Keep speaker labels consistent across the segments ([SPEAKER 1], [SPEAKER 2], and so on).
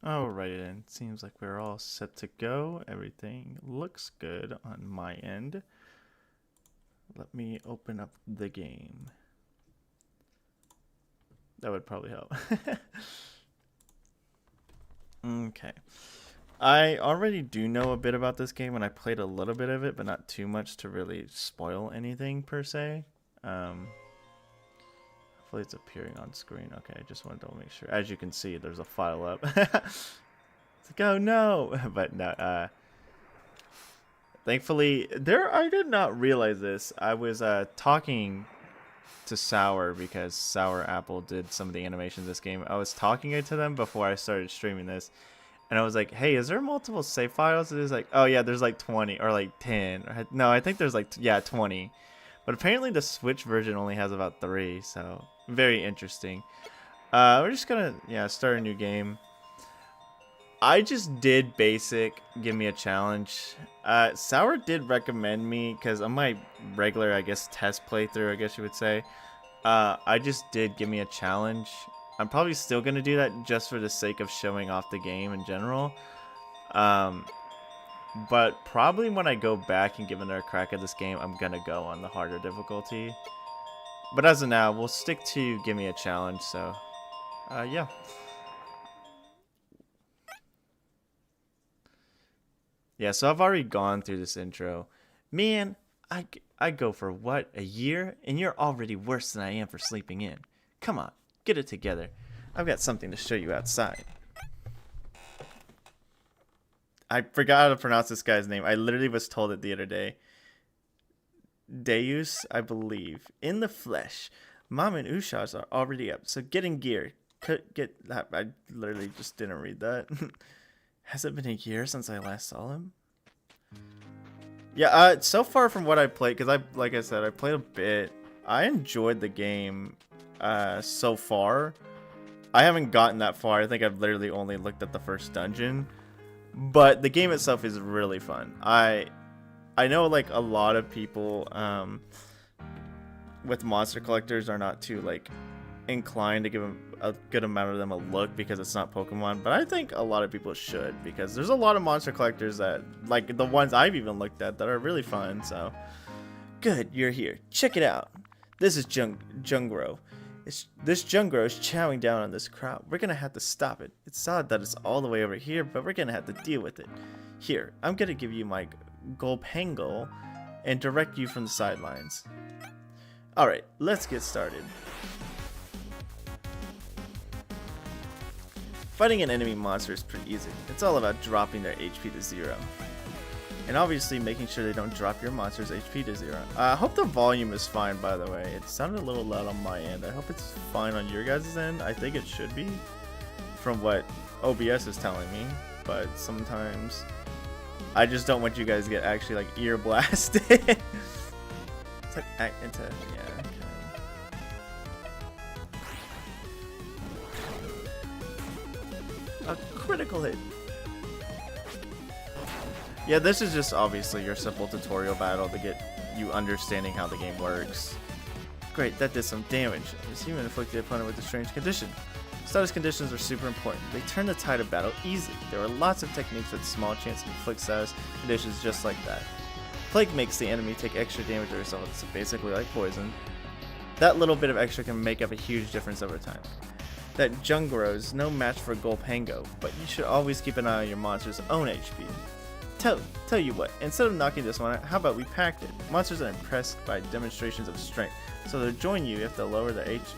[SPEAKER 1] Alright then, seems like we're all set to go. Everything looks good on my end. Let me open up the game. That would probably help. Okay. I already do know a bit about this game and I played a little bit of it, but not too much to really spoil anything per se. Hopefully it's appearing on screen. Okay, I just wanted to make sure. As you can see, there's a file up. It's like, oh no! But no, thankfully, I did not realize this. I was talking to Sour because Sour Apple did some of the animations of this game. I was talking to them before I started streaming this, and I was like, "Hey, is there multiple save files?" It is like, "Oh yeah, there's like 20 or like 10." No, I think there's like 20. But apparently the Switch version only has about 3, so very interesting. We're just gonna start a new game. I just did basic. Give me a challenge. Sour did recommend me because on my regular, I guess, test playthrough, I guess you would say. I just did give me a challenge. I'm probably still gonna do that just for the sake of showing off the game in general. Um, but probably when I go back and give another crack at this game, I'm gonna go on the harder difficulty. But as of now, we'll stick to give me a challenge. So, yeah. Yeah, so I've already gone through this intro. Man, I go for what, a year? And you're already worse than I am for sleeping in. Come on, get it together. I've got something to show you outside. I forgot how to pronounce this guy's name. I literally was told it the other day. Deus, I believe. In the flesh. Mom and Ushas are already up, so get in gear. Get that. I literally just didn't read that. Has it been a year since I last saw him? Yeah, so far from what I played, because like I said, I played a bit. I enjoyed the game, so far. I haven't gotten that far. I think I've literally only looked at the first dungeon, but the game itself is really fun. I know like a lot of people, with monster collectors are not too like inclined to give a good amount of them a look because it's not Pokemon, but I think a lot of people should because there's a lot of monster collectors that, like the ones I've even looked at, that are really fun. So good, you're here. Check it out. This is Jungro. This Jungro is chowing down on this crowd. We're gonna have to stop it. It's odd that it's all the way over here, but we're gonna have to deal with it. Here, I'm gonna give you my Gulpangle and direct you from the sidelines. Alright, let's get started. Fighting an enemy monster is pretty easy. It's all about dropping their HP to 0. And obviously making sure they don't drop your monster's HP to 0. I hope the volume is fine, by the way. It sounded a little loud on my end. I hope it's fine on your guys' end. I think it should be, from what OBS is telling me. But sometimes I just don't want you guys to get actually like ear blasted. It's like, yeah. A critical hit. Yeah, this is just obviously your simple tutorial battle to get you understanding how the game works. Great, that did some damage. This human inflicted the opponent with a strange condition. Status conditions are super important. They turn the tide of battle easily. There are lots of techniques with small chance to inflict status conditions just like that. Plague makes the enemy take extra damage to herself, so basically like poison. That little bit of extra can make up a huge difference over time. That Jungro is no match for Gulpango, but you should always keep an eye on your monster's own HP. Tell you what, instead of knocking this one out, how about we pact it? Monsters are impressed by demonstrations of strength, so they'll join you if they lower their HP.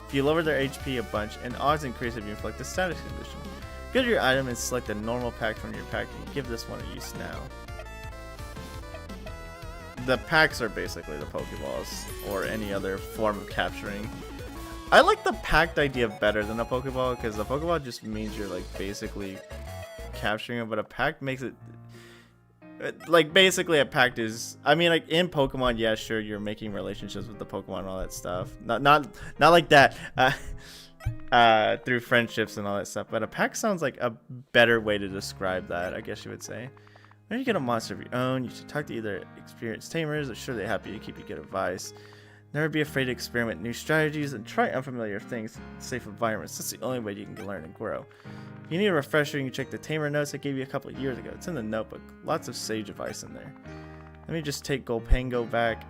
[SPEAKER 1] If you lower their HP a bunch, and odds increase if you inflict a status condition. Go to your item and select a normal pack from your pack and give this one a use now. The packs are basically the Pokeballs, or any other form of capturing. I like the packed idea better than a Pokeball, because the Pokeball just means you're like basically capturing it, but a pact makes it like basically a pact is, I mean, like in Pokemon, yeah, sure, you're making relationships with the Pokemon and all that stuff, not like that, through friendships and all that stuff, but a pact sounds like a better way to describe that, I guess you would say. When you get a monster of your own, you should talk to either experienced tamers. They're sure they're happy to keep you good advice. Never be afraid to experiment new strategies and try unfamiliar things in safe environments. That's the only way you can learn and grow. If you need a refresher, you can check the Tamer notes I gave you a couple of years ago. It's in the notebook. Lots of sage advice in there. Let me just take Golpango back.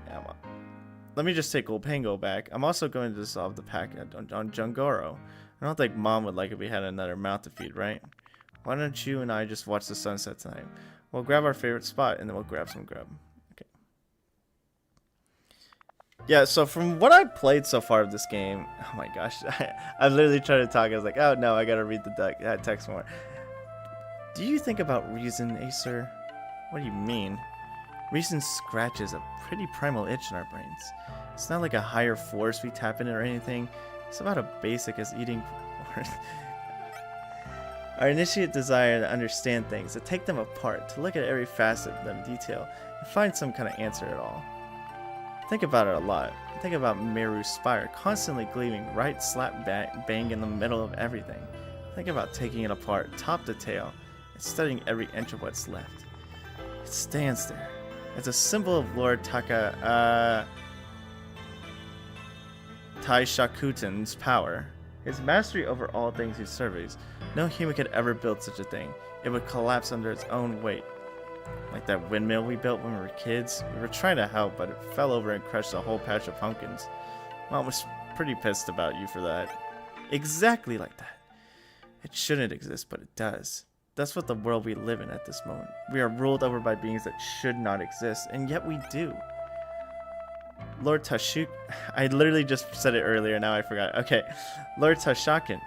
[SPEAKER 1] I'm also going to dissolve the packet on Jungoro. I don't think Mom would like if we had another mouth to feed, right? Why don't you and I just watch the sunset tonight? We'll grab our favorite spot and then we'll grab some grub. Okay. Yeah, so from what I've played so far of this game, oh my gosh, I literally tried to talk. I was like, oh no, I gotta read the text more. Do you think about reason, Acer? What do you mean? Reason scratches a pretty primal itch in our brains. It's not like a higher force we tap in or anything. It's about as basic as eating. Our initiate desire to understand things, to take them apart, to look at every facet of them in detail, and find some kind of answer at all. Think about it a lot. Think about Meru's spire, constantly gleaming right slap bang in the middle of everything. Think about taking it apart, top to tail, and studying every inch of what's left. It stands there. It's a symbol of Lord Taishakuten's power. His mastery over all things he surveys. No human could ever build such a thing. It would collapse under its own weight. Like that windmill we built when we were kids. We were trying to help, but it fell over and crushed a whole patch of pumpkins. Mom was pretty pissed about you for that. Exactly like that. It shouldn't exist, but it does. That's what the world we live in at this moment. We are ruled over by beings that should not exist, and yet we do. Lord Tashuk... I literally just said it earlier, now I forgot. Okay. Lord Taishakuten,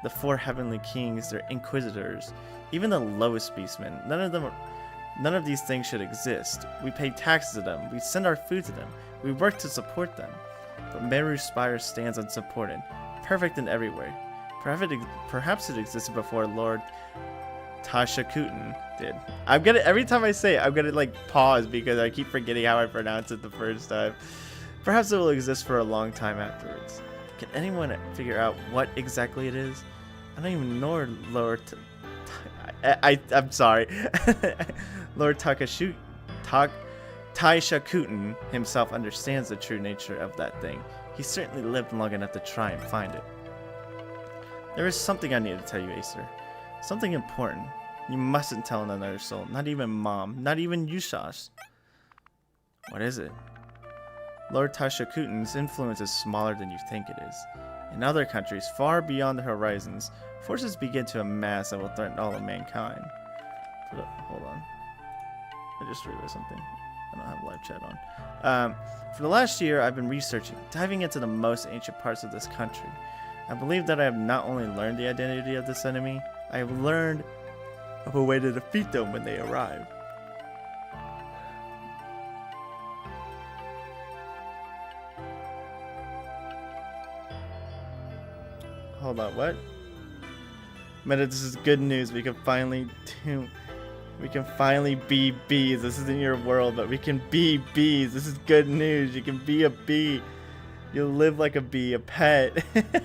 [SPEAKER 1] the four heavenly kings, their inquisitors, even the lowest beastmen, none of these things should exist. We pay taxes to them, we send our food to them, we work to support them. But Meru's spire stands unsupported, perfect in every way. Perhaps it existed before Lord Taishakuten did. I'm gonna, every time I say it, I'm gonna like pause because I keep forgetting how I pronounce it the first time. Perhaps it will exist for a long time afterwards. Can anyone figure out what exactly it is? I don't even know Lord I'm sorry. Lord Taishakuten himself understands the true nature of that thing. He certainly lived long enough to try and find it. There is something I need to tell you, Acer. Something important. You mustn't tell another soul. Not even Mom. Not even Yushash. What is it? Lord Taishakuten's influence is smaller than you think it is. In other countries, far beyond the horizons, forces begin to amass that will threaten all of mankind. Hold on. I just realized something. I don't have live chat on. For the last year, I've been researching, diving into the most ancient parts of this country. I believe that I have not only learned the identity of this enemy, I have learned of a way to defeat them when they arrive. Hold on, what? Meta, this is good news. We can finally be bees. This isn't your world, but we can be bees. This is good news. You can be a bee. You'll live like a bee, a pet. The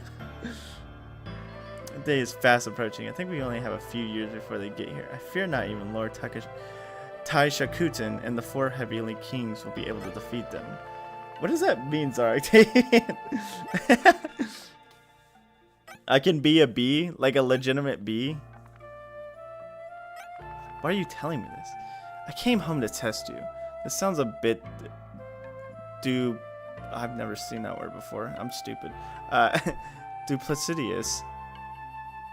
[SPEAKER 1] day is fast approaching. I think we only have a few years before they get here. I fear not even Lord Taishakuten and the four heavenly kings will be able to defeat them. What does that mean, Zarek? I can be a bee? Like a legitimate bee? Why are you telling me this? I came home to test you. This sounds a bit... I've never seen that word before. I'm stupid. Duplicitous.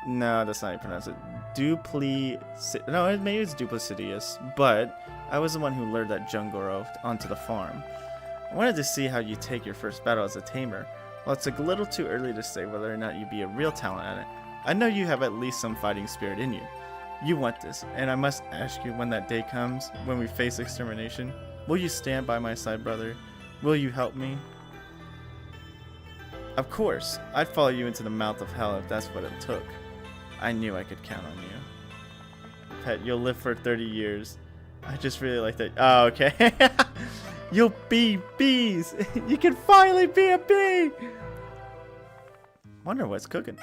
[SPEAKER 1] No, that's not how you pronounce it. No, maybe it's duplicitous, but I was the one who lured that Jungoro onto the farm. I wanted to see how you take your first battle as a tamer. While it's a little too early to say whether or not you'd be a real talent at it, I know you have at least some fighting spirit in you. You want this, and I must ask you when that day comes, when we face extermination, will you stand by my side, brother? Will you help me? Of course, I'd follow you into the mouth of hell if that's what it took. I knew I could count on you. Pet, you'll live for 30 years. I just really like that. Oh, okay. You'll be bees. You can finally be a bee. Wonder what's cooking.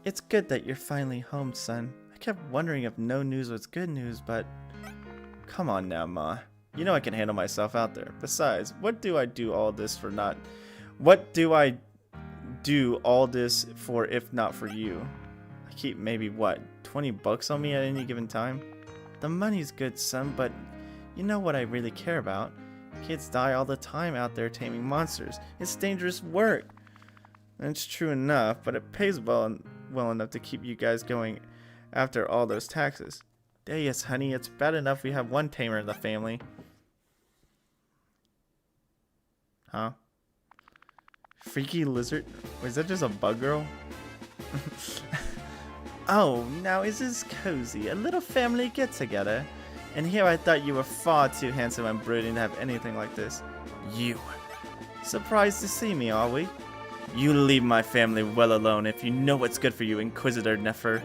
[SPEAKER 1] It's good that you're finally home, son. I kept wondering if no news was good news, but come on now, Ma. You know I can handle myself out there. Besides, what do I do all this for if not for you? I keep maybe, what, 20 bucks on me at any given time? The money's good, son, but you know what I really care about? Kids die all the time out there taming monsters. It's dangerous work. And it's true enough, but it pays well enough to keep you guys going after all those taxes. Yes, honey, it's bad enough we have one tamer in the family. Huh? Freaky lizard? Was that just a bug girl? Oh, now is this cozy? A little family get-together? And here I thought you were far too handsome and brooding to have anything like this. You. Surprised to see me, are we? You leave my family well alone if you know what's good for you, Inquisitor Nefer.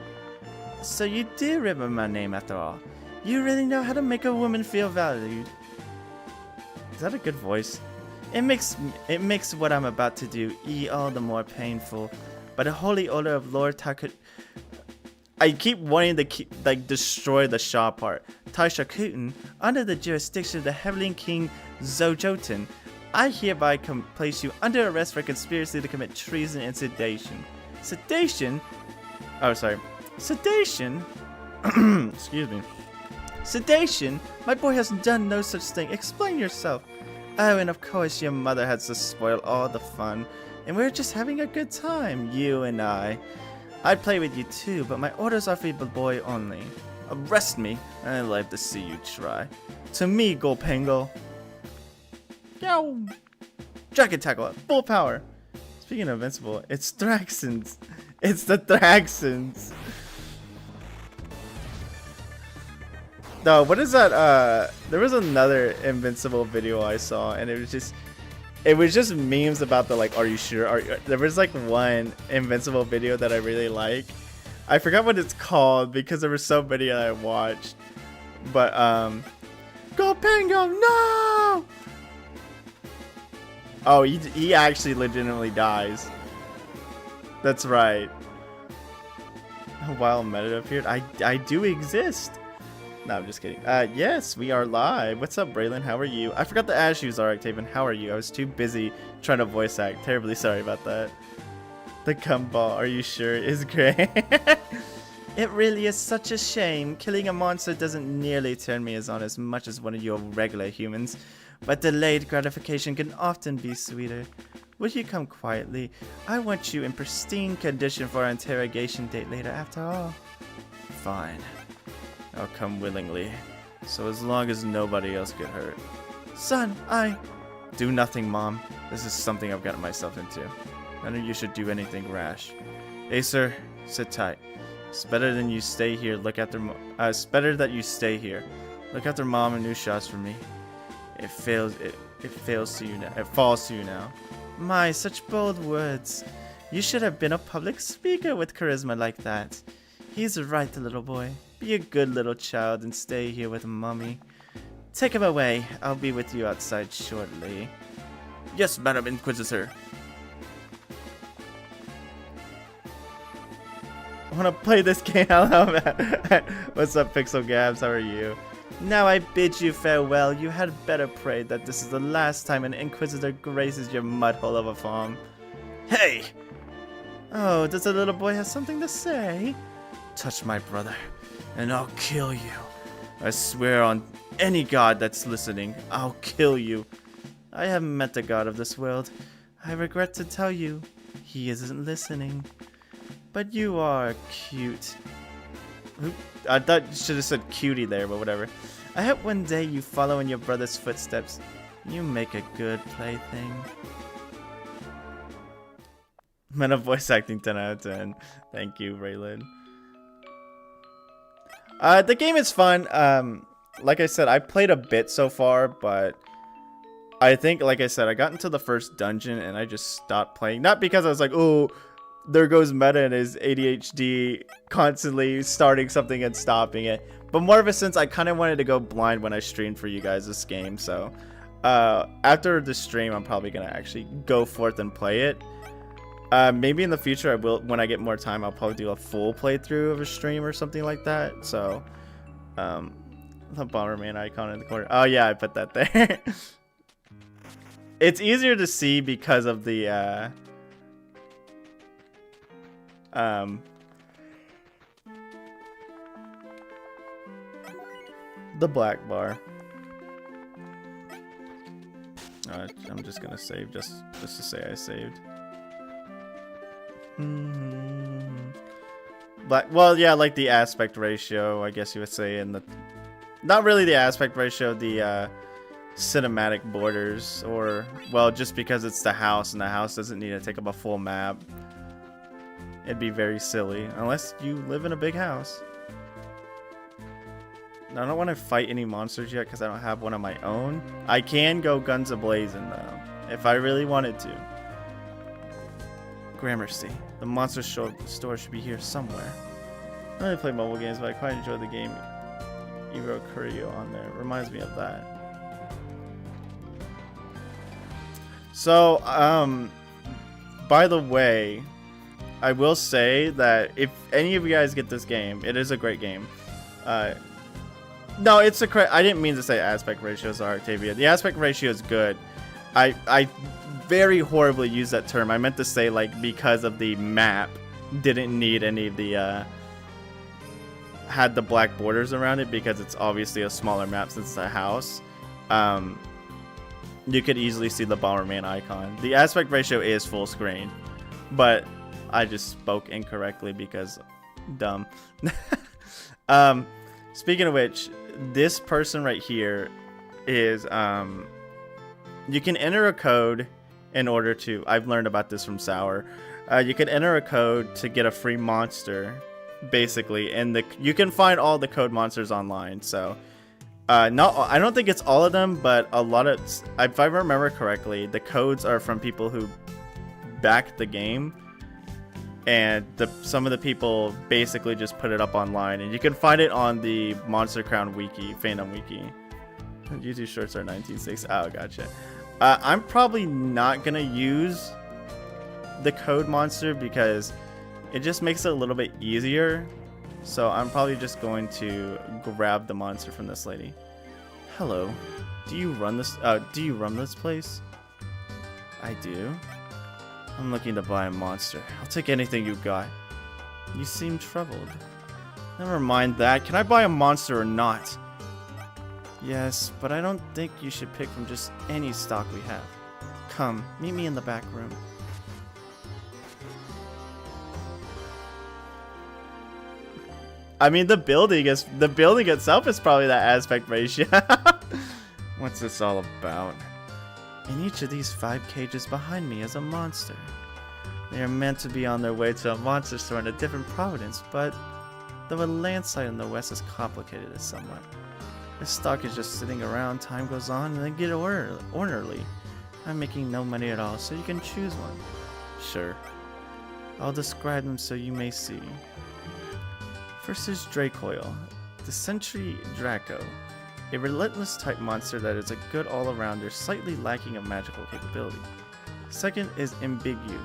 [SPEAKER 1] So you do remember my name after all. You really know how to make a woman feel valued. Is that a good voice? It makes what I'm about to do all the more painful. But the Holy Order of Lord Takut... I keep wanting to destroy the Shaw part. Taishakutin, under the jurisdiction of the Heavenly King Zojotin, I hereby place you under arrest for conspiracy to commit treason and sedation. Sedation? Oh, sorry. Sedation? Excuse me. Sedation? My boy has done no such thing. Explain yourself. Oh, and of course your mother has to spoil all the fun. And we're just having a good time, you and I. I'd play with you too, but my orders are for the boy only. Arrest me, and I'd like to see you try. To me, Golpango. Yow! Dragon Tackle, full power. Speaking of invincible, it's Thraxons. It's the Thraxons. No, what is that? There was another invincible video I saw, and it was just memes about the like, are you sure? There was like one invincible video that I really like. I forgot what it's called because there were so many that I watched. But Golpango, no! Oh, he actually legitimately dies. That's right. A wild meta appeared. I do exist. No, I'm just kidding. Yes, we are live. What's up, Braylon? How are you? I forgot to ask you, Zara Octavian. How are you? I was too busy trying to voice act. Terribly sorry about that. The gumball, are you sure, is great. It really is such a shame. Killing a monster doesn't nearly turn me on as much as one of your regular humans. But delayed gratification can often be sweeter. Would you come quietly? I want you in pristine condition for our interrogation date later after all. Fine. I'll come willingly, so as long as nobody else get hurt. Son, do nothing, Mom. This is something I've gotten myself into. None of you should do anything rash. Acer, sit tight. It's better than you stay here. It's better that you stay here. Look after Mom and new shots for me. It falls to you now. It falls to you now. My, such bold words. You should have been a public speaker with charisma like that. He's right, little boy. Be a good little child and stay here with Mommy. Take him away. I'll be with you outside shortly. Yes, Madam Inquisitor. I want to play this game. Hello, man. What's up, Pixel Gabs? How are you? Now I bid you farewell. You had better pray that this is the last time an Inquisitor graces your mudhole of a farm. Hey! Oh, does the little boy have something to say? Touch my brother, and I'll kill you. I swear on any god that's listening, I'll kill you. I haven't met the god of this world. I regret to tell you, he isn't listening. But you are cute. I thought you should have said cutie there, but whatever. I hope one day you follow in your brother's footsteps. You make a good plaything. Meta voice acting 10 out of 10. Thank you, Raylan. The game is fun. Like I said, I played a bit so far, but I think, like I said, I got into the first dungeon and I just stopped playing. Not because I was like, oh, there goes Meta and his ADHD constantly starting something and stopping it. But more of a sense, I kind of wanted to go blind when I streamed for you guys this game. So after the stream, I'm probably going to actually go forth and play it. Maybe in the future I will, when I get more time, I'll probably do a full playthrough of a stream or something like that. So, the Bomberman icon in the corner. Oh yeah, I put that there. It's easier to see because of the black bar. I'm just gonna save just to say I saved. But well, yeah, like the aspect ratio, I guess you would say, in the not really the aspect ratio, the cinematic borders, or well, just because it's the house and the house doesn't need to take up a full map. It'd be very silly unless you live in a big house. Now, I don't want to fight any monsters yet because I don't have one of my own. I can go guns a-blazing though, if I really wanted to. Gramercy. The monster store should be here somewhere. I only play mobile games, but I quite enjoy the game Evo Curio on there. Reminds me of that. So, by the way, I will say that if any of you guys get this game, it is a great game. No, it's a correct. I didn't mean to say aspect ratios are, Octavia. The aspect ratio is good. I very horribly used that term. I meant to say, like, because of the map, didn't need any of the had the black borders around it, because it's obviously a smaller map since it's a house. You could easily see the Bomberman icon. The aspect ratio is full screen, but I just spoke incorrectly because dumb. Speaking of which, this person right here is you can enter a code in order to, I've learned about this from Sour. You can enter a code to get a free monster, basically, and you can find all the code monsters online. So I don't think it's all of them, but a lot of, if I remember correctly, the codes are from people who backed the game, and some of the people basically just put it up online, and you can find it on the Monster Crown wiki, fandom wiki. YouTube shorts are 19.6. Oh, gotcha. I'm probably not gonna use the code monster because it just makes it a little bit easier. So I'm probably just going to grab the monster from this lady. Hello. Do you run this place? I do. I'm looking to buy a monster. I'll take anything you got. You seem troubled. Never mind that. Can I buy a monster or not? Yes, but I don't think you should pick from just any stock we have. Come, meet me in the back room. I mean, the building itself is probably that aspect ratio. What's this all about? In each of these 5 cages behind me is a monster. They are meant to be on their way to a monster store in a different province, but though a landslide in the west has complicated it somewhat. This stock is just sitting around, time goes on, and they get orderly. I'm making no money at all, so you can choose one. Sure. I'll describe them so you may see. First is Dracoil, the Sentry Draco. A relentless type monster that is a good all-arounder, slightly lacking of magical capability. Second is Ambigu,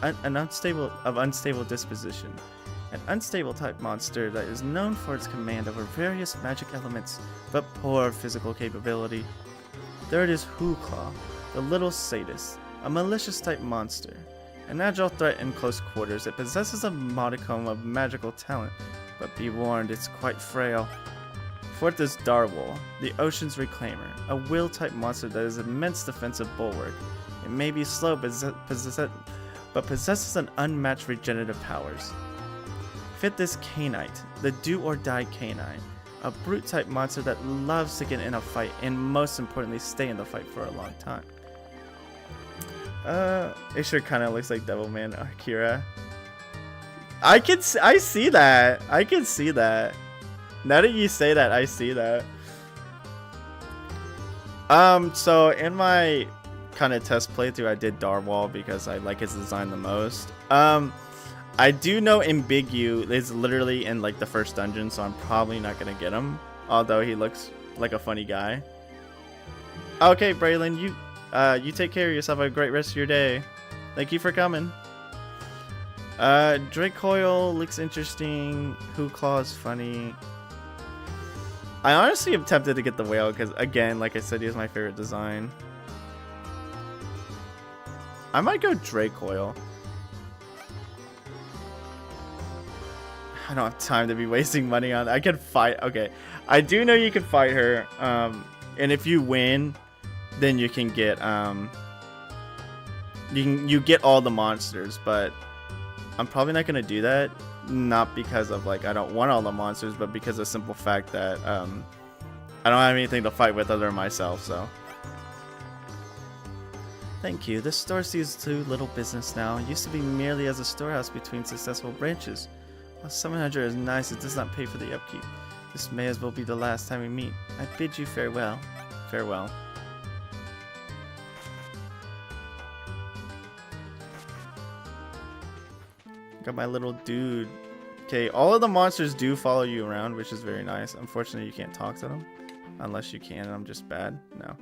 [SPEAKER 1] an unstable disposition. An unstable type monster that is known for its command over various magic elements, but poor physical capability. Third is Hooclaw, the Little Sadist, a malicious type monster. An agile threat in close quarters, it possesses a modicum of magical talent, but be warned, it's quite frail. Fourth is Darwol, the Ocean's Reclaimer, a will type monster that is immense defensive bulwark. It may be slow, but possesses an unmatched regenerative powers. Fifth is Canite, the do-or-die canine, a brute type monster that loves to get in a fight and most importantly stay in the fight for a long time. It sure kind of looks like Devilman Akira. I see that. I can see that. Now that you say that, I see that. So in my kind of test playthrough, I did Darwol because I like his design the most. I do know Ambigu is literally in like the first dungeon, so I'm probably not gonna get him. Although he looks like a funny guy. Okay, Braylon, you take care of yourself. Have a great rest of your day. Thank you for coming. Dracoil looks interesting. Hoot Claw is funny. I honestly am tempted to get the whale because, again, like I said, he is my favorite design. I might go Dracoil. I don't have time to be wasting money on. I can fight. Okay, I do know you can fight her. And if you win, then you can get you get all the monsters. But I'm probably not gonna do that. Not because of like I don't want all the monsters, but because of the simple fact that I don't have anything to fight with other than myself. So. Thank you. This store sees to little business now. It used to be merely as a storehouse between successful branches. While 700 is nice, it does not pay for the upkeep. This may as well be the last time we meet. I bid you farewell. Farewell. Got my little dude. Okay, all of the monsters do follow you around, which is very nice. Unfortunately, you can't talk to them. Unless you can, and I'm just bad. No.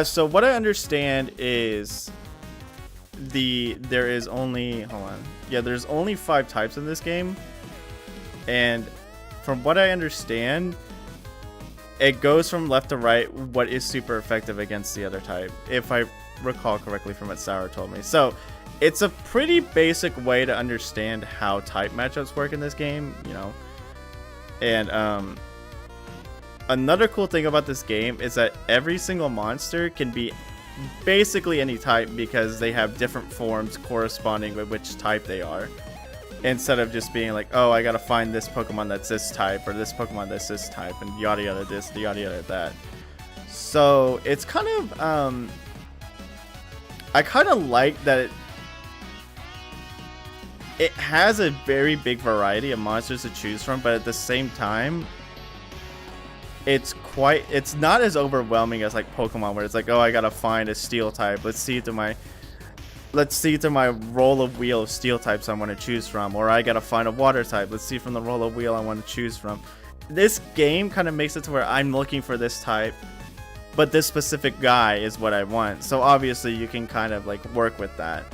[SPEAKER 1] So what I understand is there is only, hold on. Yeah, there's only 5 types in this game. And from what I understand, it goes from left to right what is super effective against the other type, if I recall correctly from what Sour told me. So it's a pretty basic way to understand how type matchups work in this game, you know. And another cool thing about this game is that every single monster can be basically any type because they have different forms corresponding with which type they are. Instead of just being like, oh, I gotta find this Pokemon that's this type, or this Pokemon that's this type, and yada yada this, yada yada that. So it's kind of, I kind of like that it has a very big variety of monsters to choose from, but at the same time, it's not as overwhelming as like Pokemon, where it's like, oh, I gotta find a steel type. Let's see through my roll of wheel of steel types I want to choose from, or I gotta find a water type. Let's see from the roll of wheel I want to choose from. This game kind of makes it to where I'm looking for this type, but this specific guy is what I want. So obviously you can kind of like work with that.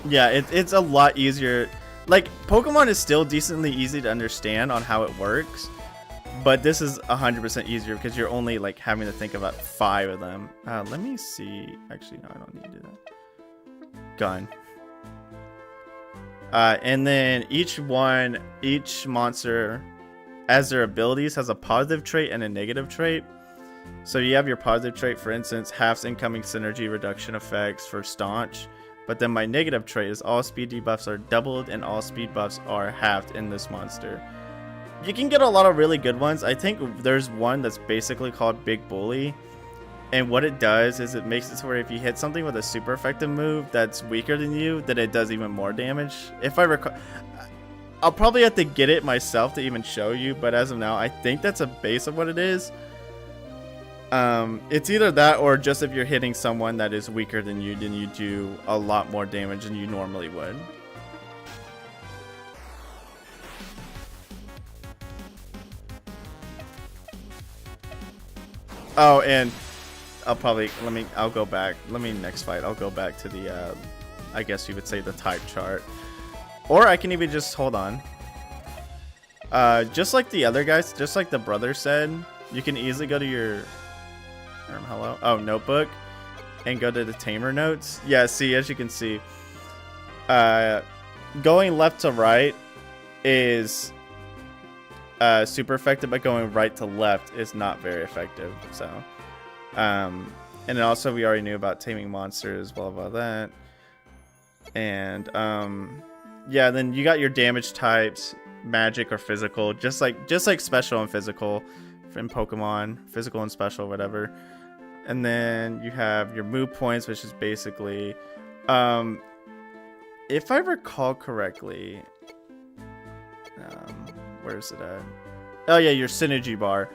[SPEAKER 1] Yeah, it's a lot easier. Like, Pokemon is still decently easy to understand on how it works, but this is 100% easier because you're only like having to think about 5 of them. Let me see. Actually, no, I don't need to do that. Gun. And then each monster, as their abilities, has a positive trait and a negative trait. So you have your positive trait, for instance, halves incoming synergy reduction effects for Staunch. But then my negative trait is all speed debuffs are doubled and all speed buffs are halved in this monster. You can get a lot of really good ones. I think there's one that's basically called Big Bully. And what it does is it makes it so where if you hit something with a super effective move that's weaker than you, then it does even more damage. If I recall, I'll probably have to get it myself to even show you. But as of now, I think that's a base of what it is. It's either that or just if you're hitting someone that is weaker than you, then you do a lot more damage than you normally would. Oh, and I'll go back. Next fight, I'll go back to the, I guess you would say the type chart. Or I can even just, hold on. Just like the other guys, just like the brother said, you can easily go to your... Hello? Oh, notebook, and go to the tamer notes. Yeah, see, as you can see, going left to right is super effective, but going right to left is not very effective. So, and then also we already knew about taming monsters, blah blah that, and yeah, then you got your damage types, magic or physical, just like special and physical in Pokemon, physical and special, whatever. And then you have your move points, which is basically, if I recall correctly, where's it at? Oh yeah, your synergy bar.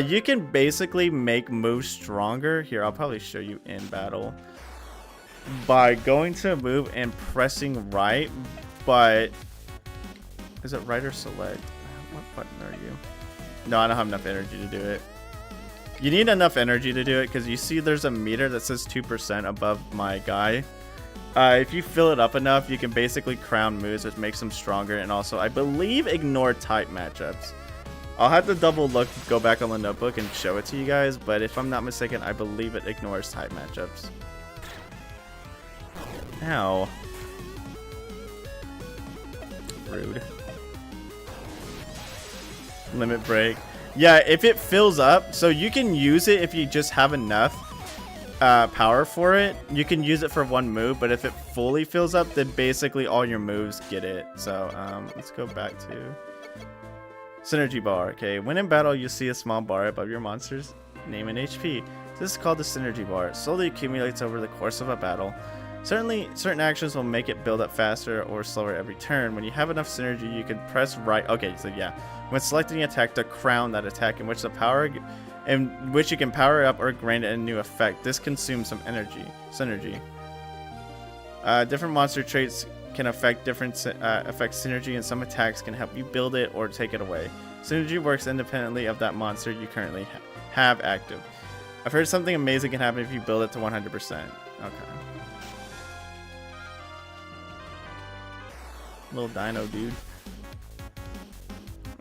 [SPEAKER 1] You can basically make moves stronger. Here, I'll probably show you in battle by going to a move and pressing right. But is it right or select? What button are you? No, I don't have enough energy to do it. You need enough energy to do it, because you see there's a meter that says 2% above my guy. If you fill it up enough, you can basically crown moves, which makes them stronger, and also, I believe, ignore type matchups. I'll have to double look, go back on the notebook, and show it to you guys, but if I'm not mistaken, I believe it ignores type matchups. Ow. Rude. Limit break. Yeah, if it fills up, so you can use it if you just have enough power for it. You can use it for one move, but if it fully fills up, then basically all your moves get it. So let's go back to synergy bar. Okay, when in battle, you see a small bar above your monster's name and HP. This is called the synergy bar. It slowly accumulates over the course of a battle. Certainly, certain actions will make it build up faster or slower every turn. When you have enough synergy, you can press right. Okay, so yeah, when selecting an attack, to crown that attack in which the power, in which you can power up or grant it a new effect. This consumes some energy. Synergy. Different monster traits can affect different synergy, and some attacks can help you build it or take it away. Synergy works independently of that monster you currently have active. I've heard something amazing can happen if you build it to 100%. Okay. Little dino dude.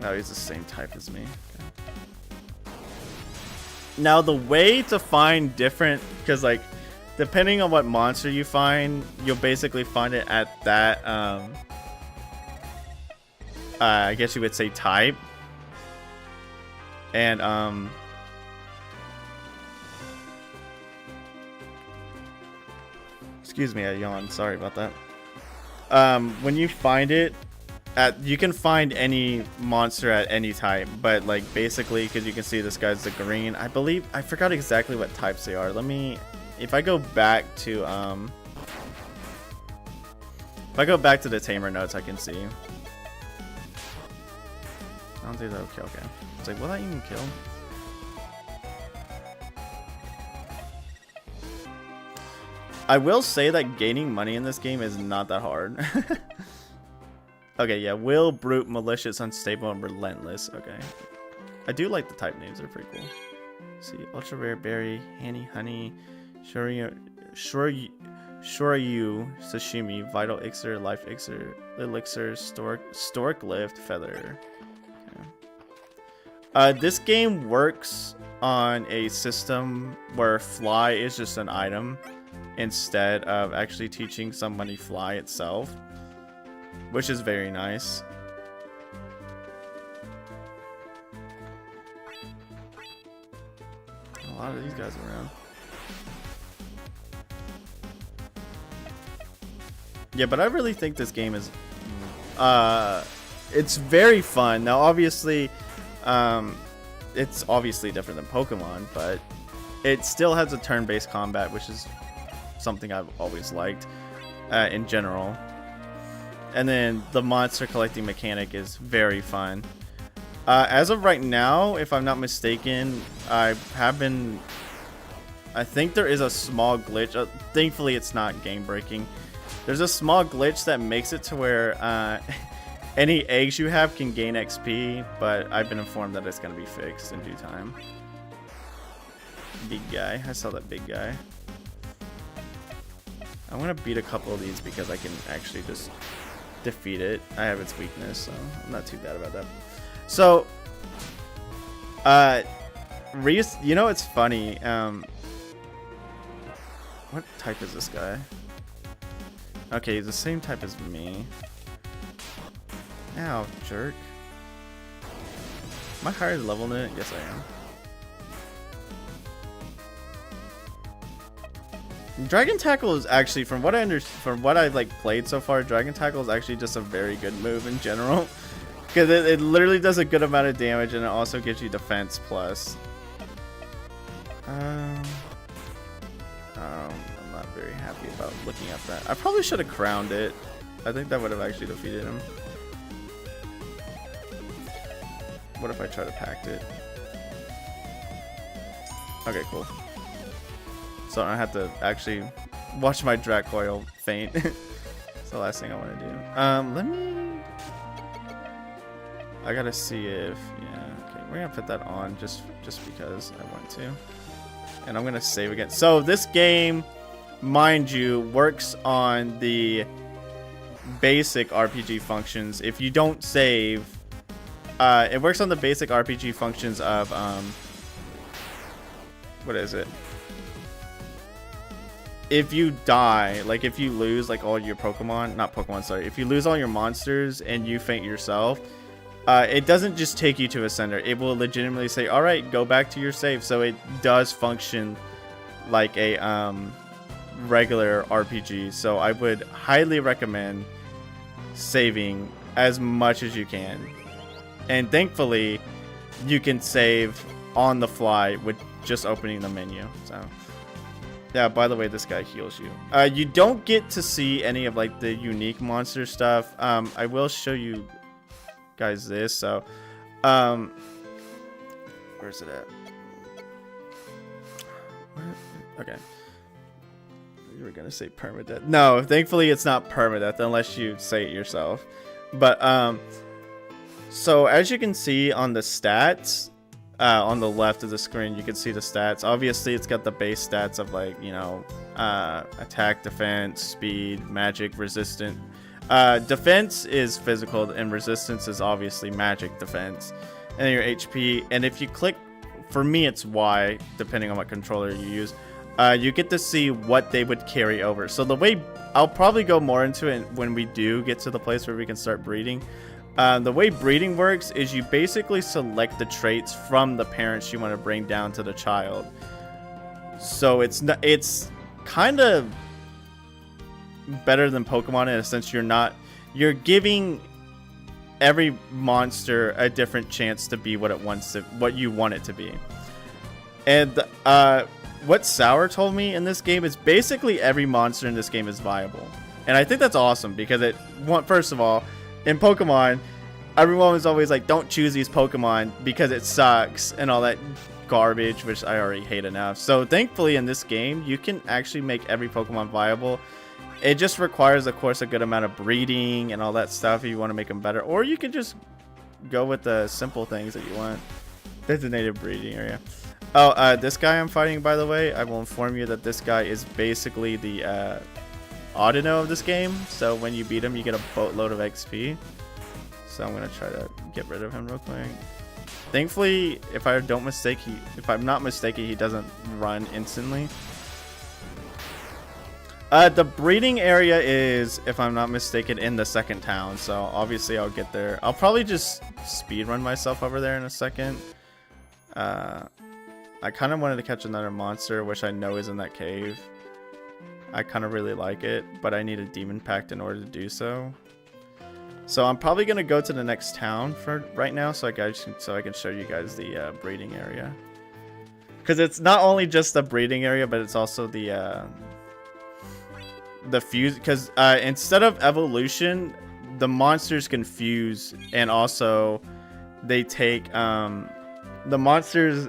[SPEAKER 1] Oh, he's the same type as me. Okay. Now the way to find different, because like depending on what monster you find, you'll basically find it at that I guess you would say type. And excuse me, I yawned, sorry about that. When you find it you can find any monster at any type, but like basically, because you can see this guy's the green, I believe, I forgot exactly what types they are. Let me, if I go back to the tamer notes, I can see. I don't think that'll kill. Okay, it's like, will that even kill? I will say that gaining money in this game is not that hard. Okay, yeah, will, brute, malicious, unstable, and relentless. Okay, I do like the type names; they're pretty cool. Let's see, ultra rare berry, honey, shoryu, sashimi, vital elixir, life elixir, stork lift, feather. Okay. This game works on a system where fly is just an item instead of actually teaching somebody fly itself, which is very nice. A lot of these guys around. Yeah, but I really think this game is it's very fun. Now obviously it's obviously different than Pokemon, but it still has a turn-based combat, which is something I've always liked in general. And then the monster collecting mechanic is very fun. As of right now, if I'm not mistaken, I think there is a small glitch. Thankfully, it's not game breaking. There's a small glitch that makes it to where any eggs you have can gain XP, but I've been informed that it's going to be fixed in due time. Big guy. I saw that big guy. I want to beat a couple of these because I can actually just defeat it. I have its weakness, so I'm not too bad about that. So, Reese, you know, it's funny. What type is this guy? Okay, he's the same type as me. Ow, jerk. Am I higher level than it? Yes, I am. Dragon Tackle is actually, from what I've like played so far, Dragon Tackle is actually just a very good move in general, because it literally does a good amount of damage and it also gives you defense plus. I'm not very happy about looking at that. I probably should have crowned it. I think that would have actually defeated him. What if I try to pact it? Okay, cool. So I don't have to actually watch my Dracoil faint. It's the last thing I want to do. Let me... I gotta see if... Yeah, okay. we're gonna put that on just because I want to. And I'm gonna save again. So this game, mind you, works on the basic RPG functions. If you don't save, it works on the basic RPG functions of what is it? If you die, like if you lose like all your Pokemon, not Pokemon, sorry, if you lose all your monsters and you faint yourself, it doesn't just take you to a center. It will legitimately say, all right, go back to your save. So it does function like a regular RPG. So I would highly recommend saving as much as you can. And thankfully, you can save on the fly with just opening the menu. So yeah, by the way, this guy heals you. You don't get to see any of like the unique monster stuff. I will show you guys this. So where's it at? Okay, you were gonna say permadeath. No, thankfully it's not permadeath unless you say it yourself. But so as you can see on the stats, on the left of the screen, you can see the stats. Obviously, it's got the base stats of like, you know, attack, defense, speed, magic, resistant. Defense is physical, and resistance is obviously magic defense. And then your HP. And if you click, for me, it's Y, depending on what controller you use. You get to see what they would carry over. So the way, I'll probably go more into it when we do get to the place where we can start breeding. The way breeding works is you basically select the traits from the parents you want to bring down to the child. So it's kind of better than Pokemon in a sense. You're giving every monster a different chance to be what you want it to be. And what Sour told me in this game is basically every monster in this game is viable. And I think that's awesome because first of all, in Pokemon, everyone was always like, don't choose these Pokemon because it sucks and all that garbage, which I already hate enough. So thankfully in this game, you can actually make every Pokemon viable. It just requires, of course, a good amount of breeding and all that stuff if you want to make them better. Or you can just go with the simple things that you want. Designated breeding area. Oh, this guy I'm fighting, by the way, I will inform you that this guy is basically the Audino of this game. So when you beat him, you get a boatload of XP. So I'm gonna try to get rid of him real quick. Thankfully, if I'm not mistaken, he doesn't run instantly. The breeding area is, if I'm not mistaken, in the second town. So obviously I'll get there. I'll probably just speed run myself over there in a second. I kind of wanted to catch another monster, which I know is in that cave. I kind of really like it, but I need a demon pact in order to do so. So I'm probably gonna go to the next town for right now, so I can show you guys the breeding area. Because it's not only just the breeding area, but it's also the fuse. Because instead of evolution, the monsters can fuse, and also they take the monsters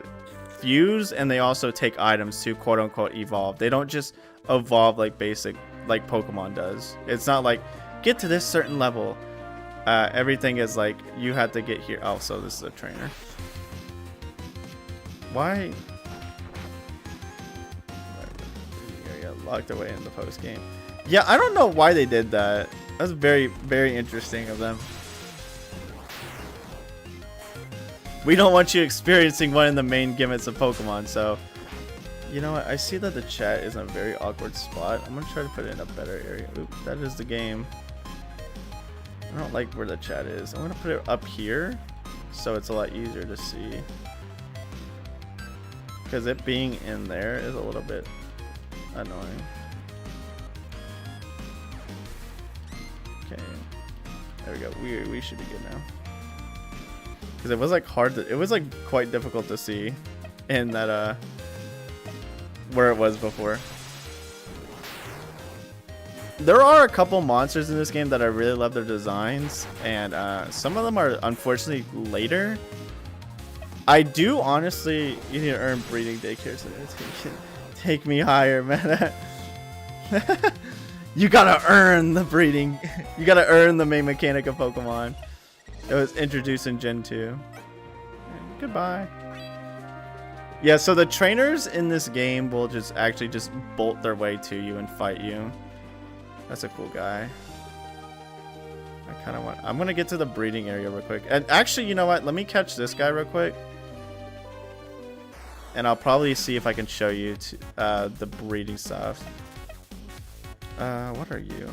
[SPEAKER 1] fuse, and they also take items to quote unquote evolve. They don't just evolve like Pokemon does. It's not like get to this certain level. Everything is like you have to get here. Oh, so this is a trainer. Why? Area locked away in the post game. Yeah, I don't know why they did that. That's very, very interesting of them. We don't want you experiencing one of the main gimmicks of Pokemon, so you know what? I see that the chat is in a very awkward spot. I'm gonna try to put it in a better area. Oop, that is the game. I don't like where the chat is. I'm gonna put it up here so it's a lot easier to see. Because it being in there is a little bit annoying. Okay. There we go. We should be good now. Because it was like it was like quite difficult to see in that where it was before. There are a couple monsters in this game that I really love their designs, and some of them are unfortunately later. I do honestly, you need to earn breeding daycare so take me higher, man. You gotta earn the breeding. You gotta earn the main mechanic of Pokemon. It was introduced in Gen 2. Goodbye. Yeah, so the trainers in this game will just actually just bolt their way to you and fight you. That's a cool guy. I'm gonna get to the breeding area real quick. And actually, you know what? Let me catch this guy real quick. And I'll probably see if I can show you the breeding stuff. What are you? Okay.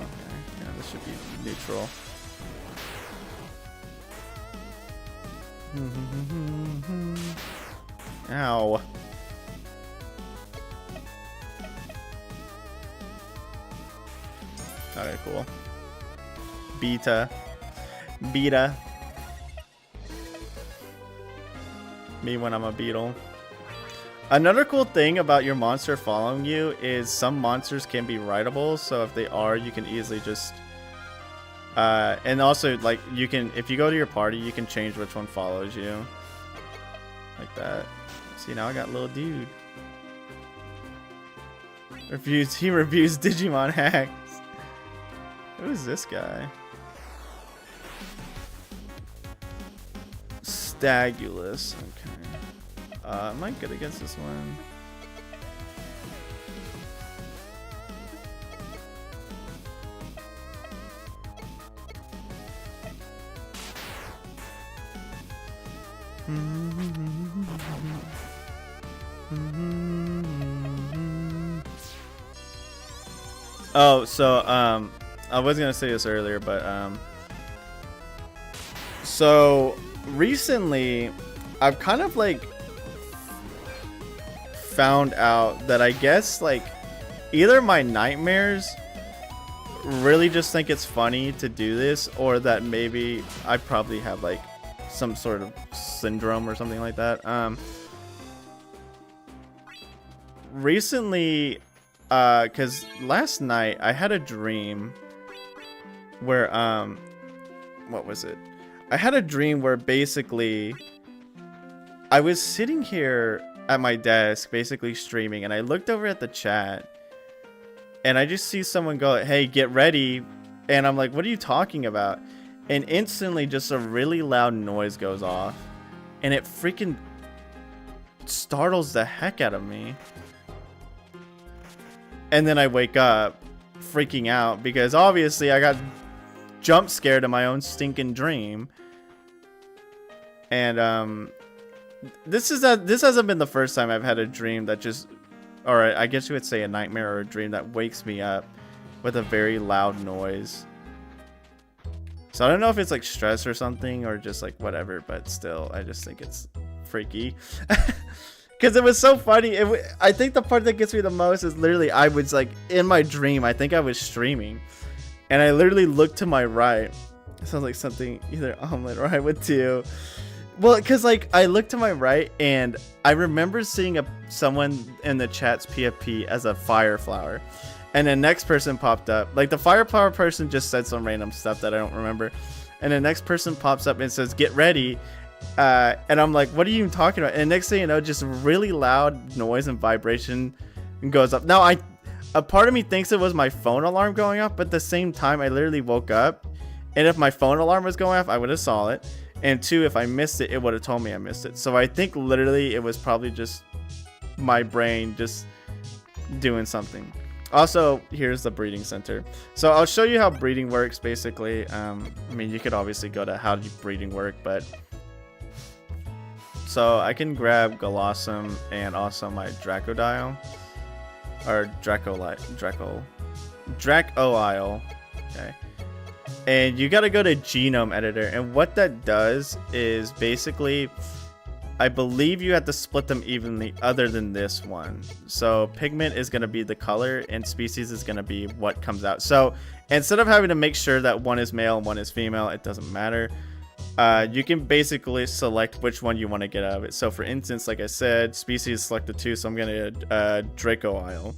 [SPEAKER 1] Yeah, this should be neutral. Ow. Okay, cool. Beta. Me when I'm a beetle. Another cool thing about your monster following you is some monsters can be rideable, so if they are, you can easily just and also like you can, if you go to your party, you can change which one follows you. Like that. See, now I got little dude. He reviews Digimon hacks. Who is this guy? Stagulus. Okay. Am I good against this one? Oh, so I was gonna say this earlier, but so recently I've kind of like found out that I guess like either my nightmares really just think it's funny to do this, or that maybe I probably have like some sort of syndrome or something like that. Recently, because last night I had a dream where what was it? I had a dream where basically I was sitting here at my desk basically streaming, and I looked over at the chat and I just see someone go, "Hey, get ready," and I'm like, "What are you talking about?" And instantly just a really loud noise goes off, and it freaking startles the heck out of me. And then I wake up freaking out because obviously I got jump scared in my own stinking dream. And this hasn't been the first time I've had a dream that just, or I guess you would say a nightmare or a dream that wakes me up with a very loud noise. So I don't know if it's like stress or something or just like whatever, but still, I just think it's freaky. Because it was so funny. I think the part that gets me the most is literally I was like in my dream. I think I was streaming. And I literally looked to my right. It sounds like something either Omelet or I would do. Well, because like I looked to my right and I remember seeing someone in the chat's PFP as a fire flower. And the next person popped up. Like the fire flower person just said some random stuff that I don't remember. And the next person pops up and says, "Get ready." And I'm like, "What are you even talking about?" And next thing you know, just really loud noise and vibration goes up. Now, a part of me thinks it was my phone alarm going off, but at the same time, I literally woke up. And if my phone alarm was going off, I would have saw it. And two, if I missed it, it would have told me I missed it. So I think literally it was probably just my brain just doing something. Also, here's the breeding center. So I'll show you how breeding works basically. I mean, you could obviously go to how breeding work, but so I can grab Galossum and also my Dracodile or Dracoile. Okay. And you got to go to genome editor, and what that does is basically I believe you have to split them evenly other than this one. So pigment is going to be the color and species is going to be what comes out. So instead of having to make sure that one is male and one is female, it doesn't matter. You can basically select which one you want to get out of it. So for instance, like I said, species selected 2, so I'm going to Dracoile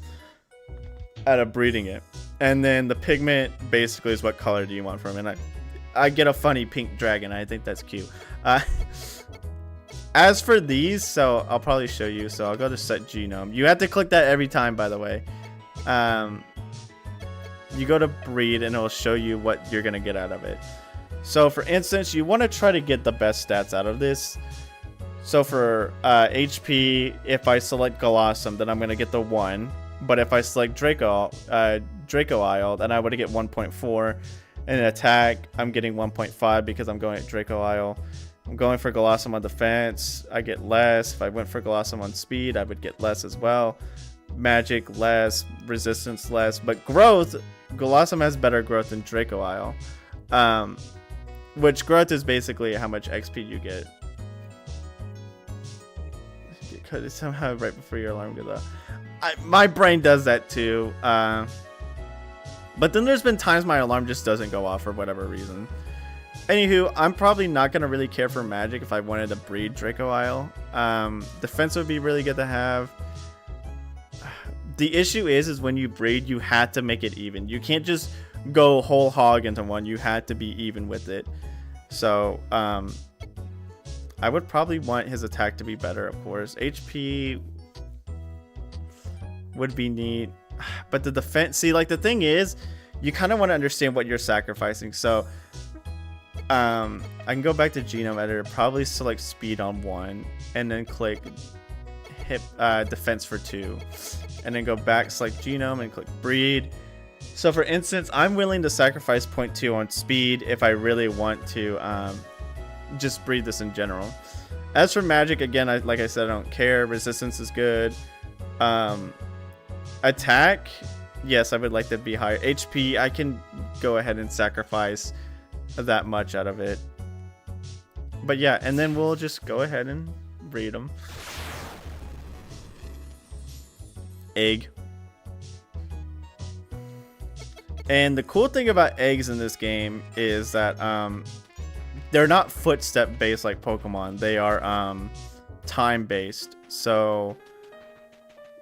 [SPEAKER 1] out of breeding it. And then the pigment basically is what color do you want from it. And I get a funny pink dragon. I think that's cute. As for these, so I'll probably show you. So I'll go to set genome. You have to click that every time, by the way. You go to breed and it'll show you what you're going to get out of it. So for instance, you want to try to get the best stats out of this. So for HP, if I select Golosum, then I'm going to get the 1. But if I select Draco Isle, then I would get 1.4. And in attack, I'm getting 1.5 because I'm going at Draco Isle. I'm going for Golosum on defense. I get less. If I went for Golosum on speed, I would get less as well. Magic, less. Resistance, less. But growth, Golosum has better growth than Draco Isle. Which growth is basically how much XP you get. Because it's somehow right before your alarm goes off. My brain does that too. But then there's been times my alarm just doesn't go off for whatever reason. Anywho, I'm probably not going to really care for magic if I wanted to breed Draco Isle. Defense would be really good to have. The issue is when you breed, you had to make it even. You can't just go whole hog into one. You had to be even with it. So, I would probably want his attack to be better, of course. HP would be neat. But the defense, see, like the thing is, you kind of want to understand what you're sacrificing. So, I can go back to Genome Editor, probably select speed on 1, and then click hip defense for 2. And then go back, select genome, and click breed. So for instance, I'm willing to sacrifice 0.2 on speed if I really want to just breed this in general. As for magic, again, like I said, I don't care. Resistance is good. Attack, yes, I would like that to be higher. HP, I can go ahead and sacrifice that much out of it. But yeah, and then we'll just go ahead and breed them. Egg. And the cool thing about eggs in this game is that they're not footstep based like Pokemon. They are time based. So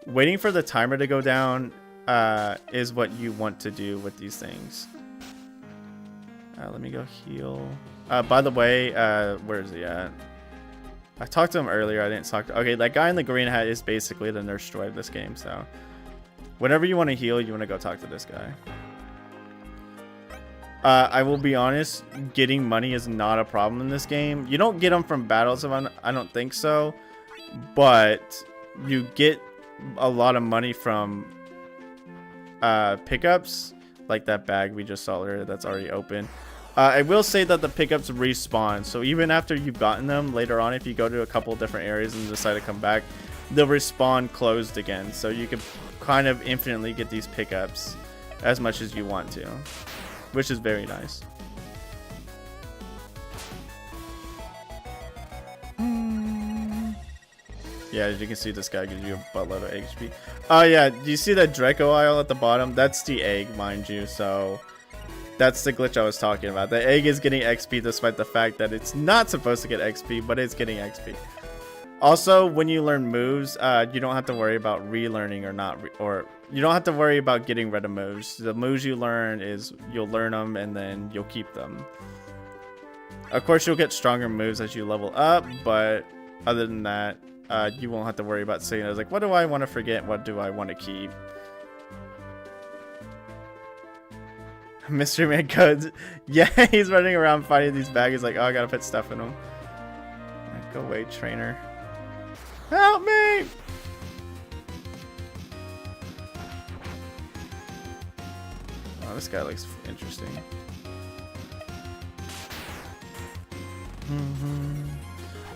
[SPEAKER 1] waiting for the timer to go down is what you want to do with these things. Let me go heal. By the way, where is he at? I talked to him earlier. I didn't talk to... Okay, that guy in the green hat is basically the Nurse Joy of this game. So whenever you want to heal, you want to go talk to this guy. I will be honest, getting money is not a problem in this game. You don't get them from battles, I don't think so. But you get a lot of money from pickups, like that bag we just saw earlier that's already open. I will say that the pickups respawn, so even after you've gotten them, later on if you go to a couple different areas and decide to come back, they'll respawn closed again. So you can kind of infinitely get these pickups as much as you want to, which is very nice. Yeah, as you can see, this guy gives you a buttload of HP. Oh yeah, do you see that Draco Isle at the bottom? That's the egg, mind you, so that's the glitch I was talking about. The egg is getting XP despite the fact that it's not supposed to get XP, but it's getting XP. Also, when you learn moves, you don't have to worry about relearning or not, or you don't have to worry about getting rid of moves. The moves you learn is you'll learn them and then you'll keep them. Of course, you'll get stronger moves as you level up, but other than that, you won't have to worry about saying, I was like, what do I want to forget? What do I want to keep? Mystery Man codes. Yeah, he's running around fighting these bags like, oh, I gotta put stuff in them. Like, go away, trainer. Help me! Oh, this guy looks interesting.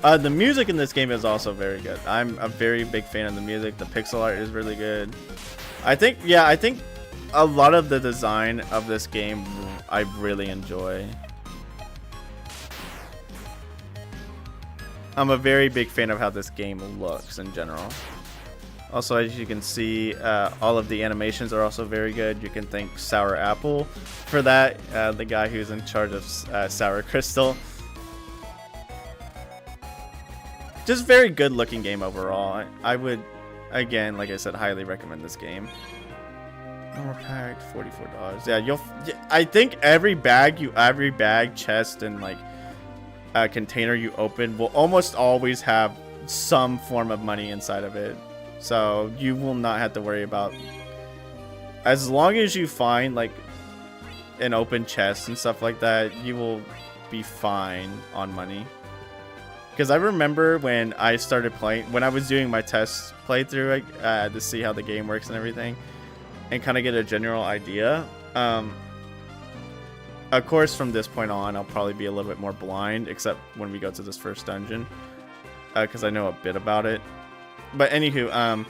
[SPEAKER 1] The music in this game is also very good. I'm a very big fan of the music. The pixel art is really good. I think a lot of the design of this game I really enjoy. I'm a very big fan of how this game looks in general. Also, as you can see, all of the animations are also very good. You can thank Sour Apple for that, the guy who's in charge of Sour Crystal. Just very good looking game overall. I would, again, like I said, highly recommend this game. More pack, $44. Yeah, I think every bag, chest, and like container you open will almost always have some form of money inside of it. So you will not have to worry about, as long as you find like an open chest and stuff like that, you will be fine on money. Because I remember when I started playing, when I was doing my test playthrough to see how the game works and everything, and kind of get a general idea. Of course, from this point on, I'll probably be a little bit more blind, except when we go to this first dungeon, because I know a bit about it. But anywho,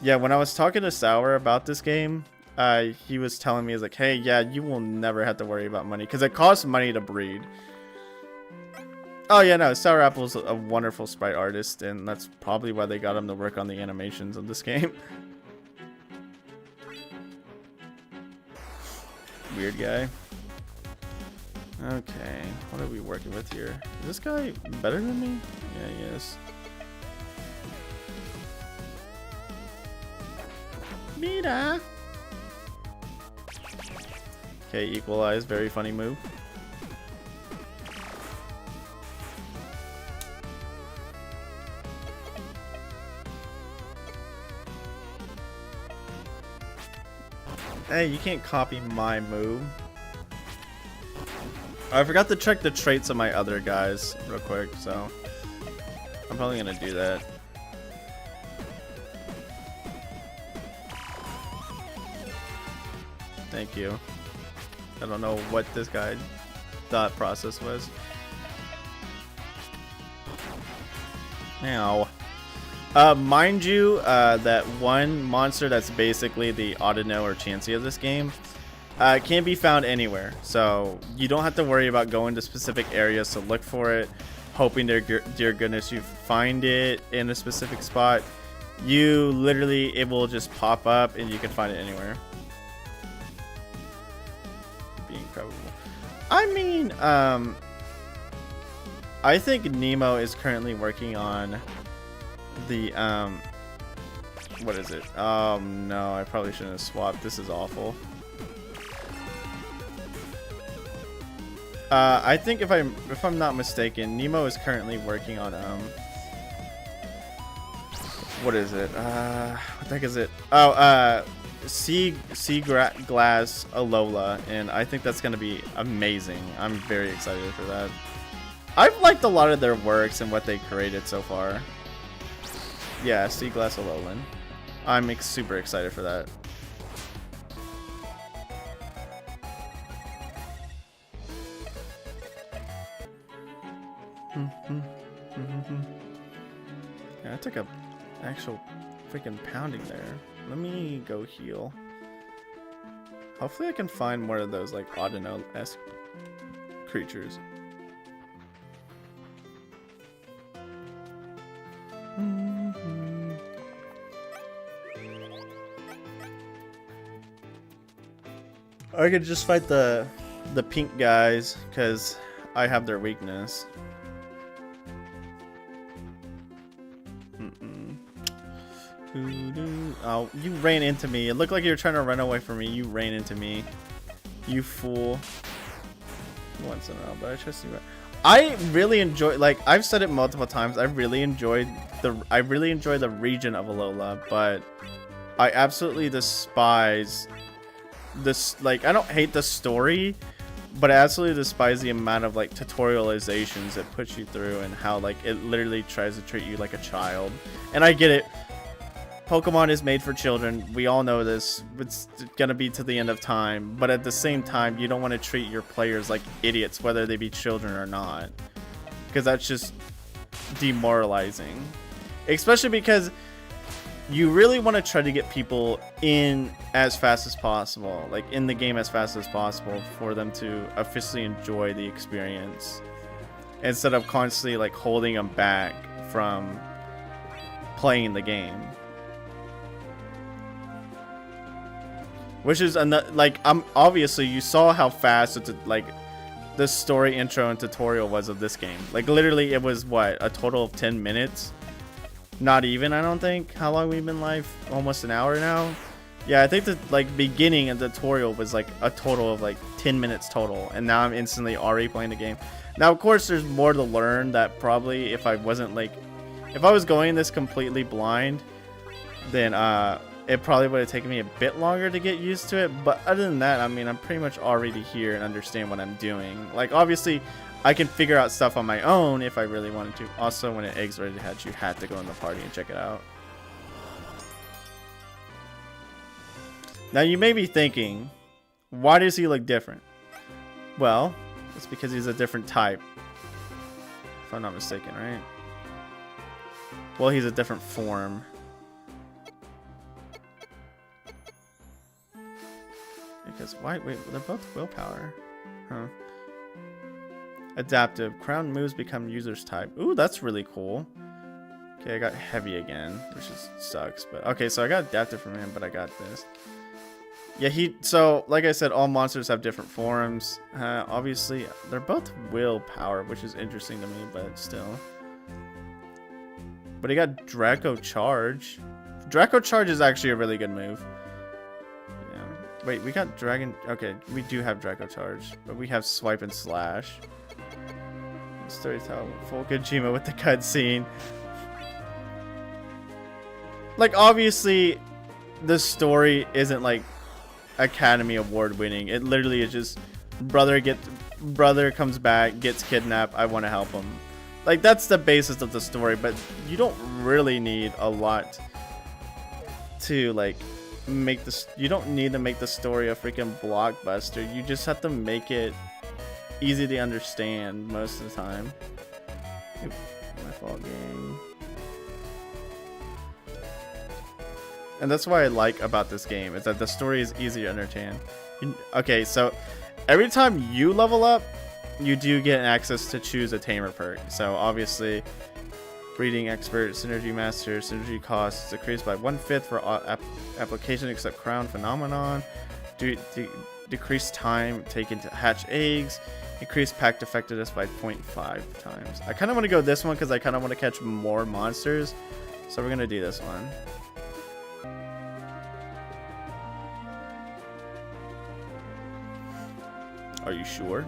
[SPEAKER 1] yeah, when I was talking to Sour about this game, he was telling me, he's like, hey, yeah, you will never have to worry about money, because it costs money to breed. Oh yeah, no, Sour Apple's a wonderful sprite artist, and that's probably why they got him to work on the animations of this game. Weird guy. Okay, what are we working with here? Is this guy better than me? Yeah, he is. Mira! Okay, equalize, very funny move. Hey, you can't copy my move. I forgot to check the traits of my other guys real quick, so I'm probably gonna do that. Thank you. I don't know what this guy's thought process was. Ow. Mind you, that one monster that's basically the Audino or Chansey of this game can be found anywhere. So you don't have to worry about going to specific areas to look for it, hoping to dear goodness you find it in a specific spot. You literally, it will just pop up and you can find it anywhere. Be incredible. I mean, I think Nemo is currently working on the what is it? No, I probably shouldn't have swapped. This is awful. I think if I'm not mistaken, Nemo is currently working on what is it? What the heck is it? Oh, Sea Glass Alola, and I think that's gonna be amazing. I'm very excited for that. I've liked a lot of their works and what they created so far. Yeah, Sea Glass Alolan. I'm super excited for that. Yeah, I took a actual freaking pounding there. Let me go heal. Hopefully I can find more of those like Audino-esque creatures. Or I could just fight the pink guys, because I have their weakness. Oh, you ran into me. It looked like you were trying to run away from me. You ran into me. You fool. Once in a while, but I trust you. I really enjoy, like I've said it multiple times, I really enjoy the region of Alola, but I absolutely despise this, like I don't hate the story, but I absolutely despise the amount of like tutorializations it puts you through and how like it literally tries to treat you like a child. And I get it. Pokemon is made for children. We all know this. It's gonna be to the end of time. But at the same time, you don't want to treat your players like idiots, whether they be children or not. Because that's just demoralizing. Especially because you really want to try to get people in as fast as possible. Like, in the game as fast as possible for them to officially enjoy the experience. Instead of constantly, like, holding them back from playing the game. Which is like obviously you saw how fast it's like the story intro and tutorial was of this game. Like literally it was what, a total of 10 minutes? Not even, I don't think. How long we've been live? Almost an hour now. Yeah, I think the like beginning of the tutorial was like a total of like 10 minutes total, and now I'm instantly already playing the game. Now of course there's more to learn that probably if I wasn't like, if I was going this completely blind, then it probably would have taken me a bit longer to get used to it. But other than that, I mean, I'm pretty much already here and understand what I'm doing. Like, obviously, I can figure out stuff on my own if I really wanted to. Also, when an egg's ready to hatch, you had to go in the party and check it out. Now you may be thinking, why does he look different? Well, it's because he's a different type. If I'm not mistaken, right? Well, he's a different form. Because why? Wait, they're both willpower. Huh. Adaptive. Crown moves become user's type. Ooh, that's really cool. Okay, I got heavy again, which just sucks. But okay, so I got adaptive from him, but I got this. Yeah, so like I said, all monsters have different forms. Obviously, they're both willpower, which is interesting to me, but still. But he got Draco Charge. Draco Charge is actually a really good move. Yeah. Wait, we got Dragon. Okay, we do have Draco Charge, but we have Swipe and Slash. Storytelling, full Kojima with the cutscene. Like, obviously, the story isn't like Academy Award winning. It literally is just brother comes back, gets kidnapped, I want to help him. Like, that's the basis of the story, but you don't really need a lot to like make this. You don't need to make the story a freaking blockbuster. You just have to make it easy to understand most of the time. Oop, my fault, game. And that's what I like about this game, is that the story is easy to understand. Okay, so every time you level up, you do get access to choose a tamer perk. So obviously, breeding expert, synergy master, synergy costs decreased by 1/5 for application except crown phenomenon. Decrease time taken to hatch eggs. Increase packed effectiveness by 0.5 times. I kind of want to go this one because I kind of want to catch more monsters. So we're going to do this one. Are you sure?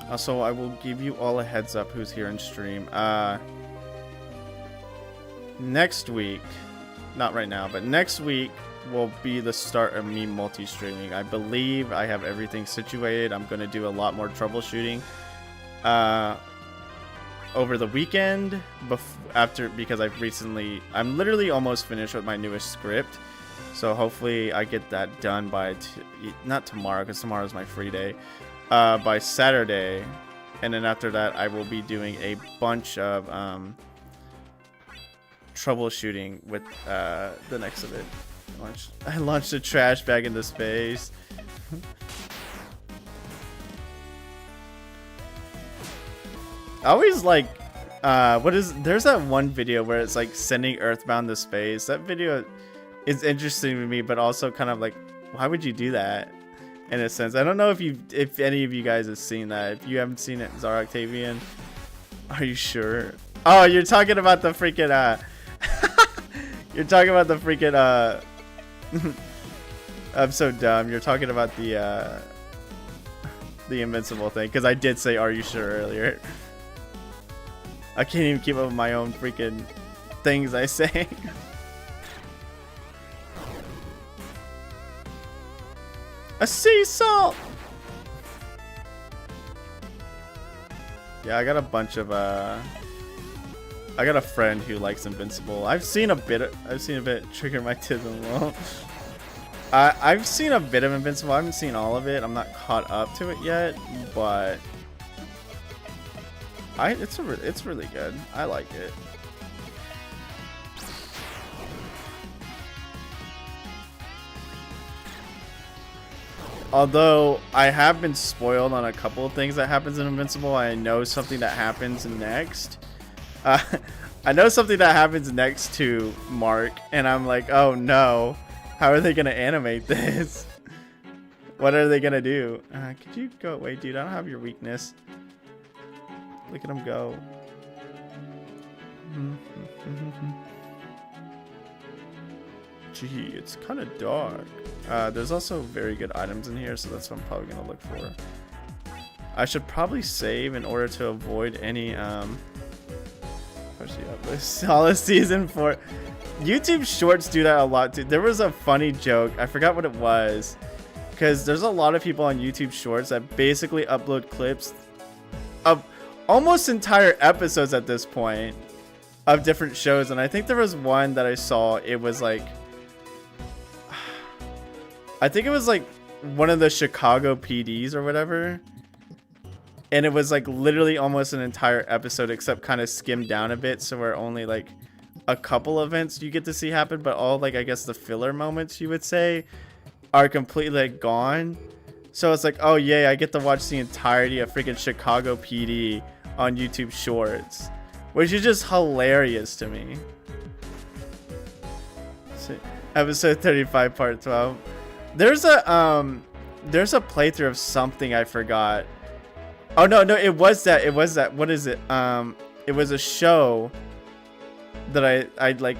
[SPEAKER 1] Also, I will give you all a heads up who's here in stream. Next week, not right now, but next week will be the start of me multi-streaming. I believe I have everything situated. I'm going to do a lot more troubleshooting over the weekend because I'm literally almost finished with my newest script. So hopefully I get that done by not tomorrow, because tomorrow is my free day, by Saturday. And then after that I will be doing a bunch of troubleshooting with the next of it. I launched a trash bag into space. I always like there's that one video where it's like sending Earthbound to space. That video is interesting to me, but also kind of like, why would you do that? In a sense, I don't know if any of you guys have seen that. If you haven't seen it, Zara Octavian, are you sure? Oh, you're talking about the freaking you're talking about the freaking I'm so dumb. You're talking about the invincible thing, because I did say are you sure earlier. I can't even keep up with my own freaking things I say. A sea salt. Yeah, I got a bunch of I got a friend who likes Invincible. I've seen a bit trigger my tism. I've seen a bit of Invincible. I haven't seen all of it. I'm not caught up to it yet, but it's really good. I like it. Although I have been spoiled on a couple of things that happens in Invincible, I know something that happens next. I know something that happens next to Mark, and I'm like, oh no, how are they gonna animate this? What are they gonna do? Could you go away, dude? I don't have your weakness. Look at him go. Gee, it's kind of dark. There's also very good items in here, so that's what I'm probably gonna look for. I should probably save in order to avoid any Solid Season 4. YouTube Shorts do that a lot too. There was a funny joke, I forgot what it was, because there's a lot of people on YouTube Shorts that basically upload clips of almost entire episodes at this point of different shows. And I think there was one that I saw, it was like, I think it was like one of the Chicago PDs or whatever, and it was like literally almost an entire episode except kind of skimmed down a bit, so we're only like a couple events you get to see happen, but all like I guess the filler moments you would say are completely like gone. So it's like, oh yay, I get to watch the entirety of freaking Chicago PD on YouTube Shorts, which is just hilarious to me. So, episode 35 part 12. There's a playthrough of something I forgot. Oh no, it was that. What is it? It was a show that I like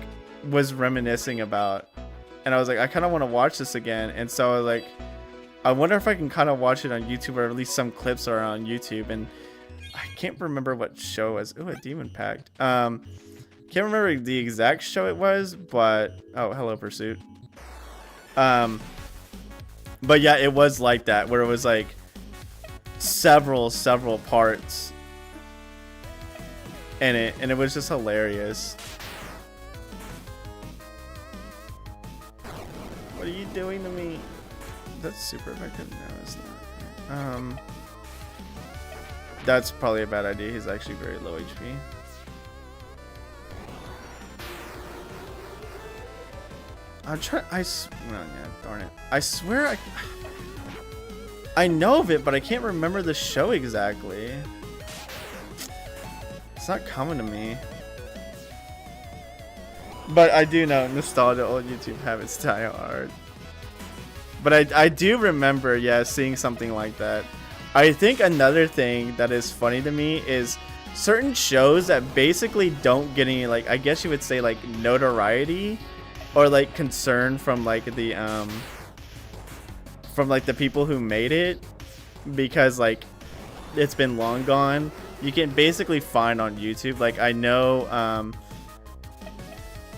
[SPEAKER 1] was reminiscing about, and I was like, I kind of want to watch this again. And so I was like, I wonder if I can kind of watch it on YouTube, or at least some clips are on YouTube. And I can't remember what show it was. Oh, a Demon Pact. Can't remember the exact show it was, but oh, hello Pursuit. But yeah, it was like that, where it was like several parts in it, and it was just hilarious. What are you doing to me? That's super effective. No, it's not. That's probably a bad idea. He's actually very low HP. I'm trying. Well, yeah, darn it. I swear I know of it, but I can't remember the show exactly. It's not coming to me. But I do know nostalgia, old YouTube habits die hard. But I do remember, yeah, seeing something like that. I think another thing that is funny to me is certain shows that basically don't get any, like, I guess you would say, like, notoriety or like concern from like the people who made it, because like it's been long gone. You can basically find on YouTube, like I know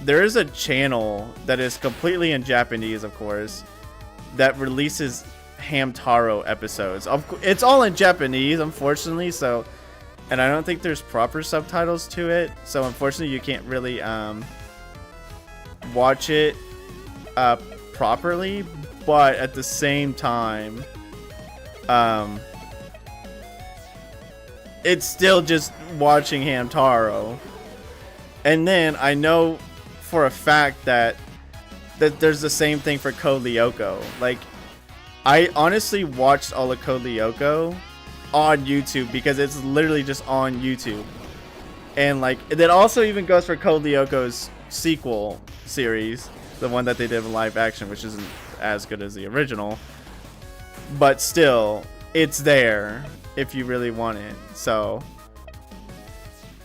[SPEAKER 1] there is a channel that is completely in Japanese, of course, that releases Hamtaro episodes. It's all in Japanese, unfortunately, so, and I don't think there's proper subtitles to it, so unfortunately you can't really watch it properly, but at the same time it's still just watching Hamtaro. And then I know for a fact that there's the same thing for Code Lyoko. Like, I honestly watched all of Code Lyoko on YouTube because it's literally just on YouTube. And like, that also even goes for Code Lyoko's sequel series, the one that they did in live action, which isn't as good as the original, but still it's there if you really want it. So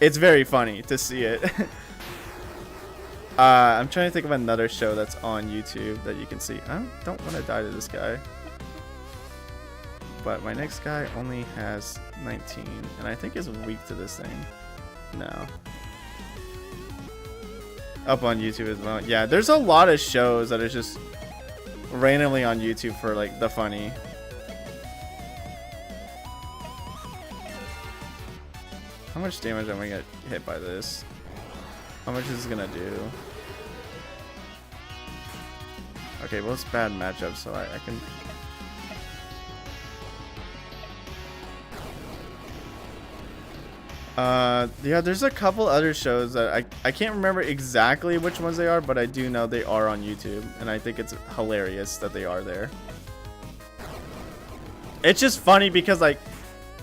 [SPEAKER 1] it's very funny to see it. I'm trying to think of another show that's on YouTube that you can see. I don't want to die to this guy, but my next guy only has 19 and I think is weak to this thing. No. Up on YouTube as well. Yeah, there's a lot of shows that are just randomly on YouTube for like the funny. How much damage am I gonna get hit by this? How much is this gonna do? Okay, well, it's bad matchup, so I can. Yeah, there's a couple other shows that I can't remember exactly which ones they are, but I do know they are on YouTube, and I think it's hilarious that they are there. It's just funny because like,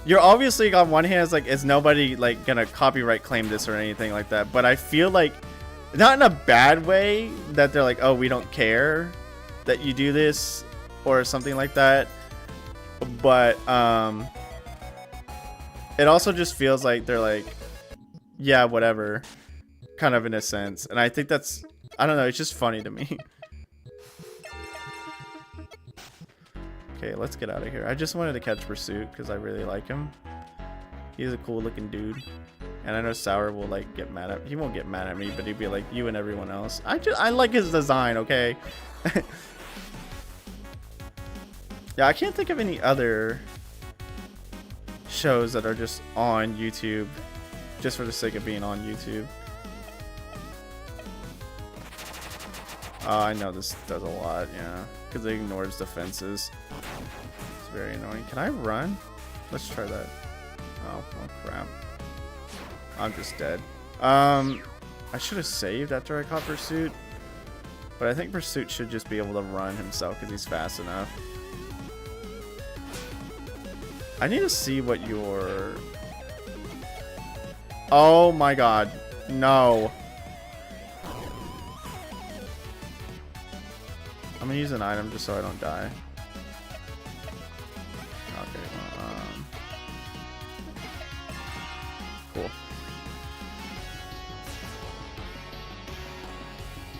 [SPEAKER 1] you're obviously on one hand, it's like, is nobody like gonna copyright claim this or anything like that, but I feel like, not in a bad way, that they're like, oh, we don't care that you do this or something like that, but it also just feels like they're like, yeah, whatever, kind of in a sense. And I think that's, I don't know, it's just funny to me. Okay, let's get out of here. I just wanted to catch Pursuit because I really like him. He's a cool looking dude. And I know Sour will like get mad at, he won't get mad at me, but he'd be like, you and everyone else. I like his design, okay? Yeah, I can't think of any other shows that are just on YouTube just for the sake of being on YouTube. I know this does a lot, yeah, because it ignores defenses. It's very annoying. Can I run? Let's try that. Oh crap. I'm just dead. I should have saved after I caught Pursuit, but I think Pursuit should just be able to run himself because he's fast enough. I need to see what your... Oh my god. No. I'm gonna use an item just so I don't die. Okay. Cool.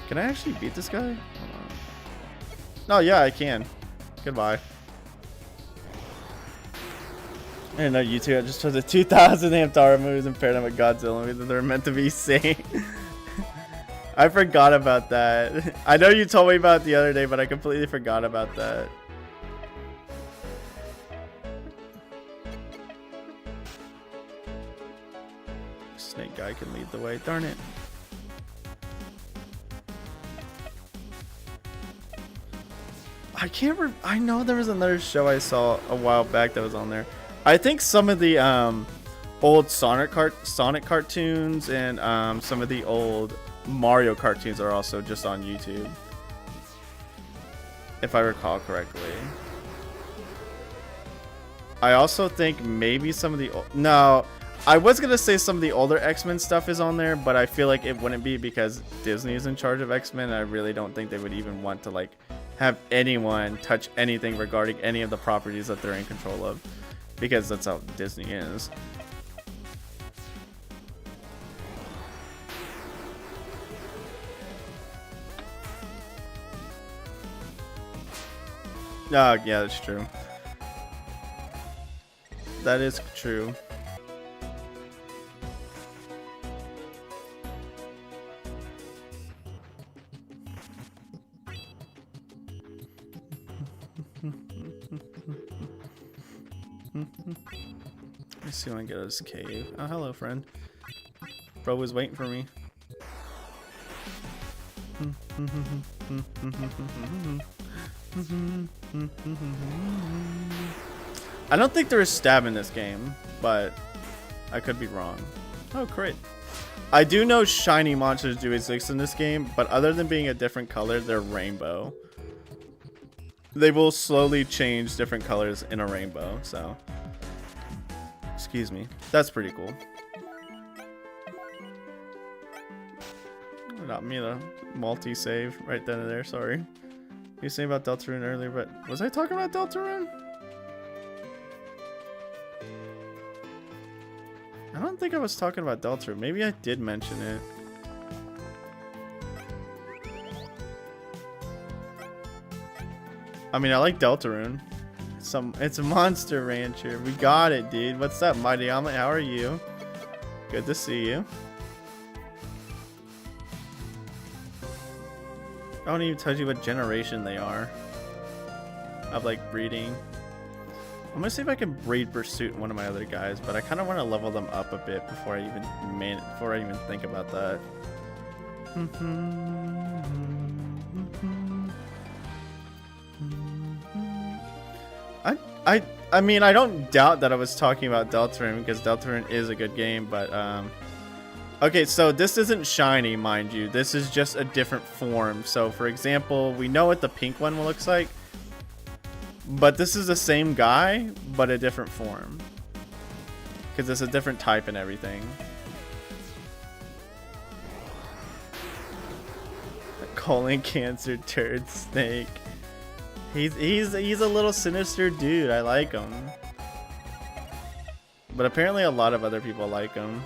[SPEAKER 1] Can I actually beat this guy? No, yeah, I can. Goodbye. I didn't know YouTube had just took the 2,000 Hamtaro moves and paired them with Godzilla movies that they're meant to be sane. I forgot about that. I know you told me about it the other day, but I completely forgot about that. Snake guy can lead the way. Darn it. I know there was another show I saw a while back that was on there. I think some of the old Sonic cartoons and some of the old Mario cartoons are also just on YouTube, if I recall correctly. I also think maybe some of the... No, I was going to say some of the older X-Men stuff is on there, but I feel like it wouldn't be because Disney is in charge of X-Men, and I really don't think they would even want to like have anyone touch anything regarding any of the properties that they're in control of, because that's how Disney is. Oh, yeah, that's true. That is true. Let's see when I get out of this cave. Oh, hello, friend. Bro was waiting for me. I don't think there is stab in this game, but I could be wrong. Oh, great. I do know shiny monsters do exist in this game, but other than being a different color, they're rainbow. They will slowly change different colors in a rainbow, so... Excuse me. That's pretty cool. Not me, though. Multi-save right then and there, sorry. You were saying about Deltarune earlier, but... Was I talking about Deltarune? I don't think I was talking about Deltarune. Maybe I did mention it. I mean, I like Deltarune. It's a Monster Rancher. We got it, dude. What's up, Mighty Omelet? How are you? Good to see you. I don't even tell you what generation they are of like breeding. I'm gonna see if I can breed Pursuit one of my other guys, but I kind of want to level them up a bit before I even think about that. I mean, I don't doubt that I was talking about Deltarune because Deltarune is a good game, but okay, so this isn't shiny, mind you. This is just a different form. So, for example, we know what the pink one looks like, but this is the same guy, but a different form because it's a different type and everything. Colon cancer turd snake. He's a little sinister dude. I like him. But apparently a lot of other people like him.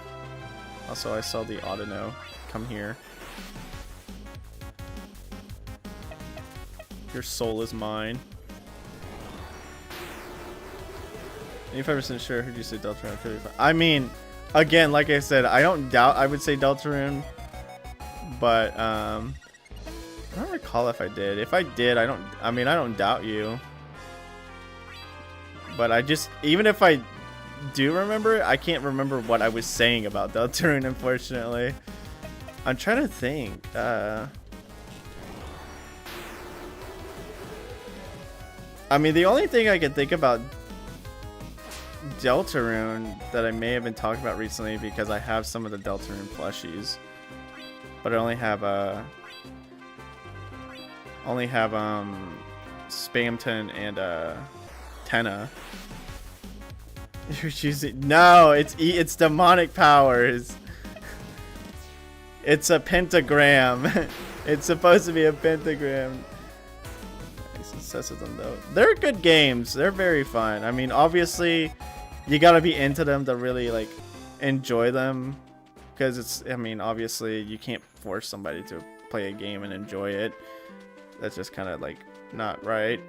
[SPEAKER 1] Also, I saw the Audino come here. Your soul is mine. 85% sure. Who'd you say Deltarune? I mean, again, like I said, I don't doubt I would say Deltarune. But, I don't recall if I did. If I did, I don't doubt you. But I just, even if I do remember it, I can't remember what I was saying about Deltarune, unfortunately. I'm trying to think. I mean, the only thing I can think about Deltarune that I may have been talking about recently, because I have some of the Deltarune plushies, but I only have Spamton and Tenna. You're choosing, no, it's demonic powers. It's a pentagram. It's supposed to be a pentagram. Nice success with them though. They're good games. They're very fun. I mean, obviously, you gotta be into them to really like enjoy them, because it's, I mean, obviously you can't force somebody to play a game and enjoy it. That's just kind of like not right.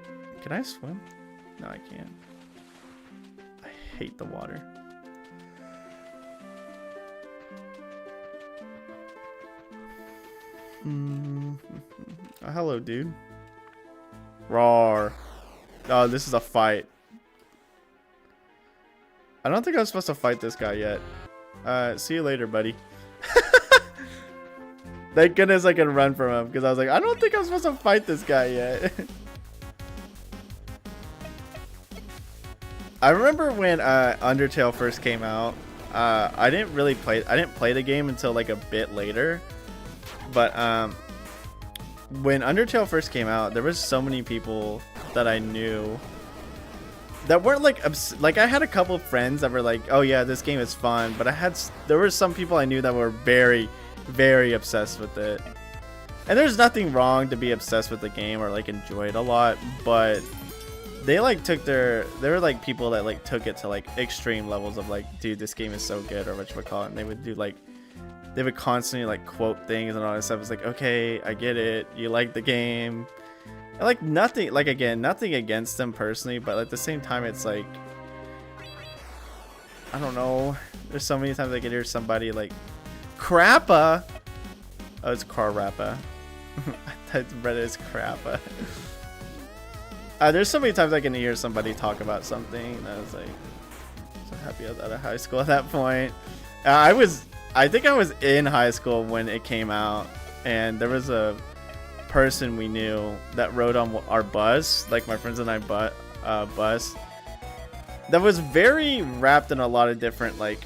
[SPEAKER 1] Can I swim? No, I can't. I hate the water. Oh, hello, dude. Roar. Oh, this is a fight. I don't think I'm supposed to fight this guy yet. See you later, buddy. Thank goodness I can run from him, because I was like, I don't think I'm supposed to fight this guy yet. I remember when Undertale first came out. I didn't play the game until like a bit later. But when Undertale first came out, there was so many people that I knew that weren't like I had a couple of friends that were like, oh yeah, this game is fun, but there were some people I knew that were very, very obsessed with it. And there's nothing wrong to be obsessed with the game or like enjoy it a lot, but they like they were like people that like took it to like extreme levels of like, dude, this game is so good, or whatchamacallit, and they would do like, they would constantly like quote things and all that stuff. It's like, okay, I get it, you like the game. And like nothing, like again, nothing against them personally, but at the same time, it's like, I don't know. There's so many times I can hear somebody like, Crappa. Oh, it's Carappa. I read it as Crappa. There's so many times I can hear somebody talk about something, and I was like, so happy I was out of high school at that point. I think I was in high school when it came out, and there was a person we knew that rode on our bus, like my friends and I bus, that was very wrapped in a lot of different like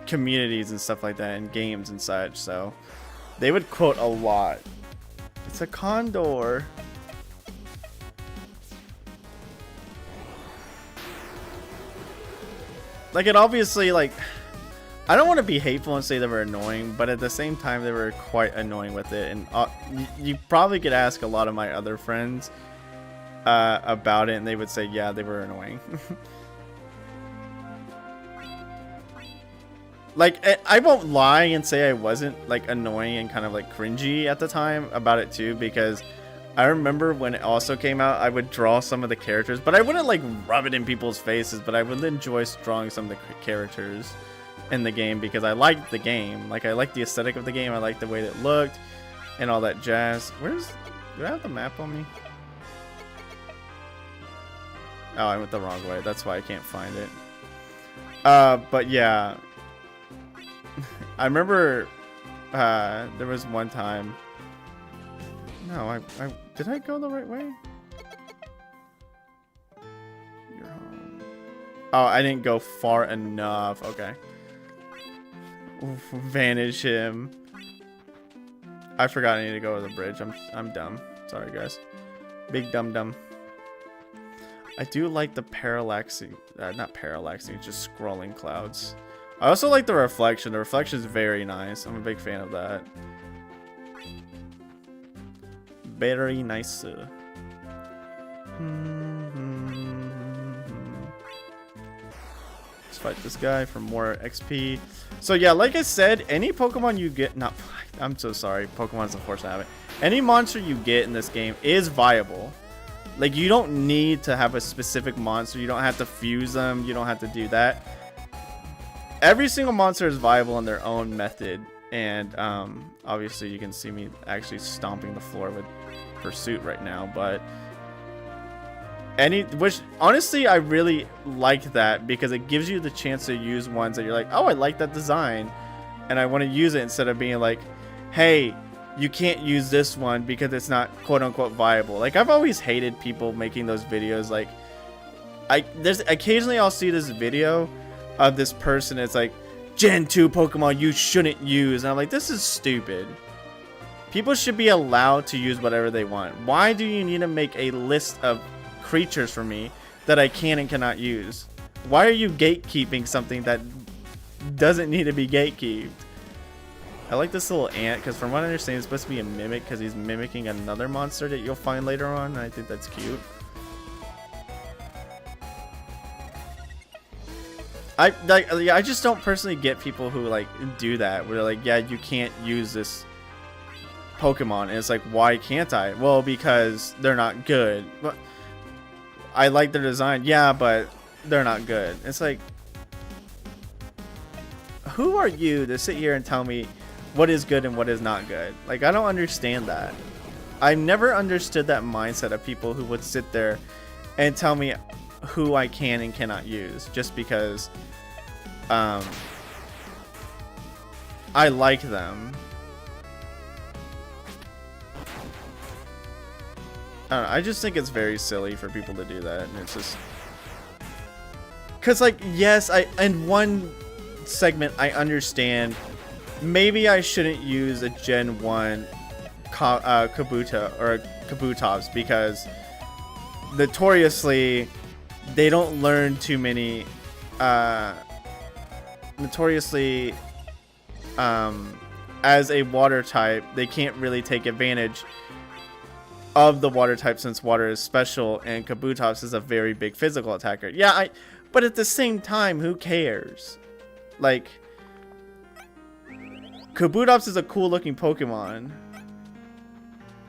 [SPEAKER 1] communities and stuff like that, and games and such, so they would quote a lot. It's a condor. Like, it obviously, like, I don't want to be hateful and say they were annoying, but at the same time, they were quite annoying with it. And you probably could ask a lot of my other friends about it, and they would say, yeah, they were annoying. Like, I won't lie and say I wasn't, like, annoying and kind of, like, cringy at the time about it, too, because I remember when it also came out, I would draw some of the characters, but I wouldn't, like, rub it in people's faces, but I would enjoy drawing some of the characters in the game because I liked the game. Like, I liked the aesthetic of the game, I liked the way that it looked, and all that jazz. Do I have the map on me? Oh, I went the wrong way. That's why I can't find it. But yeah. I remember there was one time. No, did I go the right way? You're home. Oh, I didn't go far enough. Okay. Vanish him. I forgot I need to go to the bridge. I'm dumb. Sorry, guys. Big dumb. I do like the parallaxing, not parallaxing, just scrolling clouds. I also like the reflection. The reflection is very nice. I'm a big fan of that. Very nice. Let's fight this guy for more XP. So yeah, like I said, any Pokemon you get, I'm so sorry, Pokemon's a force habit. Any monster you get in this game is viable. Like, you don't need to have a specific monster. You don't have to fuse them. You don't have to do that. Every single monster is viable in their own method. And obviously you can see me actually stomping the floor with Pursuit right now. But which honestly I really like that, because it gives you the chance to use ones that you're like, oh, I like that design and I want to use it, instead of being like, hey, you can't use this one because it's not quote unquote viable. Like, I've always hated people making those videos. Like, there's occasionally I'll see this video of this person, it's like, Gen 2 Pokemon you shouldn't use, and I'm like, this is stupid. People should be allowed to use whatever they want. Why do you need to make a list of creatures for me that I can and cannot use? Why are you gatekeeping something that doesn't need to be gatekeeped? I like this little ant, because from what I understand, it's supposed to be a mimic, because he's mimicking another monster that you'll find later on, and I think that's cute. I just don't personally get people who like do that, where they're like, yeah, you can't use this Pokemon, and it's like, why can't I? Well, because they're not good. But I like their design, yeah, but they're not good. It's like, who are you to sit here and tell me what is good and what is not good? Like, I don't understand that. I've never understood that mindset of people who would sit there and tell me who I can and cannot use just because I like them. I don't know, I just think it's very silly for people to do that, and it's just because, like, yes, in one segment I understand maybe I shouldn't use a Gen 1 Kabuto or Kabutops, because notoriously they don't learn too many notoriously as a water type they can't really take advantage of the water type, since water is special and Kabutops is a very big physical attacker. Yeah, but at the same time, who cares? Like, Kabutops is a cool looking Pokemon.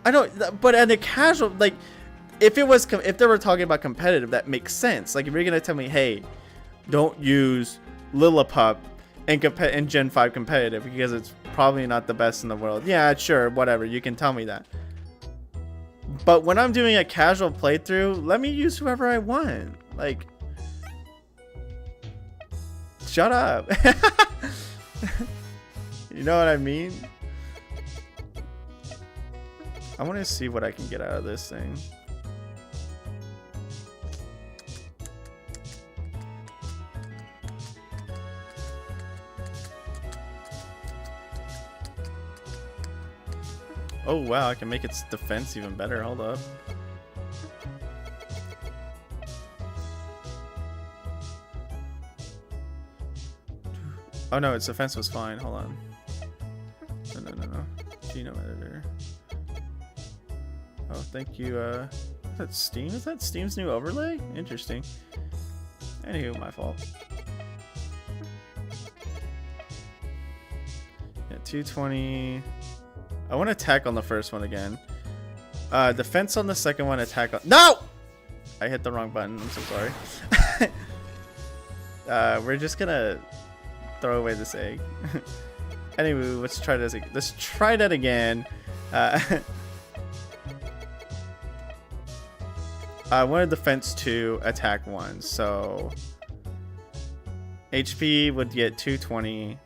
[SPEAKER 1] I don't, but at a casual, like, if they were talking about competitive, that makes sense. Like, if you're gonna tell me, hey, don't use Lillipup in Gen 5 competitive because it's probably not the best in the world. Yeah, sure, whatever, you can tell me that. But when I'm doing a casual playthrough, let me use whoever I want. Like, shut up. You know what I mean? I want to see what I can get out of this thing. Oh wow, I can make its defense even better. Hold up. Oh no, its defense was fine. Hold on. No. Genome editor. Oh, thank you. Is that Steam? Is that Steam's new overlay? Interesting. Anywho, my fault. Yeah, 220. I want to attack on the first one again. Defense on the second one, attack on... No! I hit the wrong button. I'm so sorry. We're just gonna throw away this egg. Anyway, let's try this. Let's try that again. I wanted defense 2, attack 1. So HP would get 220.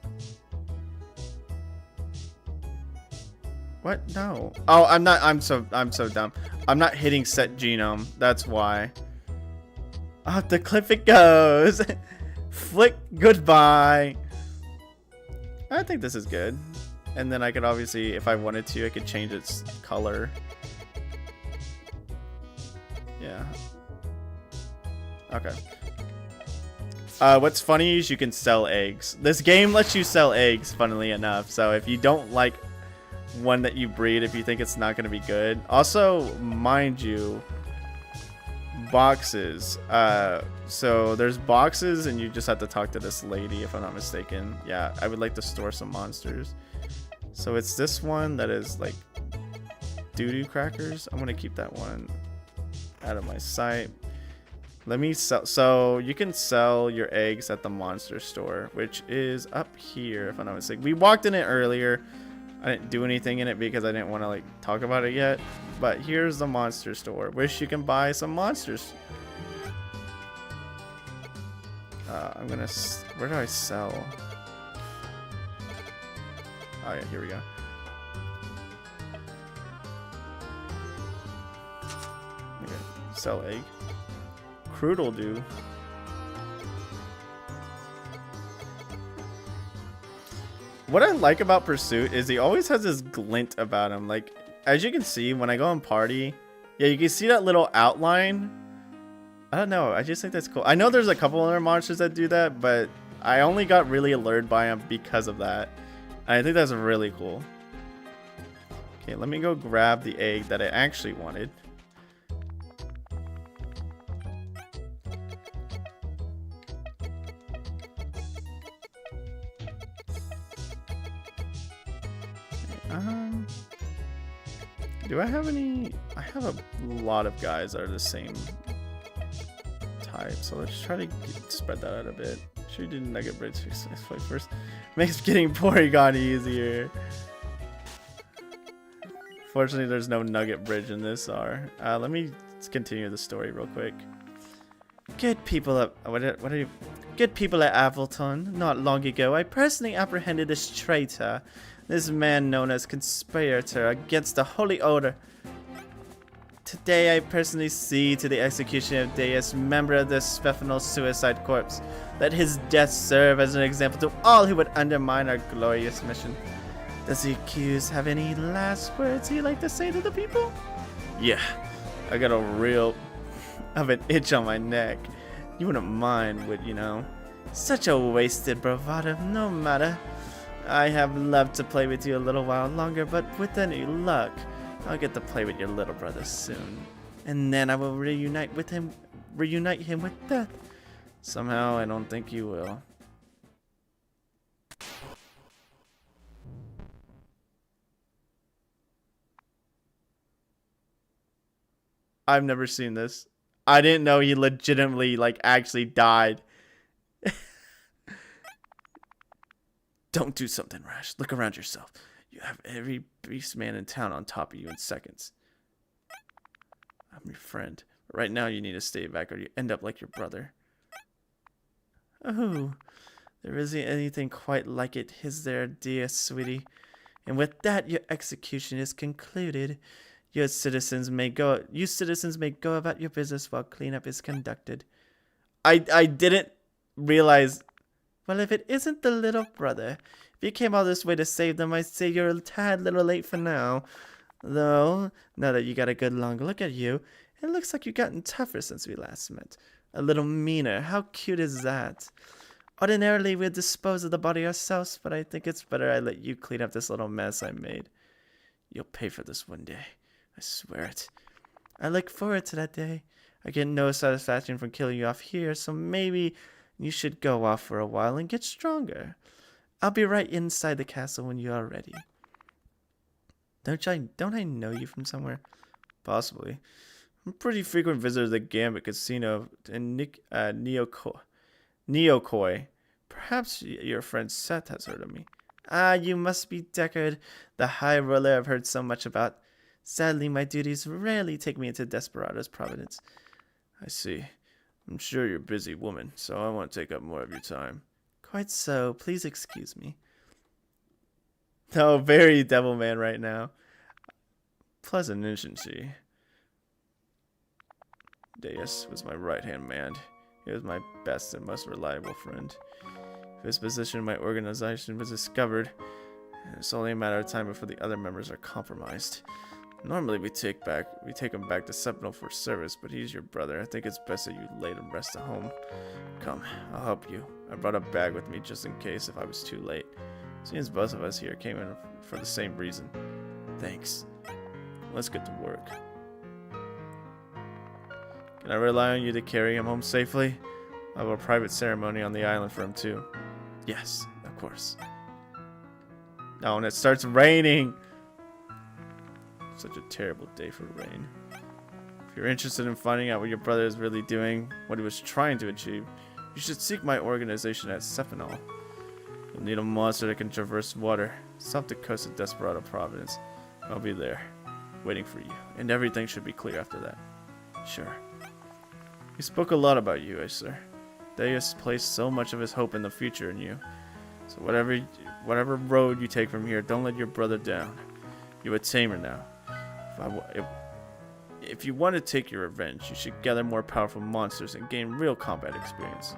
[SPEAKER 1] What? No. Oh, I'm not. I'm so dumb. I'm not hitting set genome. That's why. Off the cliff it goes. Flick goodbye. I think this is good. And then I could obviously, if I wanted to, I could change its color. Yeah. Okay. What's funny is you can sell eggs. This game lets you sell eggs, funnily enough. So if you don't like one that you breed, if you think it's not going to be good. Also, mind you, boxes. So there's boxes and you just have to talk to this lady, if I'm not mistaken. Yeah, I would like to store some monsters. So it's this one that is like doo-doo crackers. I'm going to keep that one out of my sight. Let me sell. So you can sell your eggs at the monster store, which is up here, if I'm not mistaken. We walked in it earlier. I didn't do anything in it because I didn't want to like talk about it yet. But here's the monster store. Wish you can buy some monsters. I'm gonna... Where do I sell? Oh yeah, here we go. Okay, sell egg. Crude will do. What I like about Pursuit is he always has this glint about him. Like, as you can see, when I go on party, yeah, you can see that little outline. I don't know. I just think that's cool. I know there's a couple other monsters that do that, but I only got really allured by him because of that. I think that's really cool. Okay, let me go grab the egg that I actually wanted. Do I have any? I have a lot of guys that are the same type, so let's try to spread that out a bit. Should we do Nugget Bridge first? Makes getting Porygon easier. Fortunately, there's no Nugget Bridge in this R. Let me continue the story real quick. Good people at Good people at Appleton. Not long ago, I personally apprehended this traitor. This man known as conspirator against the Holy Order. Today I personally see to the execution of Deus, member of the Sphephonal Suicide Corps. Let his death serve as an example to all who would undermine our glorious mission. Does the accused have any last words he'd like to say to the people? Yeah, I got a real of an itch on my neck. You wouldn't mind, would you know? Such a wasted bravado, no matter. I have loved to play with you a little while longer, but with any luck, I'll get to play with your little brother soon. And then I will reunite him with death. Somehow, I don't think you will. I've never seen this. I didn't know he legitimately, like, actually died. Don't do something rash. Look around yourself. You have every beast man in town on top of you in seconds. I'm your friend. But right now you need to stay back or you end up like your brother. Oh, there isn't anything quite like it, is there, dear sweetie? And with that, your execution is concluded. You citizens may go about your business while cleanup is conducted. I didn't realize. Well, if it isn't the little brother, if you came all this way to save them, I'd say you're a tad little late for now. Though, now that you got a good long look at you, it looks like you've gotten tougher since we last met. A little meaner. How cute is that? Ordinarily, we'd dispose of the body ourselves, but I think it's better I let you clean up this little mess I made. You'll pay for this one day. I swear it. I look forward to that day. I get no satisfaction from killing you off here, so maybe you should go off for a while and get stronger. I'll be right inside the castle when you are ready. Don't I know you from somewhere? Possibly. I'm a pretty frequent visitor to the Gambit Casino in Neokoi. Perhaps your friend Seth has heard of me. Ah, you must be Deckard, the high roller I've heard so much about. Sadly, my duties rarely take me into Desperado's providence. I see. I'm sure you're a busy woman, so I won't take up more of your time. Quite so. Please excuse me. Oh, very Devilman right now. Pleasant, isn't she? Deus was my right-hand man. He was my best and most reliable friend. If his position in my organization was discovered, it's only a matter of time before the other members are compromised. Normally we take him back to Sentinel for service, but he's your brother. I think it's best that you lay him rest at home. Come, I'll help you. I brought a bag with me just in case if I was too late. Seems both of us here came in for the same reason. Thanks. Let's get to work. Can I rely on you to carry him home safely? I have a private ceremony on the island for him too. Yes, of course. Oh, and it starts raining! Such a terrible day for rain. If you're interested in finding out what your brother is really doing, what he was trying to achieve, you should seek my organization at Sephinol. You'll need a monster that can traverse water, south the coast of Desperado Providence. I'll be there, waiting for you, and everything should be clear after that. Sure. We spoke a lot about you, sir. Deus placed so much of his hope in the future in you. So whatever road you take from here, don't let your brother down. You're a tamer now. If you want to take your revenge, you should gather more powerful monsters and gain real combat experience.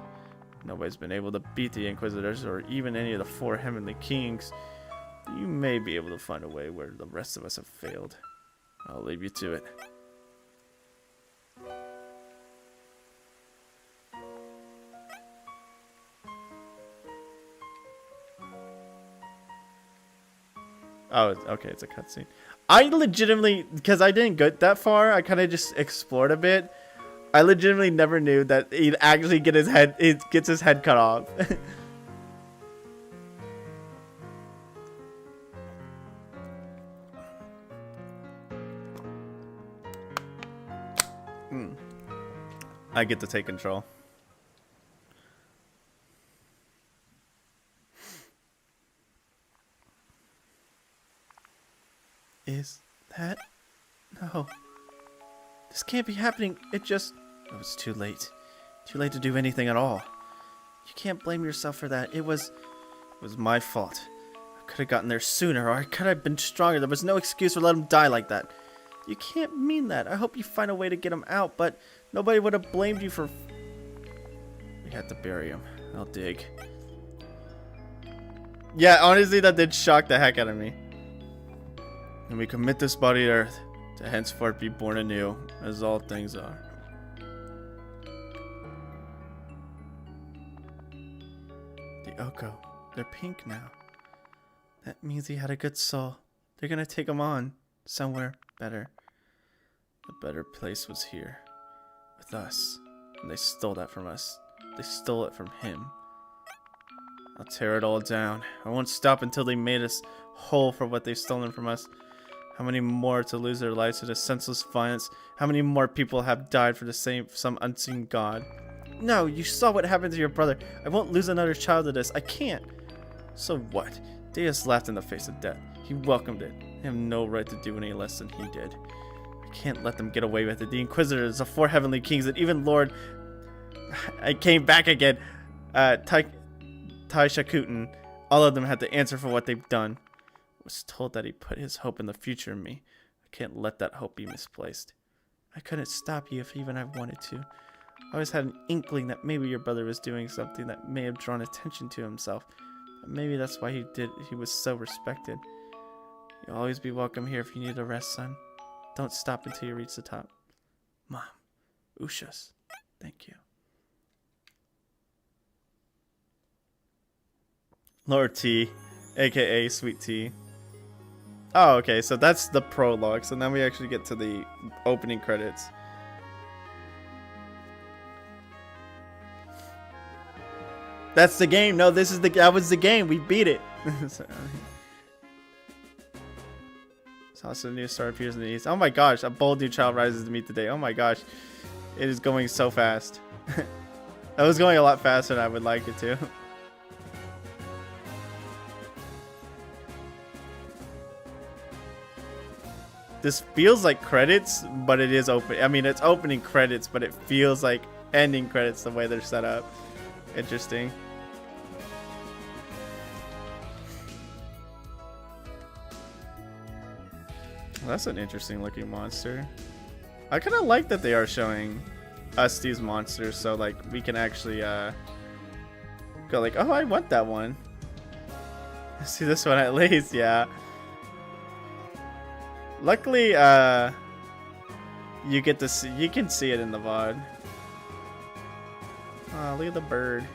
[SPEAKER 1] Nobody's been able to beat the Inquisitors or even any of the 4 Heavenly Kings. You may be able to find a way where the rest of us have failed. I'll leave you to it. Oh, okay, it's a cutscene. I legitimately, because I didn't get that far, I kind of just explored a bit. I legitimately never knew that he'd actually get his head, gets his head cut off. I get to take control. Is that? No. This can't be happening. It was too late. Too late to do anything at all. You can't blame yourself for that. It was my fault. I could have gotten there sooner, or I could have been stronger. There was no excuse for letting him die like that. You can't mean that. I hope you find a way to get him out, but nobody would have blamed you for... We had to bury him. I'll dig. Yeah, honestly, that did shock the heck out of me. And we commit this body to earth, to henceforth be born anew, as all things are. The Oko, they're pink now. That means he had a good soul. They're gonna take him on, somewhere better. The better place was here, with us. And they stole that from us. They stole it from him. I'll tear it all down. I won't stop until they made us whole for what they've stolen from us. How many more to lose their lives to this senseless violence? How many more people have died for some unseen god? No, you saw what happened to your brother. I won't lose another child to this. I can't. So what? Deus laughed in the face of death. He welcomed it. They have no right to do any less than he did. I can't let them get away with it. The Inquisitors, the 4 Heavenly Kings, and even Lord... I came back again. Tai Shakutin. All of them had to answer for what they've done. Was told that he put his hope in the future in me. I can't let that hope be misplaced. I couldn't stop you if even I wanted to. I always had an inkling that maybe your brother was doing something that may have drawn attention to himself. But maybe that's why he was so respected. You'll always be welcome here if you need a rest, son. Don't stop until you reach the top. Mom, Ushas, thank you. Lord T, aka Sweet Tea. Oh, okay, so that's the prologue. So now we actually get to the opening credits. That's the game. No, that was the game. We beat it. So also a new star appears in the east. Oh my gosh, a bold new child rises to meet the day. Oh my gosh, it is going so fast. That was going a lot faster than I would like it to. This feels like credits, but it is open. I mean, it's opening credits, but it feels like ending credits the way they're set up. Interesting. Well, that's an interesting looking monster. I kind of like that they are showing us these monsters, so like we can actually go like, oh, I want that one. See this one at least, yeah. Luckily, you get to see, you can see it in the VOD. Oh, look at the bird.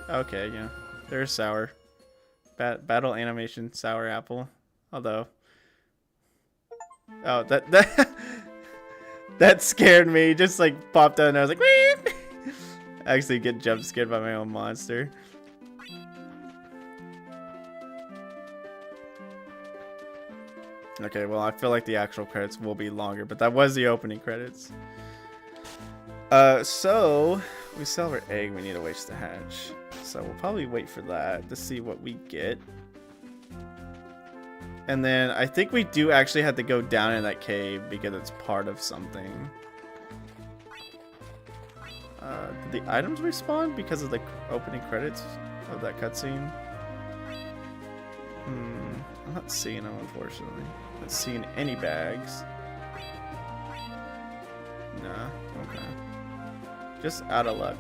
[SPEAKER 1] Okay, yeah, there's Sour. Battle animation, Sour Apple. Although, oh, that scared me. Just like popped out, and I was like, wee! I actually get jump scared by my own monster. Okay, well, I feel like the actual credits will be longer, but that was the opening credits. So we sell our egg. We need to wait to hatch. So we'll probably wait for that to see what we get. And then I think we do actually have to go down in that cave because it's part of something. Did the items respawn because of the opening credits of that cutscene? I'm not seeing them, unfortunately. Not seeing any bags. Nah, okay. Just out of luck.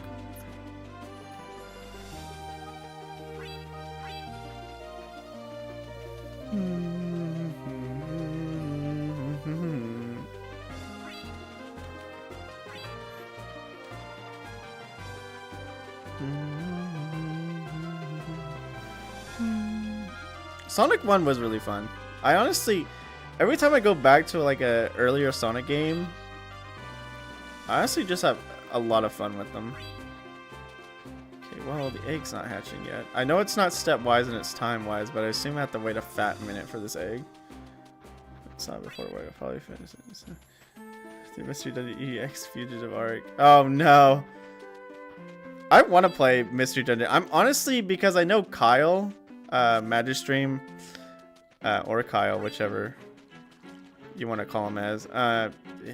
[SPEAKER 1] Sonic 1 was really fun. I honestly, every time I go back to like a earlier Sonic game, I honestly just have a lot of fun with them. Okay, well, the egg's not hatching yet. I know it's not stepwise and it's time-wise, but I assume I have to wait a fat minute for this egg. It's not before we're probably finish it. So. The Mystery Dungeon EX Fugitive Arc. Oh no. I want to play Mystery Dungeon. I'm honestly, because I know Kyle, Magistream, or Kyle, whichever you want to call him as,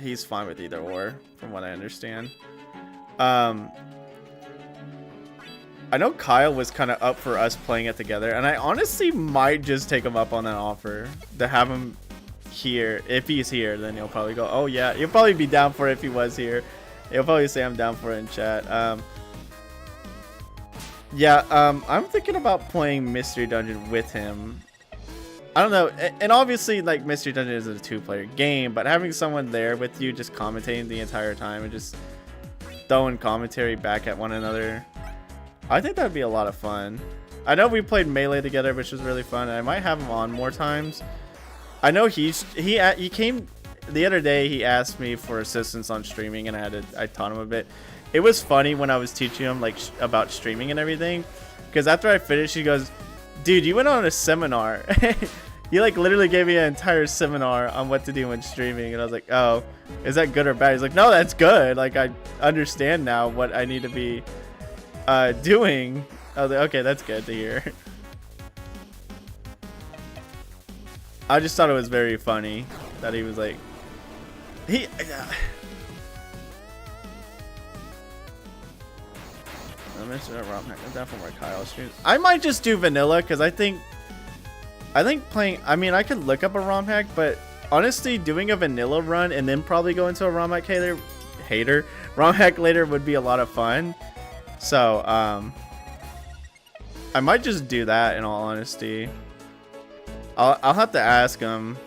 [SPEAKER 1] he's fine with either or, from what I understand. I know Kyle was kind of up for us playing it together, and I honestly might just take him up on that offer to have him here. If he's here, then he'll probably go, oh yeah, he'll probably be down for it if he was here. He'll probably say I'm down for it in chat. I'm thinking about playing Mystery Dungeon with him. I don't know, and obviously like Mystery Dungeon is a 2-player game, but having someone there with you just commentating the entire time and just throwing commentary back at one another, I think that'd be a lot of fun. I know we played Melee together, which was really fun, and I might have him on more times. I know he came the other day. He asked me for assistance on streaming, and I taught him a bit. It was funny when I was teaching him like about streaming and everything, because after I finished, he goes, "Dude, you went on a seminar." You like literally gave me an entire seminar on what to do when streaming, and I was like, "Oh, is that good or bad?" He's like, "No, that's good. Like I understand now what I need to be doing." I was like, "Okay, that's good to hear." I just thought it was very funny that he was like, I'm down for more Kyle streams. I might just do vanilla because I think playing. I mean, I could look up a ROM hack, but honestly, doing a vanilla run and then probably go into a ROM hack ROM hack later would be a lot of fun. So I might just do that. In all honesty, I'll have to ask him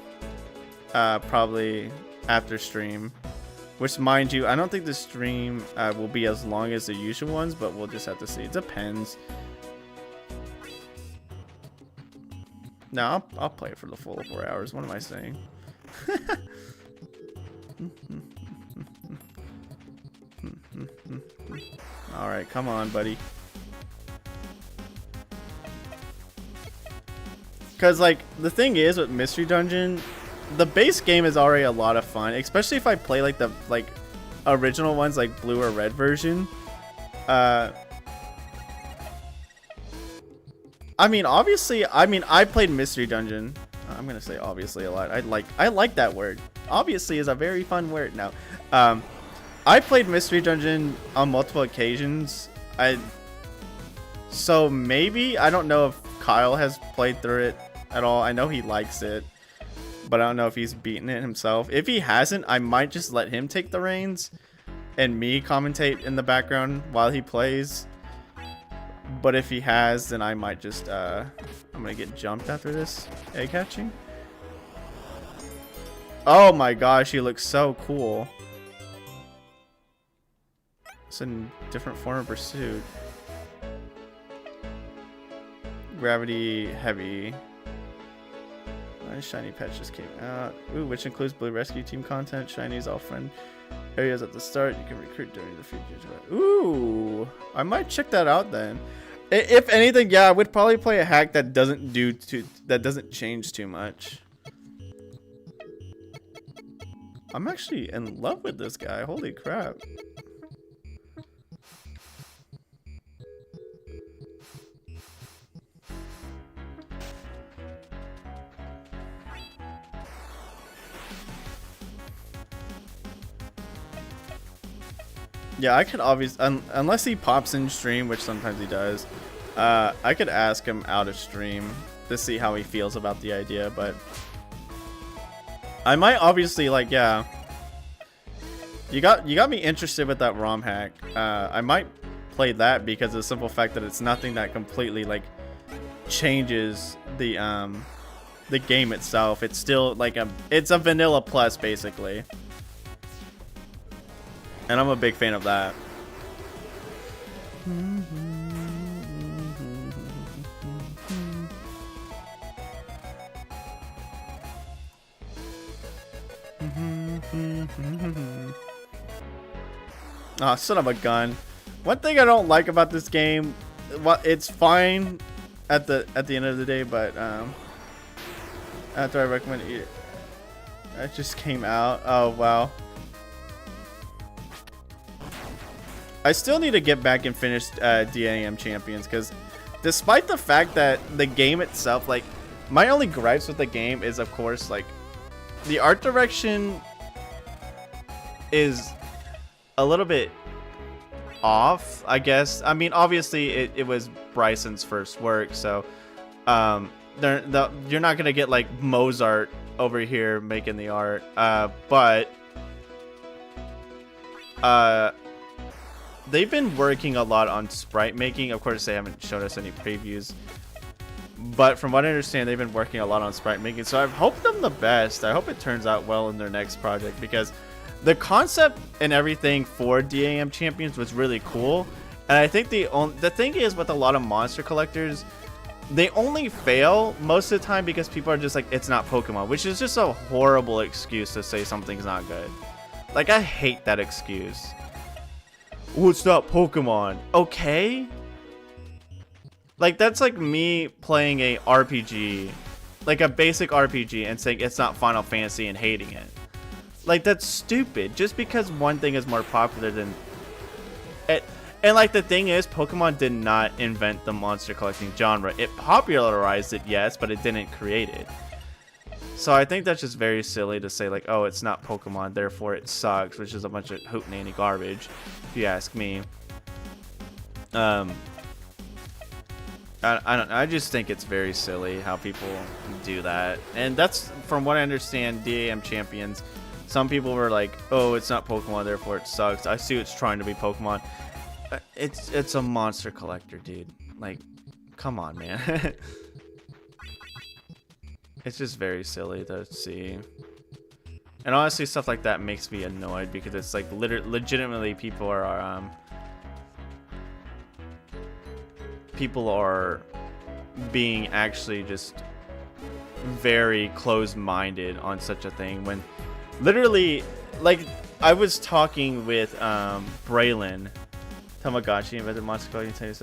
[SPEAKER 1] probably after stream. Which, mind you, I don't think the stream will be as long as the usual ones, but we'll just have to see. It depends. No, I'll play it for the full 4 hours. What am I saying? Alright, come on, buddy. Because, like, the thing is with Mystery Dungeon, the base game is already a lot of fun, especially if I play like the original ones, like blue or red version. I mean, obviously, I played Mystery Dungeon. I'm gonna say obviously a lot. I like that word. Obviously is a very fun word now. I played Mystery Dungeon on multiple occasions. So maybe, I don't know if Kyle has played through it at all. I know he likes it, but I don't know if he's beaten it himself. If he hasn't, I might just let him take the reins and me commentate in the background while he plays. But if he has, then I might just I'm gonna get jumped after this egg hatching. Oh my gosh, he looks so cool. It's a different form of pursuit. Gravity heavy. Nice shiny pet just came out. Ooh, which includes Blue Rescue Team content. Shinies all friend areas at the start. You can recruit during the future. Ooh, I might check that out then. If anything, yeah, I would probably play a hack that doesn't change too much. I'm actually in love with this guy. Holy crap. Yeah, I could obviously, unless he pops in stream, which sometimes he does, I could ask him out of stream to see how he feels about the idea, but I might obviously, like, yeah. You got me interested with that ROM hack. I might play that because of the simple fact that it's nothing that completely, like, changes the game itself. It's still like it's a vanilla plus basically. And I'm a big fan of that. Oh, son of a gun. One thing I don't like about this game, it's fine at the end of the day, but after I recommend it, it just came out. Oh wow. I still need to get back and finish DAM Champions, because despite the fact that the game itself, like, my only gripes with the game is, of course, like, the art direction is a little bit off, I guess. I mean, obviously it was Bryson's first work, so you're not gonna get like Mozart over here making the art, but they've been working a lot on sprite making. Of course, they haven't shown us any previews, but from what I understand, they've been working a lot on sprite making, so I hope them the best. I hope it turns out well in their next project, because the concept and everything for DAM Champions was really cool. And I think the thing is, with a lot of monster collectors, they only fail most of the time because people are just like, it's not Pokemon, which is just a horrible excuse to say something's not good. Like, I hate that excuse. Oh, it's not Pokemon. Okay? Like, that's like me playing a RPG, like a basic RPG, and saying it's not Final Fantasy and hating it. Like, that's stupid. Just because one thing is more popular than it. And like, the thing is, Pokemon did not invent the monster collecting genre. It popularized it, yes, but it didn't create it. So I think that's just very silly to say, like, oh, it's not Pokemon, therefore it sucks, which is a bunch of hootenanny garbage, if you ask me. I just think it's very silly how people do that. And that's, from what I understand, DAM Champions, some people were like, oh, it's not Pokemon, therefore it sucks. I see it's trying to be Pokemon. It's a monster collector, dude. Like, come on, man. It's just very silly to see. And honestly, stuff like that makes me annoyed, because it's like legitimately people are being actually just very closed-minded on such a thing, when literally, like, I was talking with Braylon Tamagotchi invented monster collecting,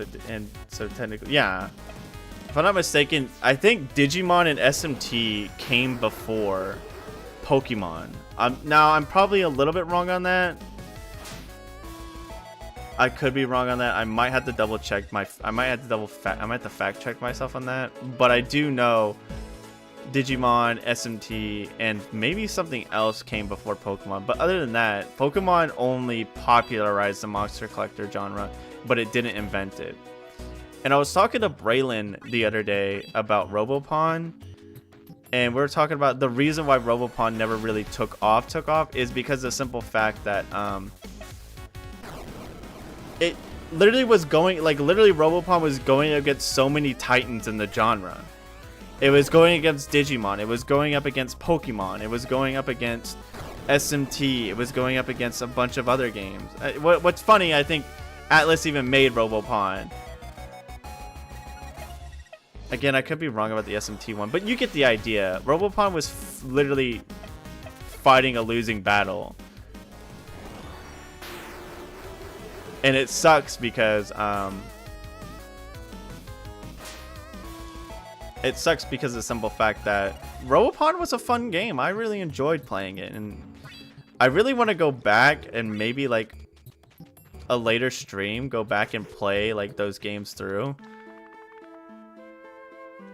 [SPEAKER 1] so technically, yeah, if I'm not mistaken, I think Digimon and SMT came before Pokemon. Now I'm probably a little bit wrong on that. I could be wrong on that. I might have to double check I might have to fact check myself on that. But I do know Digimon, SMT, and maybe something else came before Pokemon. But other than that, Pokemon only popularized the monster collector genre, but it didn't invent it. And I was talking to Braylon the other day about Robopon, and we were talking about the reason why Robopon never really took off is because of the simple fact that it literally was going, like, literally Robopon was going against so many titans in the genre. It was going against Digimon, it was going up against Pokemon, it was going up against SMT, it was going up against a bunch of other games. What's funny, I think Atlas even made Robopon. Again, I could be wrong about the SMT one, but you get the idea. Robopon was literally fighting a losing battle. And it sucks because it sucks because of the simple fact that Robopon was a fun game. I really enjoyed playing it, and I really want to go back and maybe, like, a later stream go back and play, like, those games through.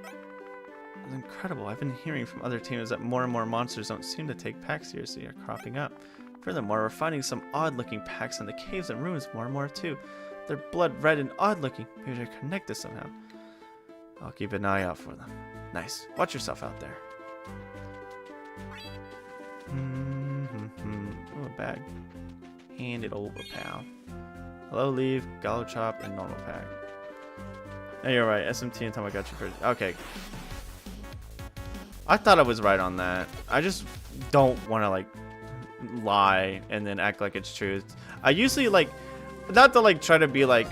[SPEAKER 1] It's incredible. I've been hearing from other teams that more and more monsters don't seem to take packs seriously, are cropping up. Furthermore, we're finding some odd-looking packs in the caves and ruins more and more too. They're blood red and odd-looking. Maybe they're connected somehow. I'll keep an eye out for them. Nice. Watch yourself out there. Oh, a bag. Hand it over, pal. Hello, Leaf, Gallop, and normal pack. Hey, you're right. SMT and Tamagotchi first. Okay. I thought I was right on that. I just don't want to, like, lie and then act like it's truth. I usually, like, not to, like, try to be, like,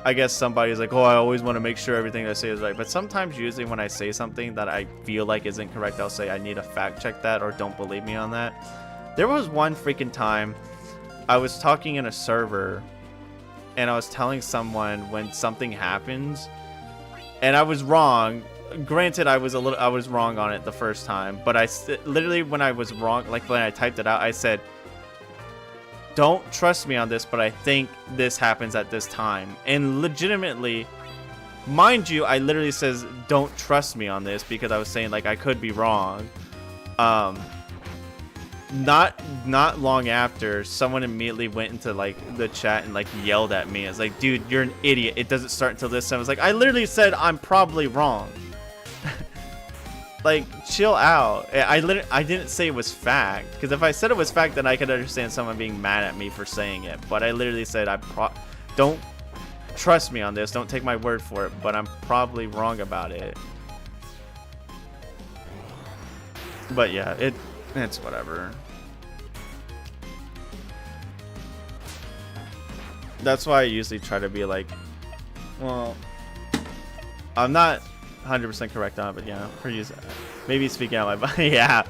[SPEAKER 1] I guess somebody's like, oh, I always want to make sure everything I say is right. But sometimes, usually, when I say something that I feel like isn't correct, I'll say I need to fact check that or don't believe me on that. There was one freaking time I was talking in a server and I was telling someone when something happens and I was wrong. Granted, I was wrong on it the first time, but literally when I was wrong, like when I typed it out, I said, don't trust me on this, but I think this happens at this time. And legitimately, mind you, I literally says, don't trust me on this because I was saying like I could be wrong. Not long after, someone immediately went into like the chat and like yelled at me. I was like, dude, you're an idiot. It doesn't start until this time. I was like, I literally said I'm probably wrong. Like, chill out. I didn't say it was fact, because if I said it was fact, then I could understand someone being mad at me for saying it. But I literally said don't trust me on this. Don't take my word for it. But I'm probably wrong about it. But yeah, it's whatever. That's why I usually try to be like, well, I'm not 100% correct on it, but yeah, maybe speaking out my body. Yeah,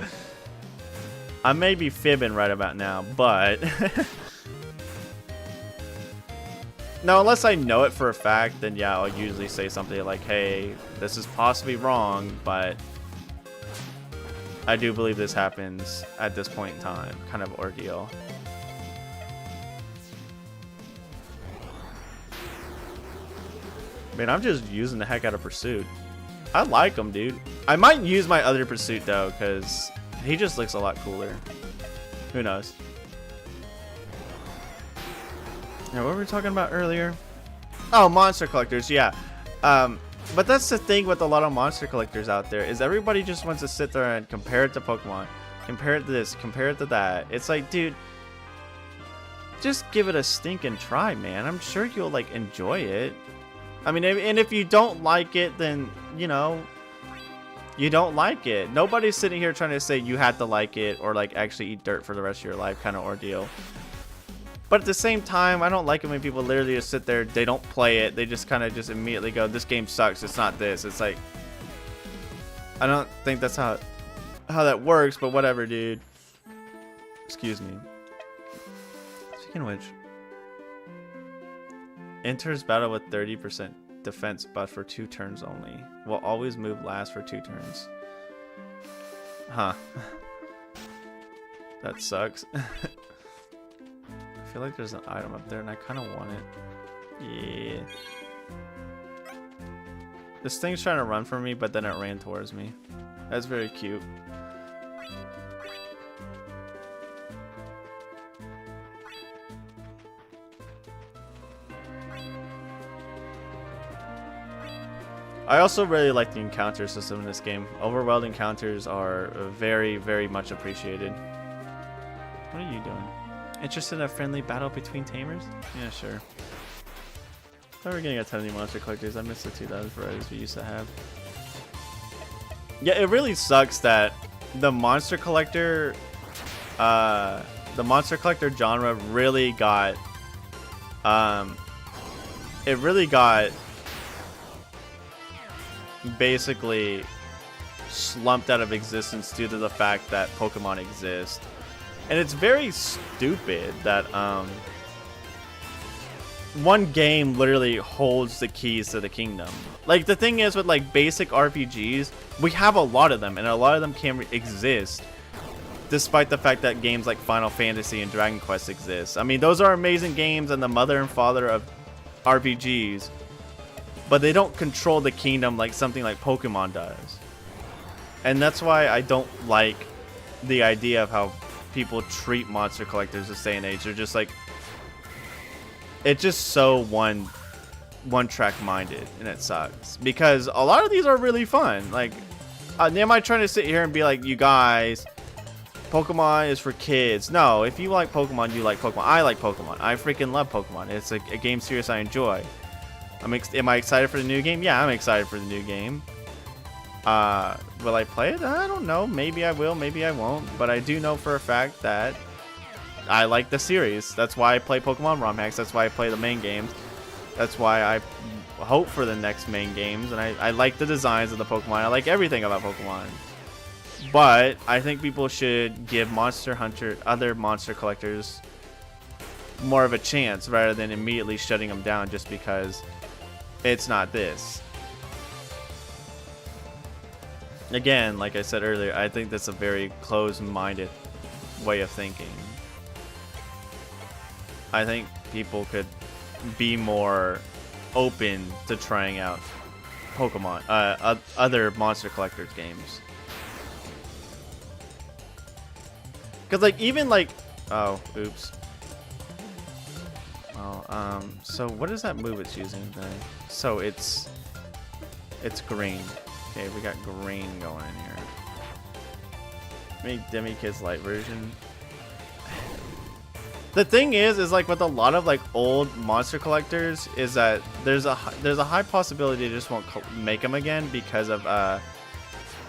[SPEAKER 1] I may be fibbing right about now, but now unless I know it for a fact, then yeah, I'll usually say something like, hey, this is possibly wrong, but I do believe this happens at this point in time, kind of ordeal. Man, I'm just using the heck out of Pursuit. I like him, dude. I might use my other Pursuit though, because he just looks a lot cooler. Who knows? Now, what were we talking about earlier? Oh, monster collectors, yeah. But that's the thing with a lot of monster collectors out there, is everybody just wants to sit there and compare it to Pokemon. Compare it to this, compare it to that. It's like, dude, just give it a stinking try, man. I'm sure you'll, like, enjoy it. I mean, and if you don't like it, then, you know, you don't like it. Nobody's sitting here trying to say you had to like it or, like, actually eat dirt for the rest of your life kind of ordeal. But at the same time, I don't like it when people literally just sit there, they don't play it, they just kind of just immediately go, this game sucks, it's not this. It's like, I don't think that's how that works, but whatever, dude. Excuse me. Speaking of which, enters battle with 30% defense buff for 2 turns only. Will always move last for 2 turns. Huh. That sucks. I feel like there's an item up there and I kind of want it. Yeah. This thing's trying to run from me, but then it ran towards me. That's very cute. I also really like the encounter system in this game. Overworld encounters are very, very much appreciated. What are you doing? Interested in a friendly battle between tamers? Yeah, sure. Thought we were getting a ton of new monster collectors. I missed the 2000 varieties we used to have. Yeah, it really sucks that the monster collector genre really got it really got basically slumped out of existence due to the fact that Pokemon exist. And it's very stupid that one game literally holds the keys to the kingdom. Like, the thing is with like basic RPGs, we have a lot of them and a lot of them can exist despite the fact that games like Final Fantasy and Dragon Quest exist. I mean, those are amazing games and the mother and father of RPGs, but they don't control the kingdom like something like Pokemon does. And that's why I don't like the idea of how people treat monster collectors this day and age. They're just like, it's just so one track minded, and it sucks because a lot of these are really fun. Like, am I trying to sit here and be like, you guys, Pokemon is for kids? No, if you like Pokemon, you like Pokemon. I like Pokemon. I freaking love Pokemon. It's a game series I enjoy. Am I excited for the new game? Yeah, I'm excited for the new game. Will I play it? I don't know. Maybe I will, maybe I won't. But I do know for a fact that I like the series. That's why I play Pokemon ROM hacks. That's why I play the main games. That's why I hope for the next main games. And I like the designs of the Pokemon. I like everything about Pokemon. But I think people should give Monster Hunter, other monster collectors, more of a chance rather than immediately shutting them down just because it's not this. Again, like I said earlier, I think that's a very closed-minded way of thinking. I think people could be more open to trying out Pokemon, other monster collectors games. Cause like even like, oh, oops. Oh, so what is that move it's using then? So it's green. Okay, we got green going in here. Maybe Demi-Kid's light version. The thing is like with a lot of like old monster collectors is that there's a high possibility they just won't make them again because of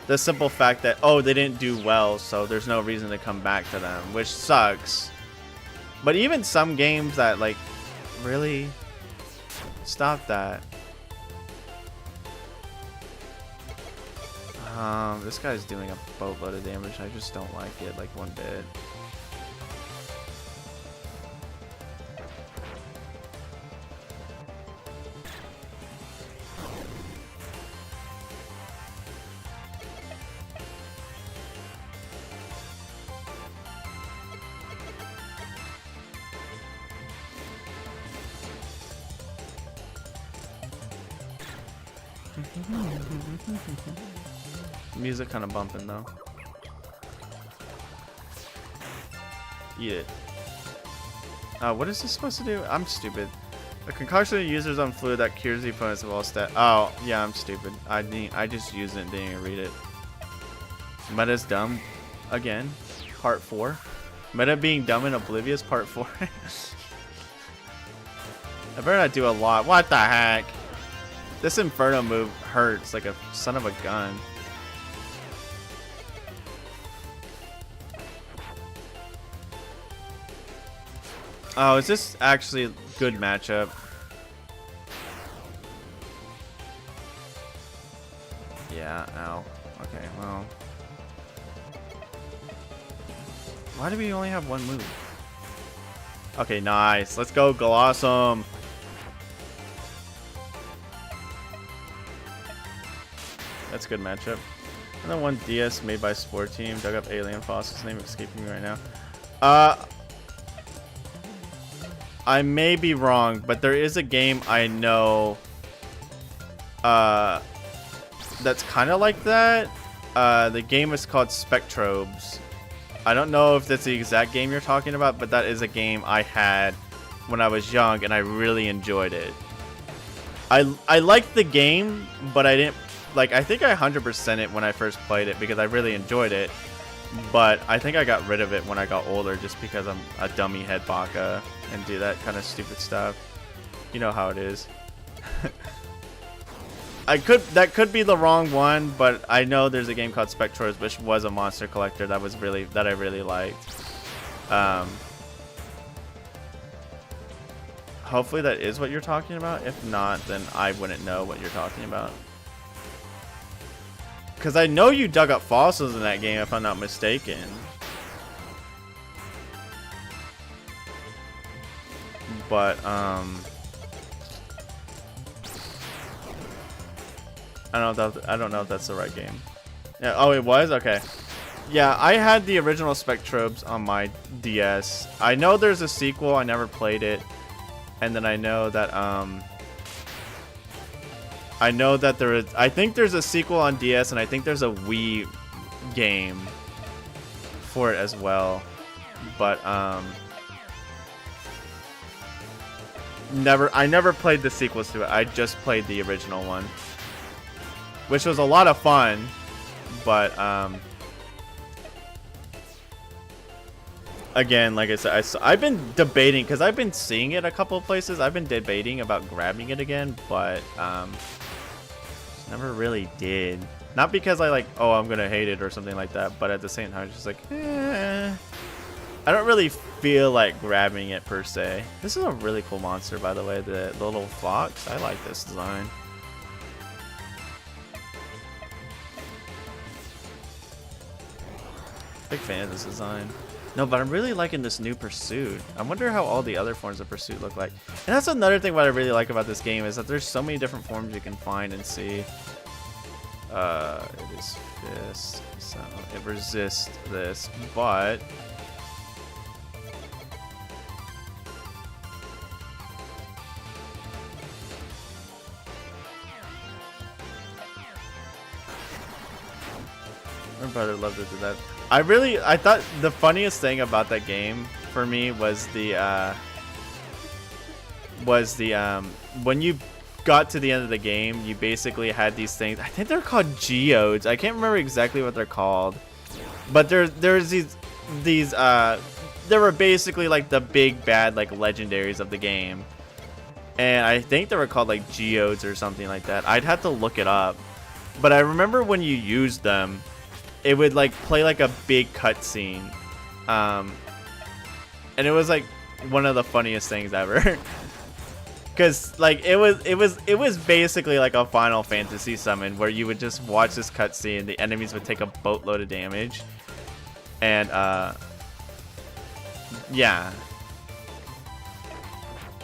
[SPEAKER 1] the simple fact that, oh, they didn't do well, so there's no reason to come back to them, which sucks. But even some games that like really stop that. This guy's doing a boatload of damage. I just don't like it like one bit. Music kind of bumping though. Eat it. What is this supposed to do? I'm stupid. A concoction of users on fluid that cures the opponents of all stat. Oh, yeah, I'm stupid. I just used it and didn't even read it. Meta's dumb again. Part 4. Meta being dumb and oblivious. Part 4. I better not do a lot. What the heck? This Inferno move hurts like a son of a gun. Oh, is this actually a good matchup? Yeah, ow. Okay, well. Why do we only have one move? Okay, nice. Let's go, Glossum. That's a good matchup. And then one DS made by Sport Team. Dug up alien fossils. Name escaping me right now. I may be wrong, but there is a game I know that's kind of like that. The game is called Spectrobes. I don't know if that's the exact game you're talking about, but that is a game I had when I was young, and I really enjoyed it. I liked the game, but I didn't like. I think I 100% it when I first played it because I really enjoyed it. But I think I got rid of it when I got older just because I'm a dummy head baka and do that kind of stupid stuff. You know how it is. That could be the wrong one, but I know there's a game called Spectrobes which was a monster collector that I really liked. Hopefully that is what you're talking about. If not, then I wouldn't know what you're talking about. Because I know you dug up fossils in that game, if I'm not mistaken. But, I don't know if that's the right game. Yeah, oh, it was? Okay. Yeah, I had the original Spectrobes on my DS. I know there's a sequel. I never played it. And then I know that, I think there's a sequel on DS, and I think there's a Wii game for it as well. but I never played the sequels to it. I just played the original one, which was a lot of fun, but again, like I said, I've been debating, because I've been seeing it a couple of places. I've been debating about grabbing it again, but never really did. Not because I like, oh, I'm gonna hate it or something like that, but at the same time, it's just like, I don't really feel like grabbing it per se. This is a really cool monster, by the way, the little fox. I like this design. Big fan of this design. No, but I'm really liking this new Pursuit. I wonder how all the other forms of Pursuit look like. And that's another thing what I really like about this game, is that there's so many different forms you can find and see. It is fist, so it resists this, but my brother loved to do that. I thought the funniest thing about that game for me was the when you got to the end of the game, you basically had these things. I think they're called geodes. I can't remember exactly what they're called, but there's these they were basically like the big bad like legendaries of the game, and I think they were called like geodes or something like that. I'd have to look it up, but I remember when you used them, it would like play like a big cutscene, and it was like one of the funniest things ever. Because like it was basically like a Final Fantasy summon where you would just watch this cutscene, the enemies would take a boatload of damage, and yeah,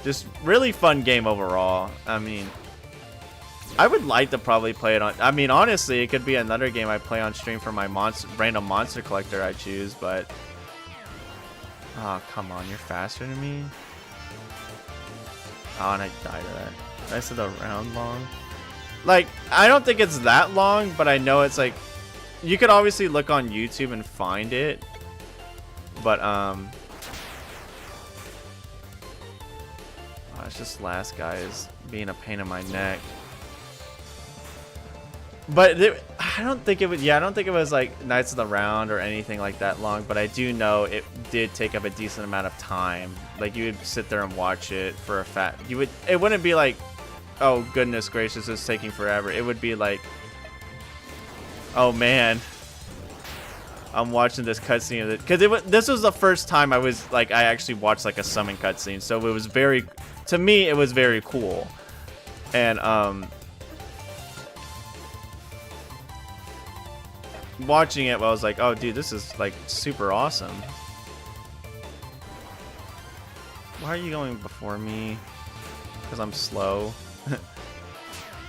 [SPEAKER 1] just really fun game overall. I mean, I would like to probably play it on. I mean, honestly, it could be another game I play on stream for my random monster collector I choose. But oh, come on, you're faster than me. Oh, and I died of that. Did I said the round long? Like, I don't think it's that long, but I know it's like, you could obviously look on YouTube and find it. But, oh, it's just last guy is being a pain in my neck. But I don't think it was, yeah, I don't think it was like Knights of the Round or anything like that long, but I do know it did take up a decent amount of time. Like, you would sit there and watch it for a fact. It wouldn't be like, oh goodness gracious, it's taking forever. It would be like, oh man, I'm watching this cutscene of it. Because this was the first time I was like, I actually watched like a summon cutscene. So it was very, to me, it was very cool. And, watching it, I was like, oh dude, this is like super awesome. Why are you going before me? Because I'm slow.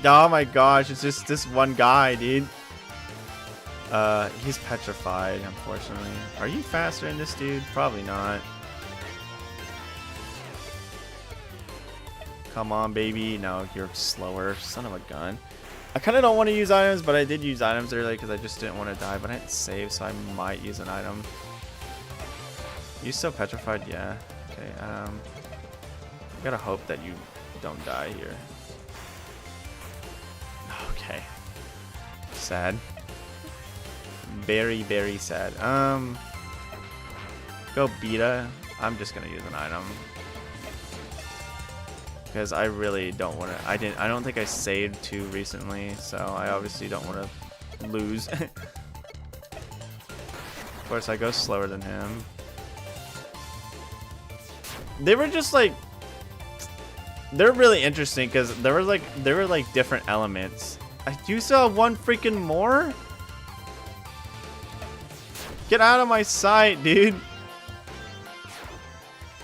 [SPEAKER 1] Oh my gosh, it's just this one guy, dude. He's petrified, unfortunately. Are you faster than this dude? Probably not. Come on, baby. No, you're slower. Son of a gun. I kind of don't want to use items, but I did use items earlier because I just didn't want to die. But I didn't save, so I might use an item. You still petrified? Yeah. Okay. Gotta hope that you don't die here. Okay. Sad. Very, very sad. Go Beta. I'm just gonna use an item. Because I really don't want to. I don't think I saved too recently, so I obviously don't want to lose. Of course, I go slower than him. They were just like, they're really interesting because there were like different elements. I do still have one freaking more. Get out of my sight, dude.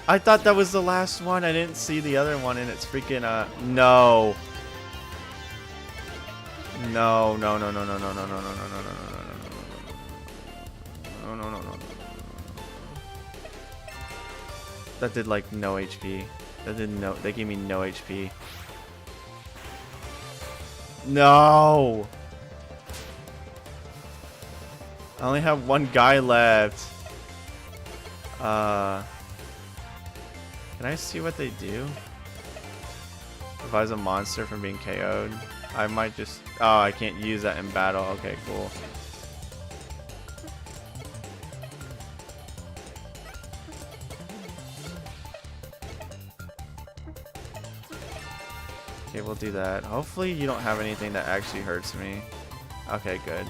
[SPEAKER 1] I thought that was the last one. I didn't see the other one, and it's freaking no. No, no, no, no, no, no, no, no, no, no, no, no, no, no, no, no. That did like no HP. That did no. They gave me no HP. No. I only have one guy left. Can I see what they do? Revives a monster from being KO'd. I might just... Oh, I can't use that in battle. Okay, cool. Okay, we'll do that. Hopefully you don't have anything that actually hurts me. Okay, good.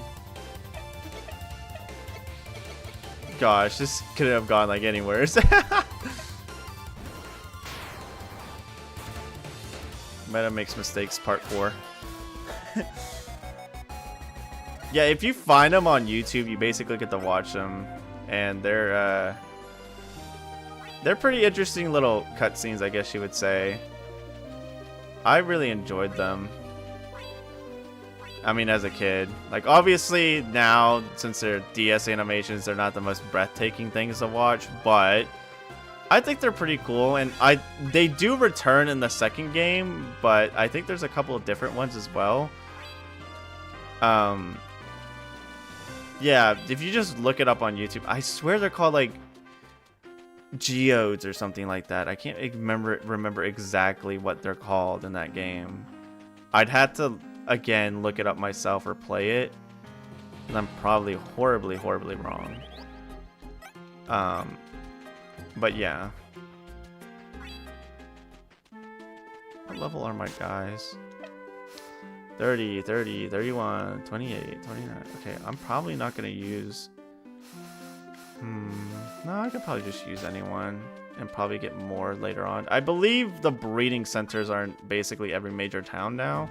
[SPEAKER 1] Gosh, this could have gone like any worse. Meta makes mistakes, part 4. Yeah, if you find them on YouTube, you basically get to watch them, and they're pretty interesting little cutscenes, I guess you would say. I really enjoyed them. I mean, as a kid. Like, obviously, now, since they're DS animations, they're not the most breathtaking things to watch, but I think they're pretty cool, and they do return in the second game, but I think there's a couple of different ones as well. Yeah, if you just look it up on YouTube, I swear they're called, like, Geodes or something like that. I can't remember exactly what they're called in that game. I'd have to, again, look it up myself or play it, and I'm probably horribly wrong. But yeah. What level are my guys? 30, 30, 31, 28, 29. Okay, I'm probably not going to use... No, I could probably just use anyone and probably get more later on. I believe the breeding centers are in basically every major town now.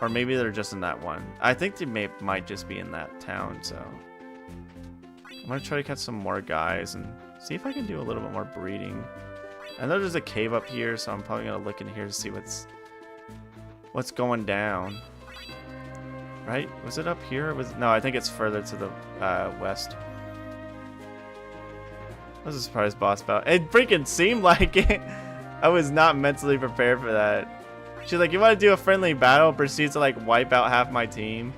[SPEAKER 1] Or maybe they're just in that one. I think they might just be in that town, so... I'm going to try to catch some more guys and see if I can do a little bit more breeding. I know there's a cave up here, so I'm probably going to look in here to see what's going down. Right? Was it up here? No, I think it's further to the west. That was a surprise boss battle. It freaking seemed like it. I was not mentally prepared for that. She's like, you want to do a friendly battle? Proceeds to like wipe out half my team.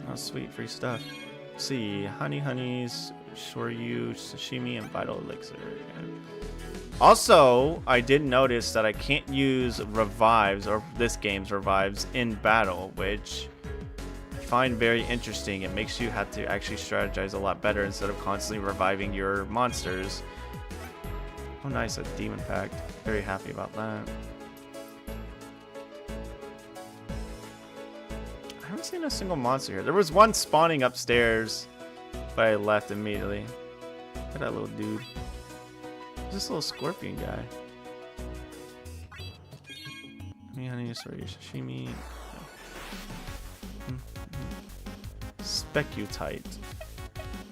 [SPEAKER 1] Oh, sweet, free stuff. Let's see, honeys, shoryu, sashimi, and vital elixir. Also, I did notice that I can't use revives, or this game's revives, in battle, which I find very interesting. It makes you have to actually strategize a lot better instead of constantly reviving your monsters. Oh nice, a demon pact. Very happy about that. I haven't seen a single monster here. There was one spawning upstairs, but I left immediately. Look at that little dude. Who's this little scorpion guy? Honey, sorry, sashimi. Specutite.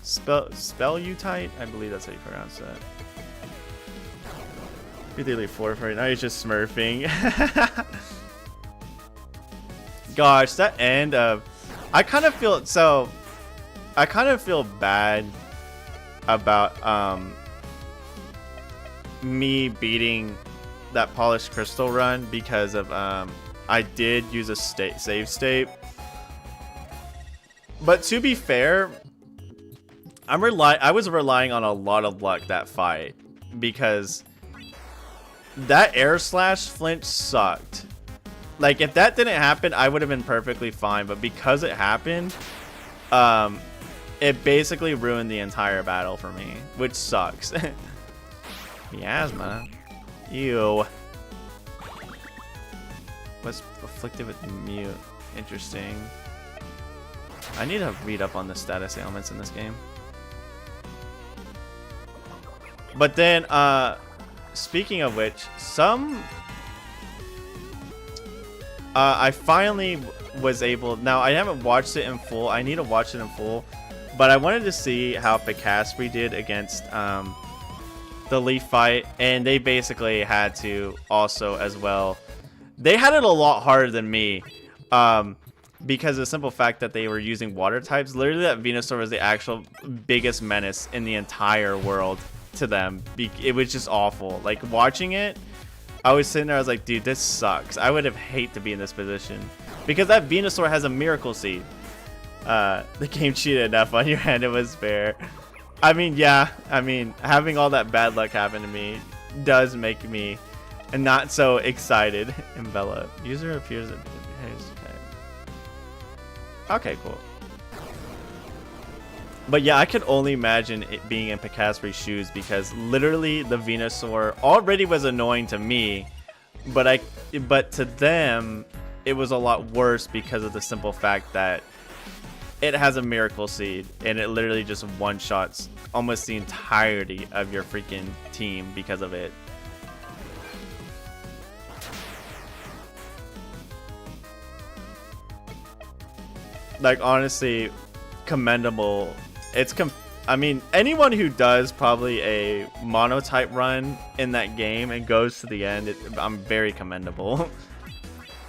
[SPEAKER 1] Spellutite? I believe that's how you pronounce that. Daily 4 right now, he's just smurfing. Gosh, that end of... I kind of feel bad about me beating that polished crystal run because of I did use a save state. But to be fair, I was relying on a lot of luck that fight because that air slash flinch sucked. Like, if that didn't happen, I would have been perfectly fine. But because it happened, it basically ruined the entire battle for me, which sucks. Miasma. Ew. What's afflicted with mute? Interesting. I need to read up on the status ailments in this game. But then, speaking of which, I finally was able... Now, I haven't watched it in full. I need to watch it in full. But I wanted to see how Picaspery did against the Leaf fight. And they basically had to also as well. They had it a lot harder than me. Because of the simple fact that they were using water types. Literally, that Venusaur was the actual biggest menace in the entire world to them. It was just awful. Like, watching it, I was sitting there, I was like, dude, this sucks. I would have hate to be in this position. Because that Venusaur has a Miracle Seed. The game cheated enough on your hand, it was fair. I mean, yeah, I mean, having all that bad luck happen to me does make me not so excited. Envelop. User appears at... Okay, cool. But yeah, I could only imagine it being in Picaspri's shoes because literally the Venusaur already was annoying to me, but to them it was a lot worse because of the simple fact that it has a Miracle Seed and it literally just one-shots almost the entirety of your freaking team because of it. Like, honestly, commendable. I mean, anyone who does probably a mono-type run in that game and goes to the end, I'm very commendable.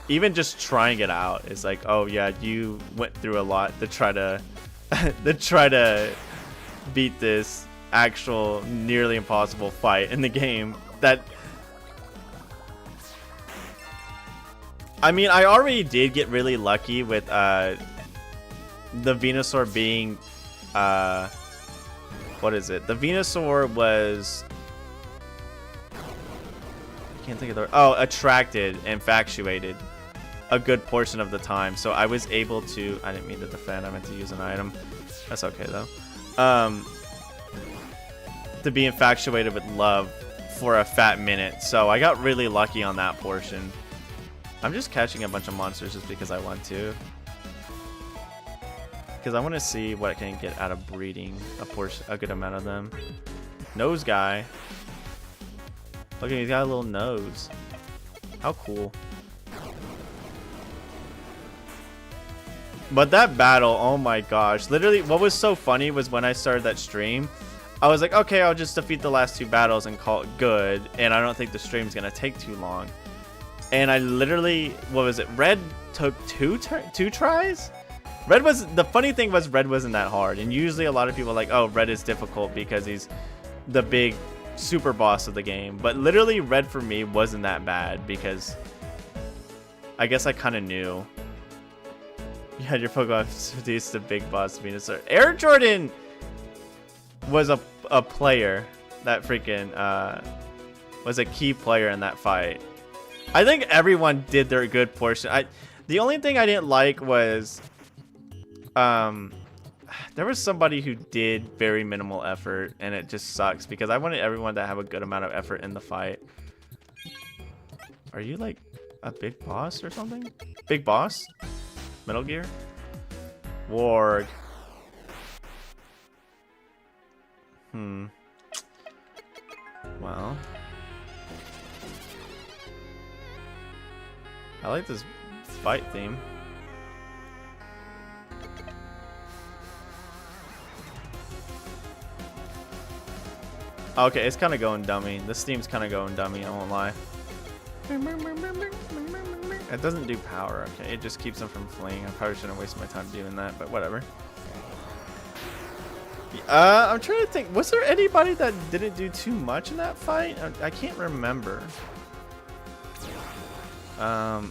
[SPEAKER 1] Even just trying it out is like, oh yeah, you went through a lot to try to beat this actual nearly impossible fight in the game. That, I mean, I already did get really lucky with the Venusaur being what is it? The Venusaur was, I can't think of the, oh, attracted, infatuated a good portion of the time, so I was able to, I didn't mean to defend, I meant to use an item. That's okay though. To be infatuated with love for a fat minute, so I got really lucky on that portion. I'm just catching a bunch of monsters just because I want to. Because I want to see what I can get out of breeding a good amount of them. Nose guy. Look at, he's got a little nose. How cool. But that battle, oh my gosh. Literally, what was so funny was when I started that stream, I was like, okay, I'll just defeat the last 2 battles and call it good. And I don't think the stream's going to take too long. And I literally, what was it? Red took two tries? Red was, the funny thing was Red wasn't that hard. And usually a lot of people are like, oh, Red is difficult because he's the big super boss of the game. But literally Red for me wasn't that bad because I guess I kind of knew. You had your Pokemon seduce the big boss Venusaur. Air Jordan was a player that freaking was a key player in that fight. I think everyone did their good portion. The only thing I didn't like was there was somebody who did very minimal effort, and it just sucks because I wanted everyone to have a good amount of effort in the fight. Are you like a big boss or something? Big boss? Metal Gear? Warg. Well, I like this fight theme. Okay, it's kind of going dummy. This theme's kind of going dummy, I won't lie. It doesn't do power, okay? It just keeps them from fleeing. I probably shouldn't waste my time doing that, but whatever. I'm trying to think. Was there anybody that didn't do too much in that fight? I can't remember. Oh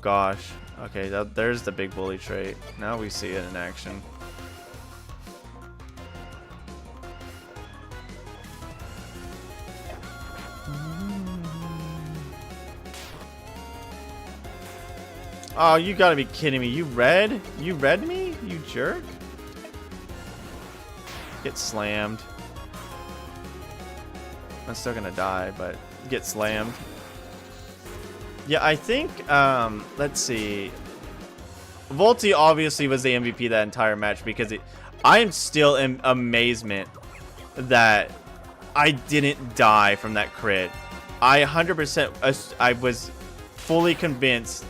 [SPEAKER 1] gosh. Okay, there's the big bully trait. Now we see it in action. Oh, you gotta be kidding me. You read? You read me? You jerk? Get slammed. I'm still gonna die, but get slammed. Yeah, I think, let's see. Volty obviously was the MVP that entire match because I am still in amazement that I didn't die from that crit. I 100%, I was fully convinced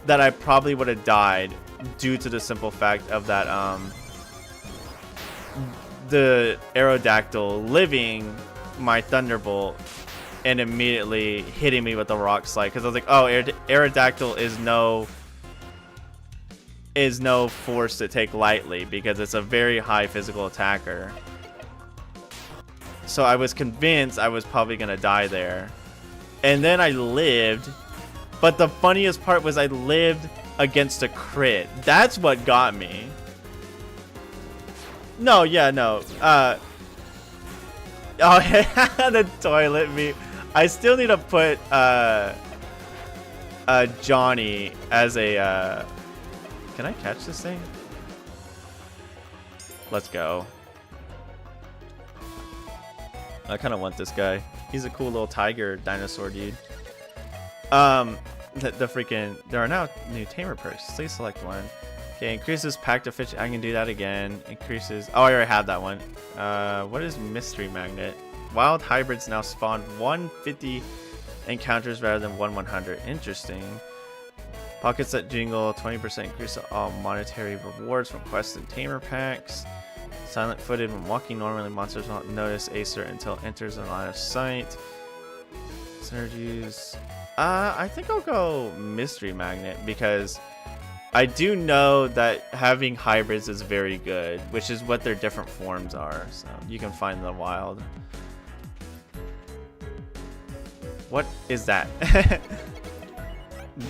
[SPEAKER 1] that I probably would have died due to the simple fact of that, the Aerodactyl living my Thunderbolt and immediately hitting me with the Rock Slide, because I was like, oh, Aerodactyl is no force to take lightly because it's a very high physical attacker. So I was convinced I was probably gonna die there, and then I lived. But the funniest part was I lived against a crit. That's what got me. No, yeah, no. Oh, the toilet meme. I still need to put Johnny as a can I catch this thing? Let's go. I kind of want this guy. He's a cool little tiger dinosaur dude. The freaking, there are now new tamer perks. Please select one. Okay, increases pack to fish. I can do that again. Increases, oh, I already have that one. What is mystery magnet? Wild hybrids now spawn 150 encounters rather than 100. Interesting. Pockets that jingle, 20% increase to all monetary rewards from quests and tamer packs. Silent footed when walking normally, monsters won't notice Acer until enters in line of sight. Synergies. I think I'll go mystery magnet because I do know that having hybrids is very good, which is what their different forms are. So you can find in the wild. What is that?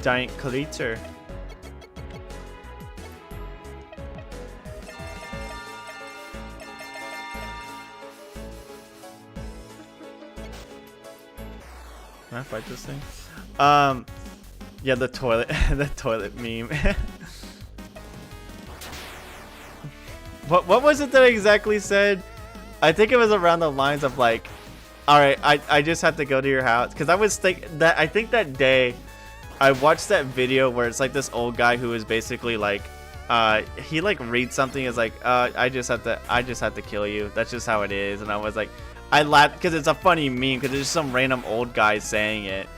[SPEAKER 1] Giant creature. Can I fight this thing? Yeah, the toilet, the toilet meme. What was it that I exactly said? I think it was around the lines of like, all right, I just have to go to your house, because I was I think that day I watched that video where it's like this old guy who is basically like, he like reads something as like, I just have to kill you. That's just how it is. And I was like, I laughed because it's a funny meme because it's just some random old guy saying it.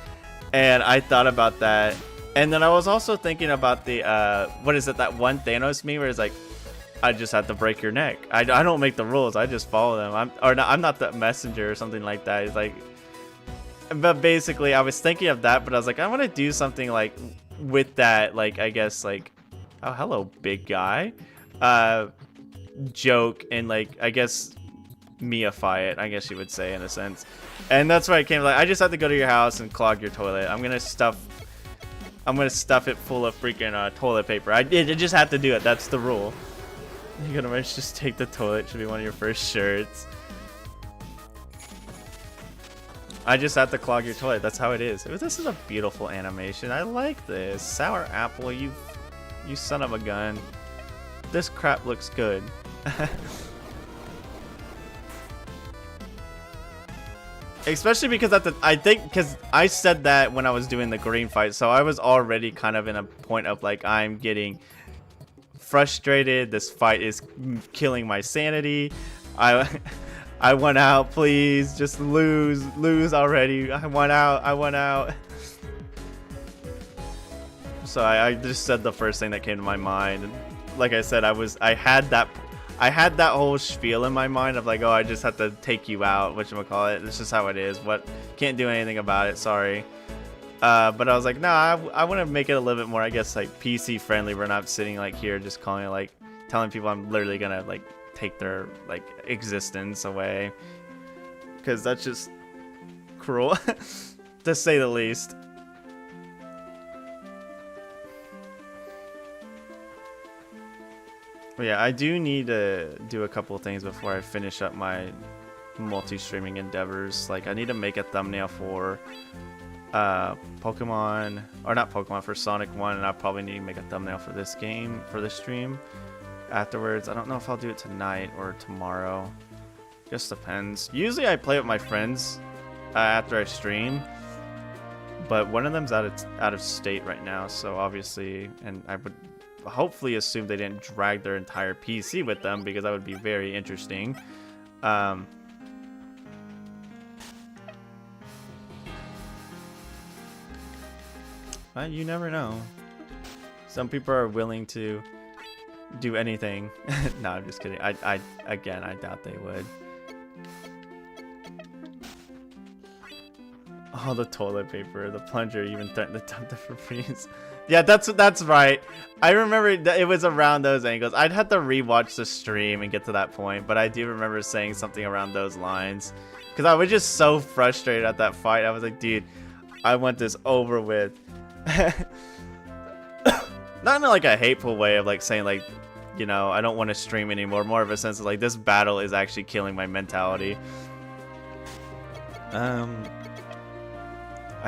[SPEAKER 1] And I thought about that. And then I was also thinking about the, what is it, that one Thanos meme where it's like, I just have to break your neck. I don't make the rules. I just follow them. I'm not the messenger or something like that. It's like, but basically I was thinking of that, but I was like, I want to do something like with that, like, I guess like, oh, hello, big guy, joke, and like, I guess meify it, I guess you would say, in a sense. And that's why I came, like, I just have to go to your house and clog your toilet. I'm gonna stuff it full of freaking toilet paper. I just have to do it. That's the rule. You're gonna just take the toilet. Should be one of your first shirts. I just have to clog your toilet. That's how it is. This is a beautiful animation. I like this. Sour apple, you son of a gun. This crap looks good. Especially because I think because I said that when I was doing the green fight, so I was already kind of in a point of like, I'm getting frustrated. This fight is killing my sanity. I want out, please. Just lose already. I want out. So I just said the first thing that came to my mind. And like I said, I had that whole spiel in my mind of like, oh, I just have to take you out, whatchamacallit. It's just how it is. What, can't do anything about it. Sorry. But I was like, no, I want to make it a little bit more, I guess, like PC friendly. We're not sitting like here just calling it, like, telling people I'm literally gonna like take their like existence away, because that's just cruel to say the least. But yeah, I do need to do a couple of things before I finish up my multi-streaming endeavors. Like, I need to make a thumbnail for Pokemon, or not Pokemon, for Sonic 1, and I probably need to make a thumbnail for this game, for this stream afterwards. I don't know if I'll do it tonight or tomorrow. Just depends. Usually I play with my friends after I stream, but one of them's out of state right now, so obviously, and I would hopefully assume they didn't drag their entire PC with them, because that would be very interesting. But you never know. Some people are willing to do anything. No, I'm just kidding. Again, I doubt they would. Oh, the toilet paper, the plunger even threatened to dump the Febreze. Yeah, that's right. I remember that it was around those angles. I'd have to rewatch the stream and get to that point, but I do remember saying something around those lines, because I was just so frustrated at that fight. I was like, dude, I want this over with. Not in like a hateful way of like saying like, you know, I don't want to stream anymore. More of a sense of like this battle is actually killing my mentality. I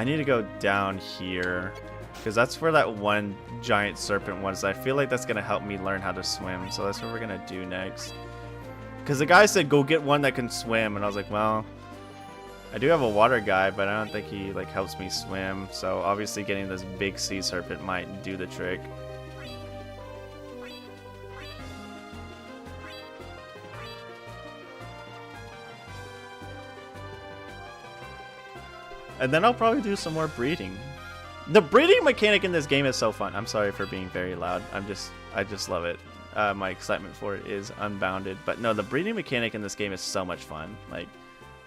[SPEAKER 1] need to go down here because that's where that one giant serpent was. I feel like that's gonna help me learn how to swim, so that's what we're gonna do next. Because the guy said go get one that can swim, and I was like, well, I do have a water guy, but I don't think he like helps me swim. So obviously getting this big sea serpent might do the trick. And then I'll probably do some more breeding. The breeding mechanic in this game is so fun. I'm sorry for being very loud. I just love it. My excitement for it is unbounded. But no, the breeding mechanic in this game is so much fun. Like,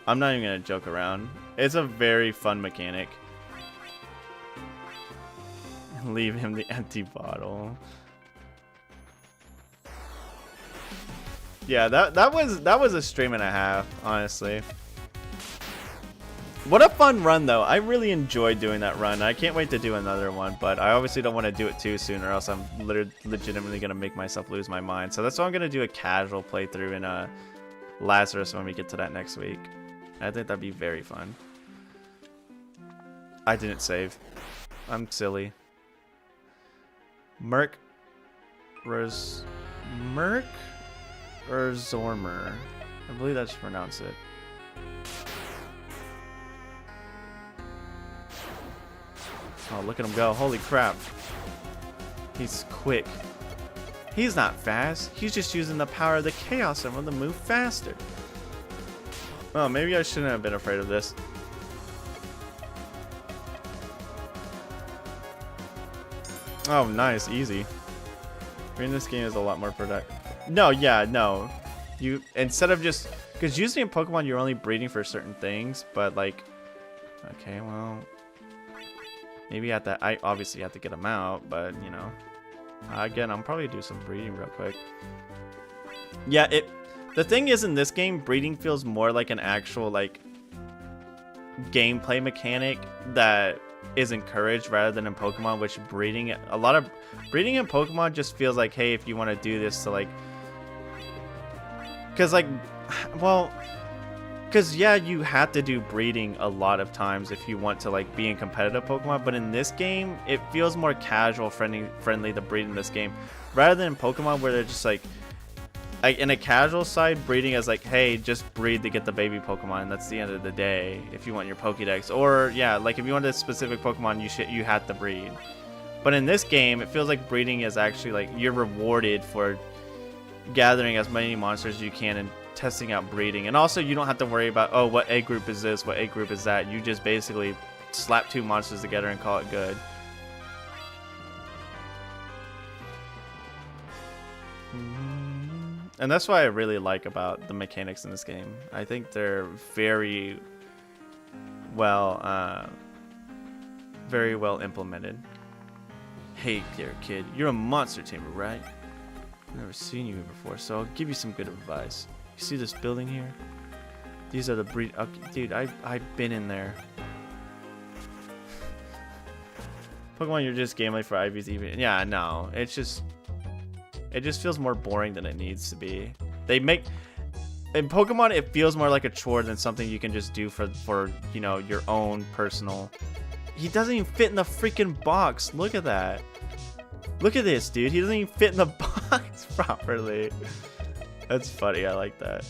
[SPEAKER 1] I'm not even gonna joke around. It's a very fun mechanic. Leave him the empty bottle. Yeah, that was a stream and a half, honestly. What a fun run, though. I really enjoyed doing that run. I can't wait to do another one, but I obviously don't want to do it too soon or else I'm legitimately going to make myself lose my mind. So that's why I'm going to do a casual playthrough in Lazarus when we get to that next week. I think that'd be very fun. I didn't save. I'm silly. Merc or Zormer. I believe that's pronounced it. Oh, look at him go. Holy crap. He's quick. He's not fast. He's just using the power of the Chaos Emerald to move faster. Oh, maybe I shouldn't have been afraid of this. Oh, nice. Easy. Reading this game is a lot more productive. No, yeah, no. You, instead of just... Because usually in Pokemon, you're only breeding for certain things, but like... Okay, well... Maybe at that, I obviously have to get them out, but you know, again, I'm probably do some breeding real quick. Yeah, the thing is in this game, breeding feels more like an actual like gameplay mechanic that is encouraged rather than in Pokemon, which breeding, a lot of breeding in Pokemon just feels like, hey, if you want to do this to like, because like, well. Because, yeah, you have to do breeding a lot of times if you want to, like, be in competitive Pokemon. But in this game, it feels more casual, friendly to breed in this game. Rather than in Pokemon where they're just, like in a casual side, breeding is like, hey, just breed to get the baby Pokemon. And that's the end of the day if you want your Pokédex. Or, yeah, like, if you want a specific Pokemon, you have to breed. But in this game, it feels like breeding is actually, like, you're rewarded for gathering as many monsters as you can and testing out breeding. And also you don't have to worry about, oh, what egg group is this, what egg group is that. You just basically slap two monsters together and call it good. And that's what I really like about the mechanics in this game. I think they're very well implemented. Hey there, kid, you're a monster tamer, right? I've never seen you before, so I'll give you some good advice. You see this building here? These are the breed. Okay, dude, I've been in there. Pokemon, you're just gambling for IVs even. Yeah, no, it just feels more boring than it needs to be. They make in Pokemon it feels more like a chore than something you can just do for you know your own personal. He doesn't even fit in the freaking box. Look at that. Look at this, dude. He doesn't even fit in the box properly. That's funny. I like that.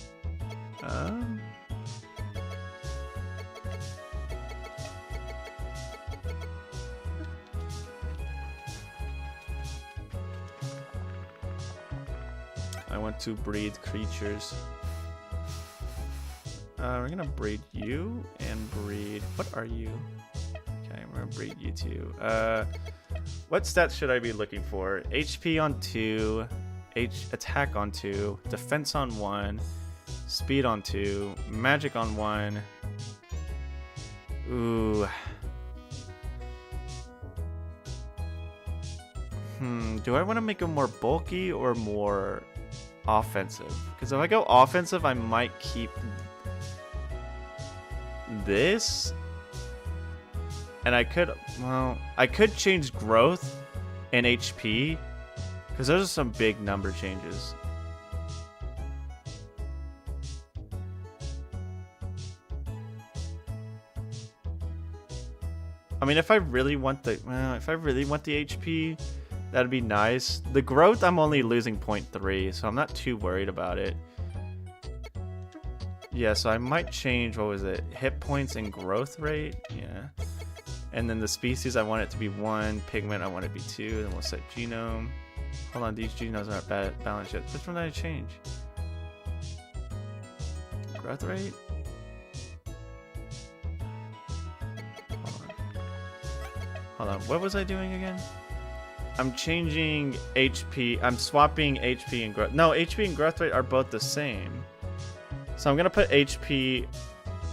[SPEAKER 1] I want to breed creatures. We're gonna breed you and breed. What are you? Okay, we're gonna breed you too. What stats should I be looking for? HP on 2. Attack on 2, defense on 1, speed on 2, magic on 1. Ooh. Do I want to make him more bulky or more offensive? Because if I go offensive, I might keep this And I could, well, I could change growth and HP, because those are some big number changes. I mean, if I really want the, well, if I really want the HP, that'd be nice. The growth, I'm only losing 0.3, so I'm not too worried about it. Yeah, so I might change, what was it? Hit points and growth rate? Yeah. And then the species, I want it to be 1. Pigment, I want it to be 2. Then we'll set genome. Hold on, these genomes aren't balanced yet. Which one did I change? Growth rate? Hold on, what was I doing again? I'm changing HP. I'm swapping HP and growth. No, HP and growth rate are both the same. So I'm gonna put HP.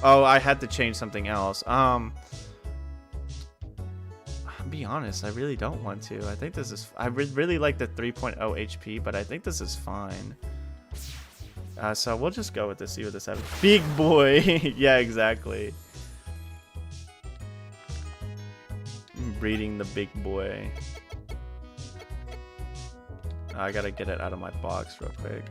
[SPEAKER 1] Oh, I had to change something else. I'll be honest, I really don't want to. I think this is. I really like the 3.0 HP, but I think this is fine. So we'll just go with this. See what this happens. Big boy. Yeah, exactly. Breeding the big boy. I gotta get it out of my box real quick.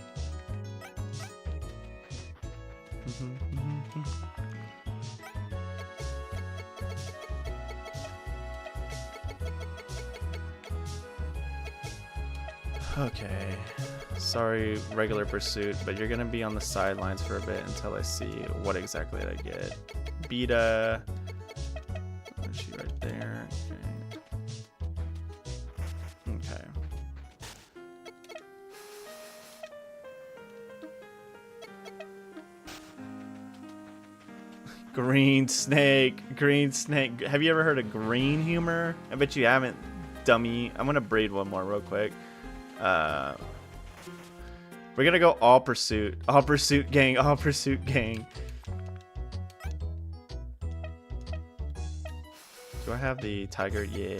[SPEAKER 1] Okay. Sorry, regular pursuit, but you're gonna be on the sidelines for a bit until I see what exactly I get. Beta. Where's she right there? Okay. Green snake, green snake. Have you ever heard of green humor? I bet you haven't, dummy. I'm gonna breed one more real quick. We're gonna go all pursuit gang, all pursuit gang. Do I have the tiger? Yeah.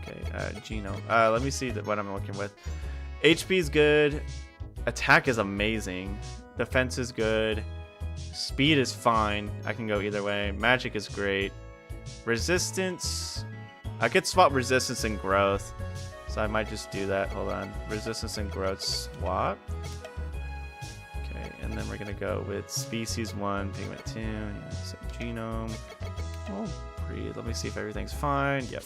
[SPEAKER 1] Okay. Genome. Let me see what I'm working with. HP is good. Attack is amazing. Defense is good. Speed is fine. I can go either way. Magic is great. Resistance. I could swap resistance and growth. So I might just do that. Hold on. Resistance and growth swap. Okay. And then we're going to go with species 1, pigment 2. Set genome. Oh, breed. Let me see if everything's fine. Yep.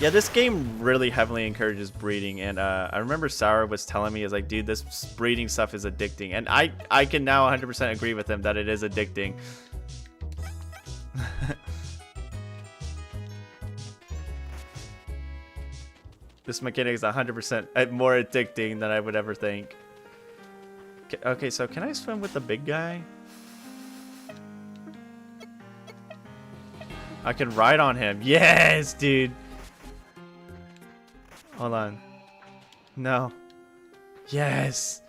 [SPEAKER 1] Yeah, this game really heavily encourages breeding, and I remember Sour was telling me, is like, dude, this breeding stuff is addicting, and I can now 100% agree with him that it is addicting. This mechanic is 100% more addicting than I would ever think. Okay, so can I swim with the big guy? I can ride on him. Yes, dude. Hold on. No. Yes.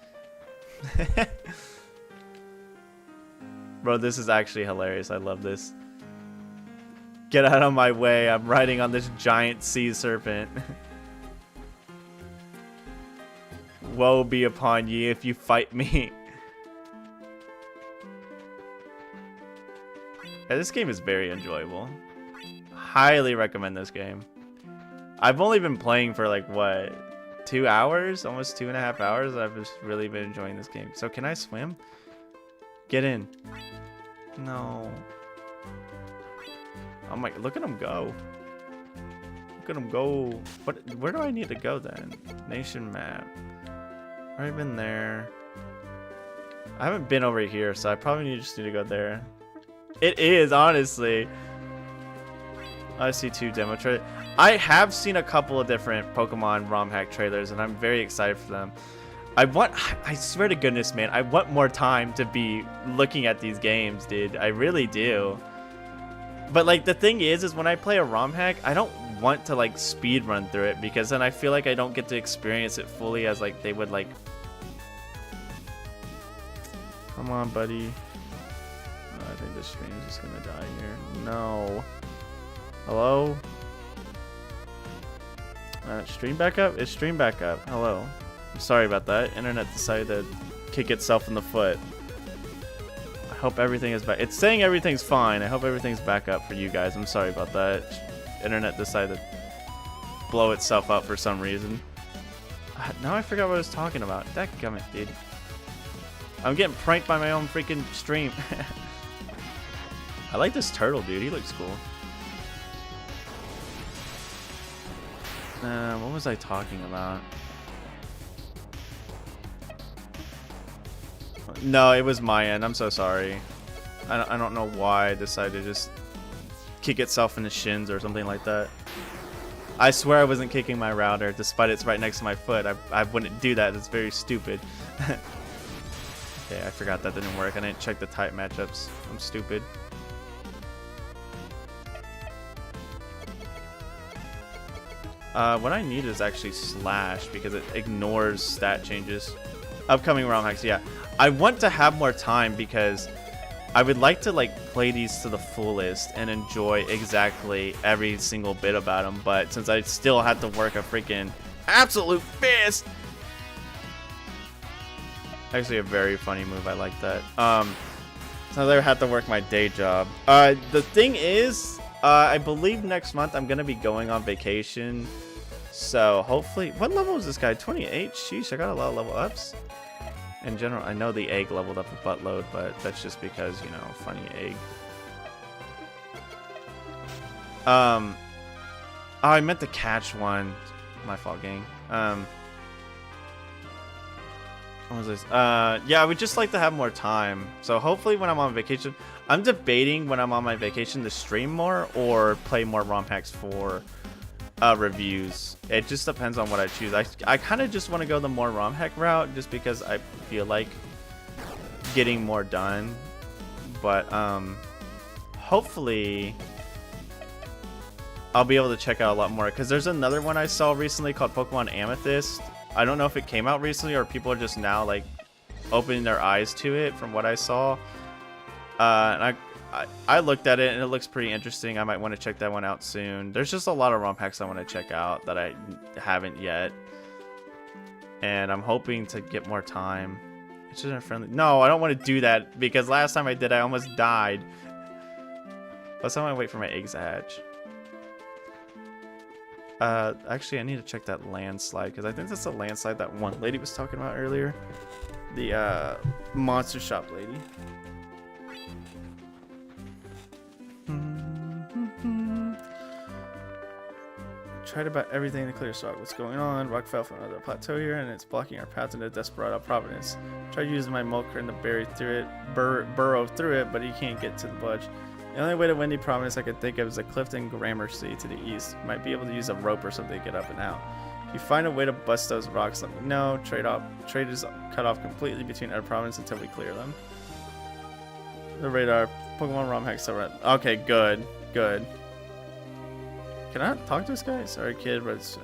[SPEAKER 1] Bro, this is actually hilarious. I love this. Get out of my way. I'm riding on this giant sea serpent. Woe be upon ye if you fight me. Yeah, this game is very enjoyable. Highly recommend this game. I've only been playing for like, what, 2 hours? Almost 2.5 hours. I've just really been enjoying this game. So can I swim? Get in. No. Oh my, look at him go. Look at him go. Where do I need to go then? Nation map. Already been there. I haven't been over here, so I probably just need to go there. It is, honestly. I see 2 demo trailers. I have seen a couple of different Pokemon ROM hack trailers, and I'm very excited for them. I swear to goodness, man, I want more time to be looking at these games, dude. I really do. But like the thing is when I play a ROM hack, I don't want to like speed run through it, because then I feel like I don't get to experience it fully as like they would like. Come on, buddy. Oh, I think this stream is just gonna die here. No. Hello? Stream back up? It's stream back up. Hello. I'm sorry about that. Internet decided to kick itself in the foot. hope everything is back. It's saying everything's fine. I hope everything's back up for you guys. I'm sorry about that. Internet decided to blow itself up for some reason. Now I forgot what I was talking about. Dadgummit, dude. I'm getting pranked by my own freaking stream. I like this turtle, dude. He looks cool. What was I talking about? No, it was my end. I'm so sorry. I don't know why I decided to just kick itself in the shins or something like that. I swear I wasn't kicking my router, despite it's right next to my foot. I wouldn't do that. It's very stupid. Okay, I forgot that didn't work. I didn't check the type matchups. I'm stupid. What I need is actually Slash because it ignores stat changes. Upcoming ROM hacks, yeah. I want to have more time because I would like to like play these to the fullest and enjoy exactly every single bit about them. But since I still had to work a freaking absolute fist, actually a very funny move. I like that. Since I had to work my day job. The thing is, I believe next month I'm gonna be going on vacation. So hopefully, what level is this guy? 28. Sheesh, I got a lot of level ups. In general, I know the egg leveled up a buttload, but that's just because, you know, funny egg. Oh, I meant to catch one. My fault, gang. What was this? Yeah, I would just like to have more time. So hopefully when I'm on vacation, I'm debating when I'm on my vacation to stream more or play more ROM hacks for reviews. It just depends on what I choose. I kind of just want to go the more ROM hack route just because I feel like getting more done. But hopefully I'll be able to check out a lot more because there's another one I saw recently called Pokemon Amethyst. I don't know if it came out recently or people are just now like opening their eyes to it from what I saw. And I looked at it and it looks pretty interesting. I might want to check that one out soon. There's just a lot of ROM hacks I want to check out that I haven't yet. And I'm hoping to get more time. It's just friendly. No, I don't want to do that because last time I did, I almost died. Plus, I want to wait for my eggs to hatch. Actually, I need to check that landslide because I think that's the landslide that one lady was talking about earlier. The monster shop lady. Tried about everything to clear stock. What's going on? Rock fell from another plateau here, and it's blocking our path into Desperado Providence. Tried using my Mulkern to burrow through it, but he can't get to the budge. The only way to Windy Providence I could think of is a Clifton Gramercy to the east. Might be able to use a rope or something to get up and out. If you find a way to bust those rocks, let me know. Trade is cut off completely between our province until we clear them. The radar. Pokemon ROM hacks are right. Okay, good. Good. Can I talk to this guy? Sorry, kid, but it's,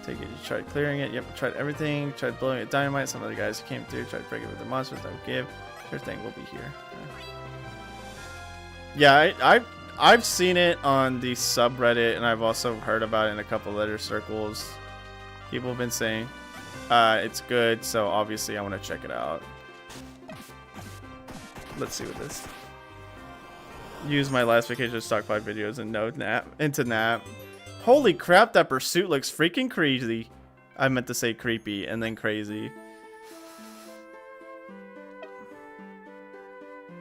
[SPEAKER 1] take it. You tried clearing it. Yep, tried everything. Tried blowing it dynamite. Some other guys came through. Tried breaking it with the monsters. Don't give. Sure thing. We'll be here. Yeah, I've seen it on the subreddit, and I've also heard about it in a couple other circles. People have been saying it's good, so obviously I want to check it out. Let's see what this. Use my last vacation stockpile videos and no nap into nap. Holy crap, that pursuit looks freaking crazy. I meant to say creepy and then crazy.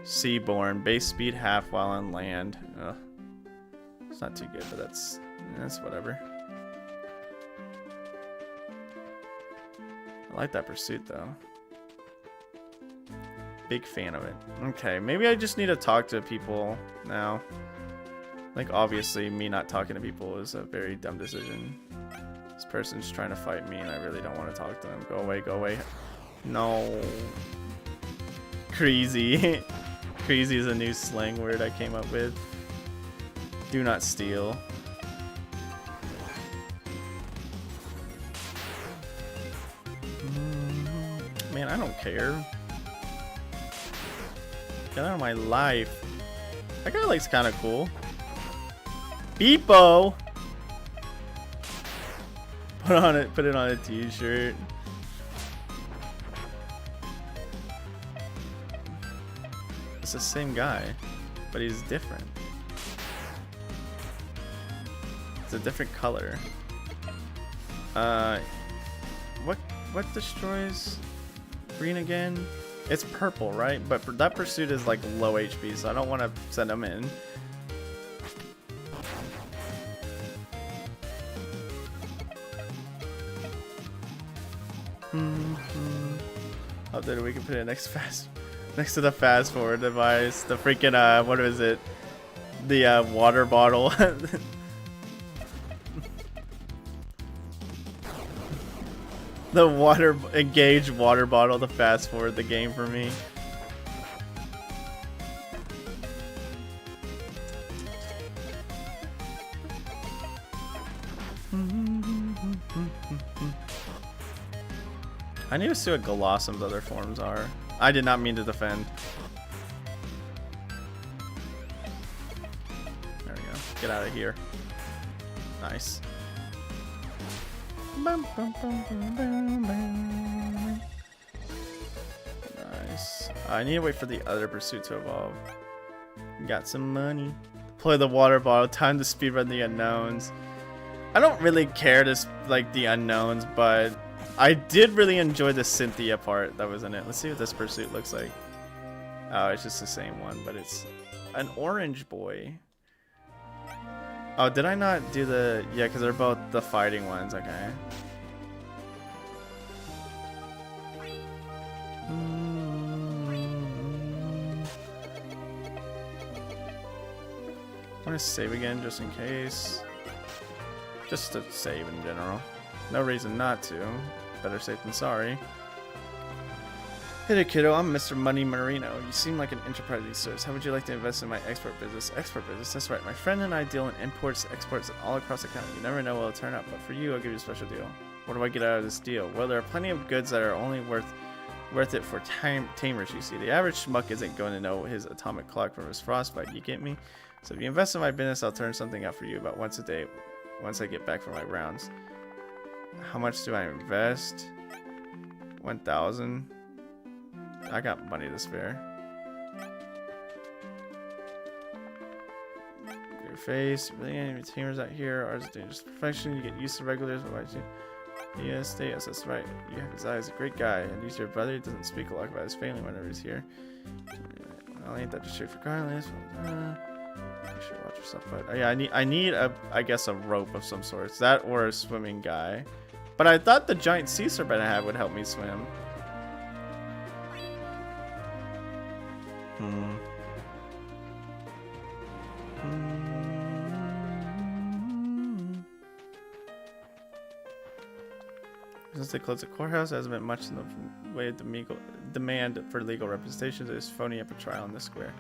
[SPEAKER 1] Seaborn, base speed half while on land. Ugh. It's not too good, but that's whatever. I like that pursuit though. Big fan of it. Okay, maybe I just need to talk to people now. Like, obviously, me not talking to people is a very dumb decision. This person's trying to fight me, and I really don't want to talk to them. Go away, go away. No. Crazy. Crazy is a new slang word I came up with. Do not steal. Man, I don't care. Get out of my life. That guy looks kind of cool. Beepo. Put it on a t-shirt. the same guy, but he's different. It's a different color. What destroys green again? It's purple, right? But that pursuit is like low HP, so I don't want to send him in. Oh, then we can put it next to the fast forward device. The freaking what is it? The water bottle. The engaged water bottle to fast forward the game for me. I need to see what Golossum's other forms are. I did not mean to defend. There we go. Get out of here. Nice. Nice. I need to wait for the other pursuit to evolve. Got some money. Play the water bottle. Time to speedrun the unknowns. I don't really care to like the unknowns, but I did really enjoy the Cynthia part that was in it. Let's see what this pursuit looks like. Oh, it's just the same one, but it's an orange boy. Oh, did I not do the... Yeah, because they're both the fighting ones. Okay. I want to save again just in case. Just to save in general. No reason not to. Better safe than sorry. Hey there, kiddo. I'm Mr. Money Marino. You seem like an enterprising source. How would you like to invest in my export business? Export business? That's right. My friend and I deal in imports, exports, and all across the country. You never know what will turn up, but for you, I'll give you a special deal. What do I get out of this deal? Well, there are plenty of goods that are only worth it for tamers, you see. The average schmuck isn't going to know his atomic clock from his frostbite, you get me? So if you invest in my business, I'll turn something out for you about once a day, once I get back from my rounds. How much do I invest? 1,000. I got money to spare. Your face. Really any tamers out here? Ours is dangerous perfection. You get used to regulars. What about you? Yes, that's right. You have his eyes. A great guy. And he's your brother. He doesn't speak a lot about his family whenever he's here. Well, ain't that just straight for Carlin's? You should watch yourself. But yeah, I need a, I guess, a rope of some sort. That or a swimming guy. But I thought the giant sea serpent I had would help me swim. Since they closed the courthouse, there hasn't been much in the way of demand for legal representation. There's phony up a trial in the square.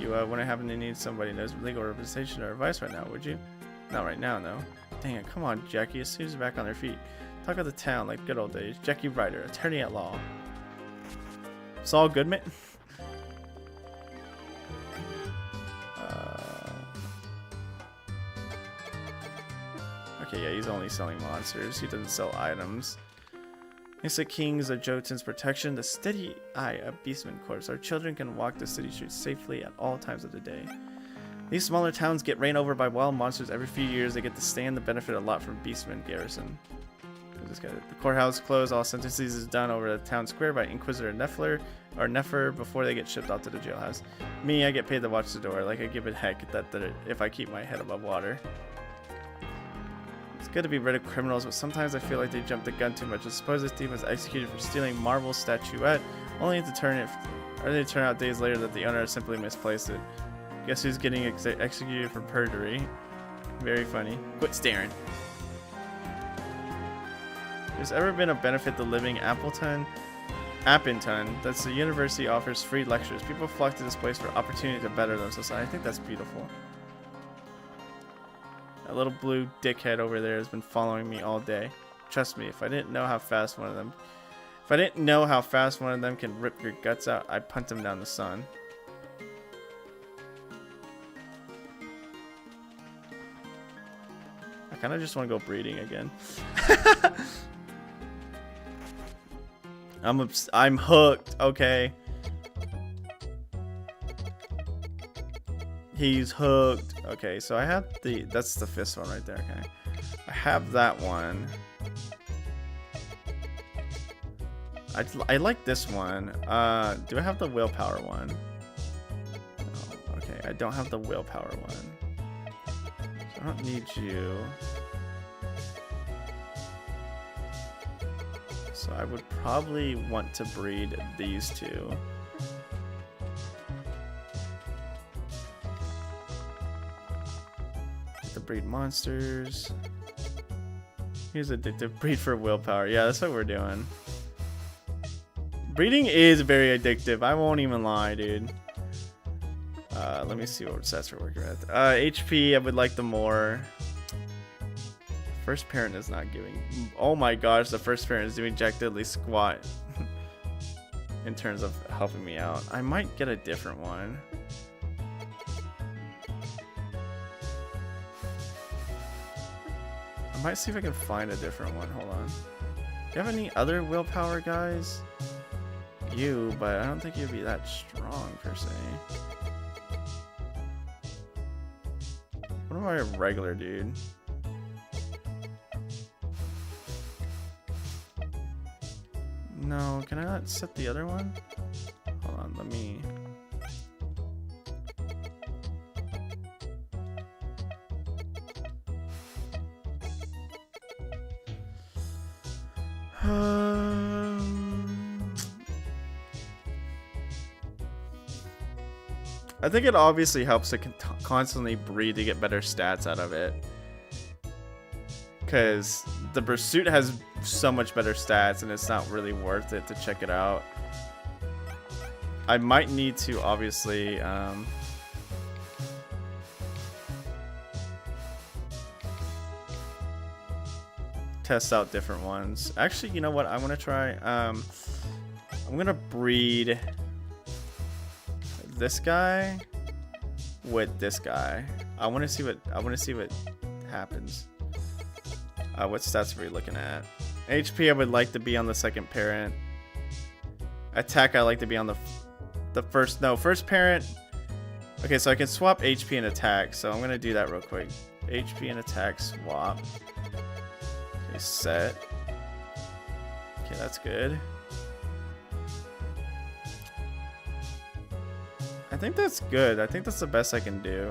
[SPEAKER 1] You wouldn't happen to need somebody who knows legal representation or advice right now, would you? Not right now, no. Dang it, come on, Jackie. As soon as you're back on their feet. Talk of the town like good old days. Jackie Ryder, attorney at law. Saul Goodman? Okay, yeah, he's only selling monsters. He doesn't sell items. Mesa Kings of Jotun's protection. The steady eye of Beastman Corps. Our children can walk the city streets safely at all times of the day. These smaller towns get ran over by wild monsters every few years. They get to stand the benefit a lot from Beastman Garrison. The courthouse closed. All sentences is done over the town square by Inquisitor Nefer before they get shipped off to the jailhouse. Me, I get paid to watch the door. Like I give a heck that if I keep my head above water. It's good to be rid of criminals, but sometimes I feel like they jump the gun too much. I suppose this thief was executed for stealing Marvel's statuette, only to turn out days later that the owner simply misplaced it. Guess who's getting executed for perjury? Very funny. Quit staring. There's ever been a benefit to living Appleton? That's the university offers free lectures. People flock to this place for opportunity to better themselves. I think that's beautiful. That little blue dickhead over there has been following me all day. Trust me, if I didn't know how fast one of them can rip your guts out, I'd punt him down the sun. I kind of just want to go breeding again. I'm hooked. Okay. He's hooked. Okay, so I have the... That's the fist one right there. Okay. I have that one. I like this one. Do I have the willpower one? No. Okay, I don't have the willpower one. So I don't need you. So I would probably want to breed these two. To breed monsters. Here's addictive. Breed for willpower. Yeah, that's what we're doing. Breeding is very addictive. I won't even lie, dude. Let me see what stats we're working with. HP, I would like the more. First parent is not giving. Oh my gosh, the first parent is doing Jack Diddley squat in terms of helping me out. I might get a different one. I might see if I can find a different one. Hold on. Do you have any other willpower guys? You, but I don't think you'd be that strong per se. What about a regular dude? No, can I not set the other one? Hold on, let me... I think it obviously helps to constantly breed to get better stats out of it. Because the pursuit has so much better stats and it's not really worth it to check it out. I might need to obviously test out different ones. Actually, you know what I want to try? I'm gonna breed this guy with this guy. I want to see what happens. What stats are we looking at? HP, I would like to be on the second parent. Attack, I like to be on the first parent. Okay, so I can swap HP and attack. So I'm gonna do that real quick. HP and attack swap. Okay, set. Okay, that's good. I think that's good. I think that's the best I can do.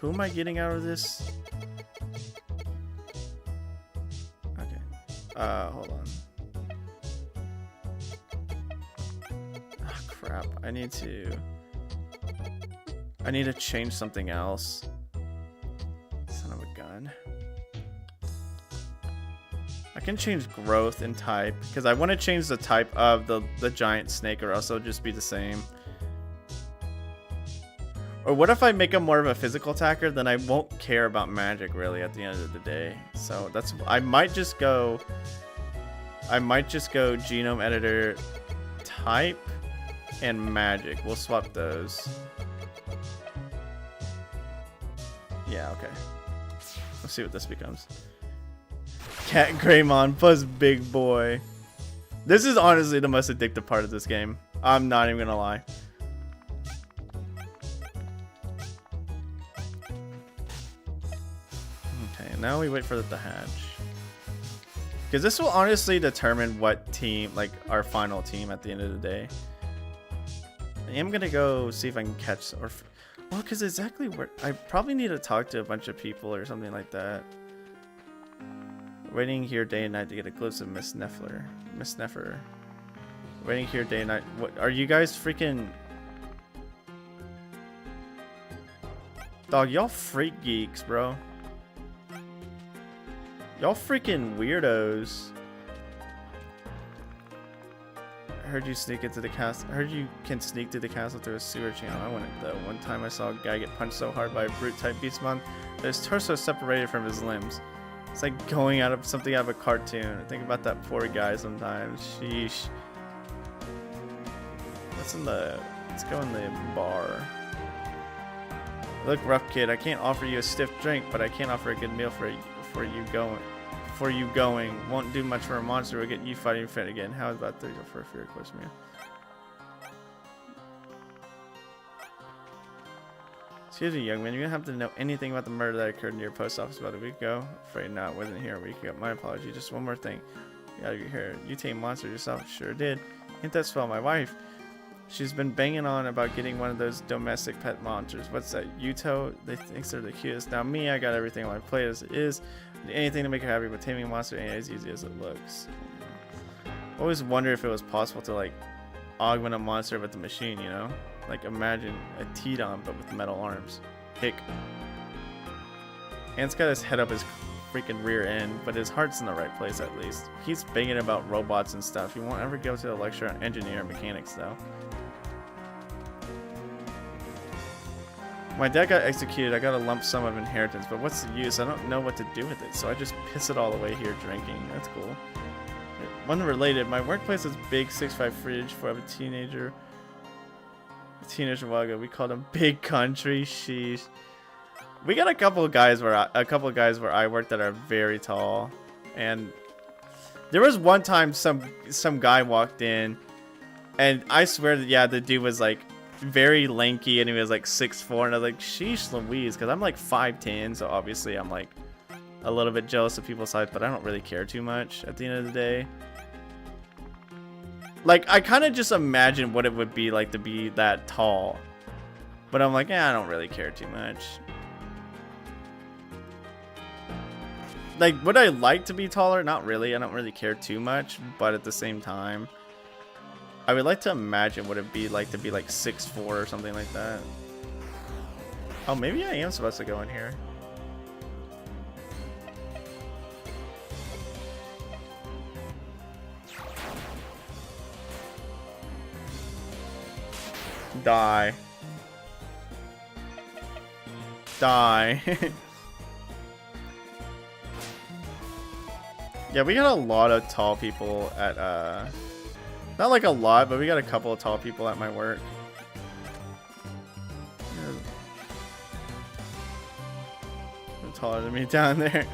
[SPEAKER 1] Who am I getting out of this? Okay. Hold on. Ah, crap. I need to change something else. Son of a gun. I can change growth and type because I want to change the type of the giant snake, or else it'll just be the same. Or what if I make him more of a physical attacker? Then I won't care about magic really at the end of the day. So that's, I might just go genome editor, type, and magic. We'll swap those. Yeah, okay. Let's see what this becomes. Cat Greymon plus Big Boy. This is honestly the most addictive part of this game. I'm not even gonna lie. Okay, now we wait for it to hatch. Because this will honestly determine what team, like our final team at the end of the day. I am gonna go see if I can catch, or well, because exactly where I probably need to talk to a bunch of people or something like that. Waiting here day and night to get a glimpse of Miss Neffer. Waiting here day and night. What are you guys freaking? Dog, y'all freak geeks, bro. Y'all freaking weirdos. I heard you sneak into the castle. I heard you can sneak to the castle through a sewer channel. I wouldn't though. One time I saw a guy get punched so hard by a brute type beastmon that his torso separated from his limbs. It's like going out of something out of a cartoon. I think about that poor guy sometimes. Sheesh. Let's go in the bar. Look, rough kid, I can't offer you a stiff drink, but I can offer a good meal for you for you going. Won't do much for a monster. Will get you fighting fit again. How about 30 for a fear course, man? Excuse me, young man. You don't have to know anything about the murder that occurred near your post office about a week ago. Afraid not. Wasn't here a week ago. My apology. Just one more thing. Out of your hair. You tame monster yourself. Sure did. Ain't that swell? My wife. She's been banging on about getting one of those domestic pet monsters. What's that? Yuto? They think they're the cutest. Now me, I got everything on my plate as it is. Anything to make her happy, but taming a monster ain't as easy as it looks. I always wonder if it was possible to like augment a monster with the machine, you know? Like imagine a Tidon but with metal arms. Hick. Ant's got his head up his freaking rear end, but his heart's in the right place at least. He's banging about robots and stuff. He won't ever go to a lecture on engineering mechanics though. My dad got executed. I got a lump sum of inheritance, but what's the use? I don't know what to do with it, so I just piss it all away here drinking. That's cool. One related, my workplace is big 6'5" fridge for a teenager. A teenager a while ago. We called him Big Country. Sheesh. We got a couple of guys where I work that are very tall, and there was one time some guy walked in, and I swear that yeah, the dude was like very lanky and he was like 6'4", and I was like, sheesh Louise, because I'm like 5'10", so obviously I'm like a little bit jealous of people's height, but I don't really care too much at the end of the day. Like I kind of just imagine what it would be like to be that tall, but I'm like, yeah, I don't really care too much. Like, would I like to be taller? Not really. I don't really care too much, but at the same time, I would like to imagine what it'd be like to be like 6'4" or something like that. Oh, maybe I am supposed to go in here. Die. Die. Yeah, we got a lot of tall people at, not like a lot, but we got a couple of tall people at my work. They're taller than me down there.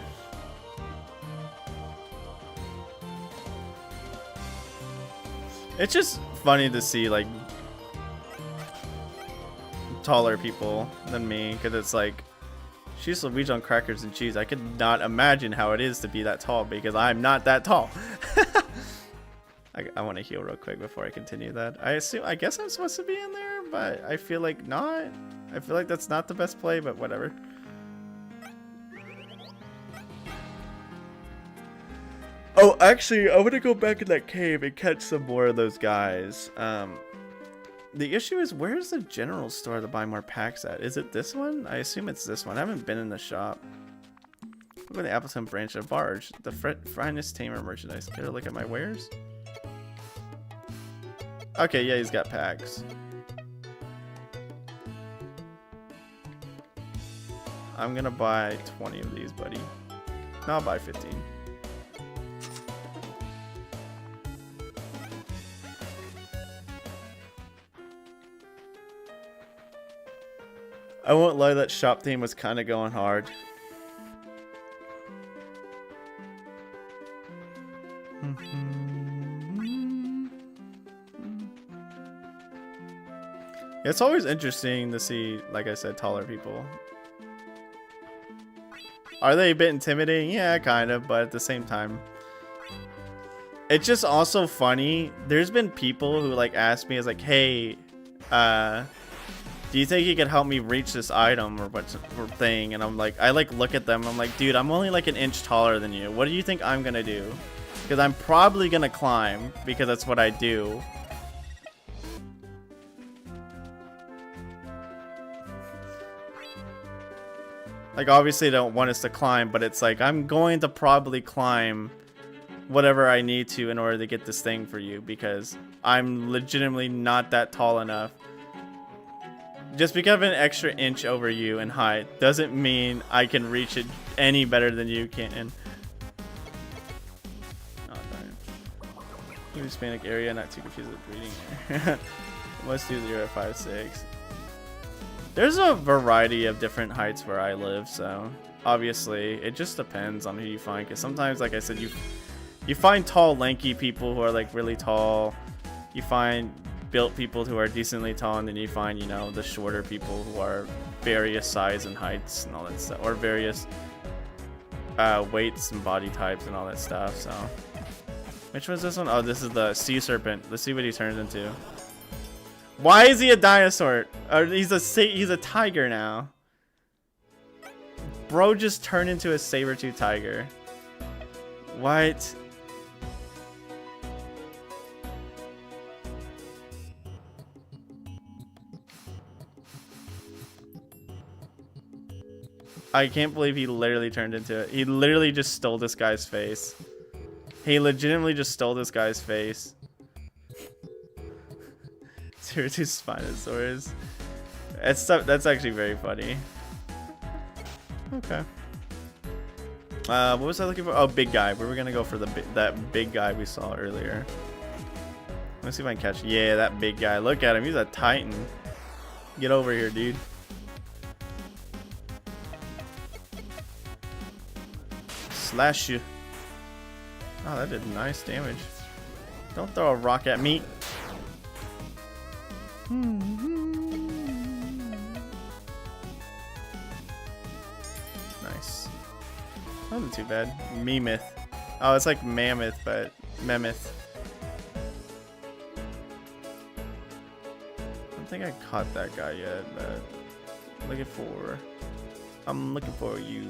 [SPEAKER 1] It's just funny to see, like, taller people than me, because it's like, she's Luigi on crackers and cheese. I could not imagine how it is to be that tall because I'm not that tall. I want to heal real quick before I continue that. I guess I'm supposed to be in there, but I feel like not. I feel like that's not the best play, but whatever. Oh, actually, I want to go back in that cave and catch some more of those guys. The issue is, where's the general store to buy more packs at? Is it this one? I assume it's this one. I haven't been in the shop. Look at the Appleton branch of Barge. The finest tamer merchandise. Care to look at my wares? Okay, yeah, he's got packs. I'm gonna buy 20 of these, buddy. No, I'll buy 15. I won't lie, that shop theme was kind of going hard. It's always interesting to see, like I said, taller people. Are they a bit intimidating? Yeah, kind of, but at the same time, it's just also funny. There's been people who like ask me, is like, hey, do you think you could help me reach this item or what thing? And I'm like, I like look at them. I'm like, dude, I'm only like an inch taller than you. What do you think I'm gonna do? Because I'm probably gonna climb because that's what I do. Like, obviously, they don't want us to climb, but it's like I'm going to probably climb whatever I need to in order to get this thing for you because I'm legitimately not that tall enough. Just because of an extra inch over you in height doesn't mean I can reach it any better than you can. Oh, darn. Hispanic area, not too confused with breeding area. Let's do 0 5 6. There's a variety of different heights where I live, so obviously. It just depends on who you find, because sometimes, like I said, you find tall, lanky people who are like really tall. You find built people who are decently tall, and then you find, you know, the shorter people who are various size and heights and all that stuff, or various weights and body types and all that stuff. So which one's this one? Oh, this is the sea serpent. Let's see what he turns into. Why is he a dinosaur? Or he's a tiger now. Bro just turned into a saber-tooth tiger. What? I can't believe he literally turned into it. He literally just stole this guy's face. He legitimately just stole this guy's face. Saber-tooth Spinosaurus. That's actually very funny. Okay. What was I looking for? Oh, big guy. We were gonna go for that big guy we saw earlier. Let's see if I can catch. Yeah, that big guy. Look at him. He's a titan. Get over here, dude. Slash you. Oh, that did nice damage. Don't throw a rock at me. Nice. Wasn't too bad. Meemith. Oh, it's like mammoth, but Memeth. I don't think I caught that guy yet, but I'm looking for you.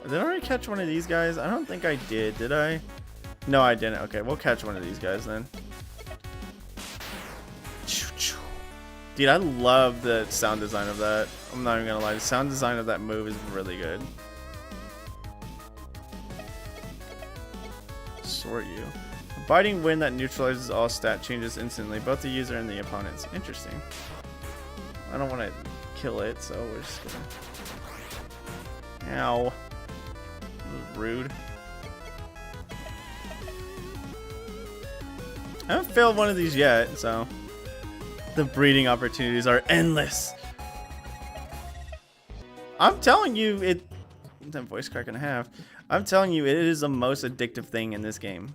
[SPEAKER 1] Did I already catch one of these guys? I don't think I did I? No, I didn't. Okay, we'll catch one of these guys then. Dude, I love the sound design of that. I'm not even gonna lie. The sound design of that move is really good. Sort you. A biting wind that neutralizes all stat changes instantly, both the user and the opponents. Interesting. I don't want to kill it, so we're just gonna... Ow. That was rude. I haven't failed one of these yet, so the breeding opportunities are endless. I'm telling you, that voice crack and a half. I'm telling you, it is the most addictive thing in this game.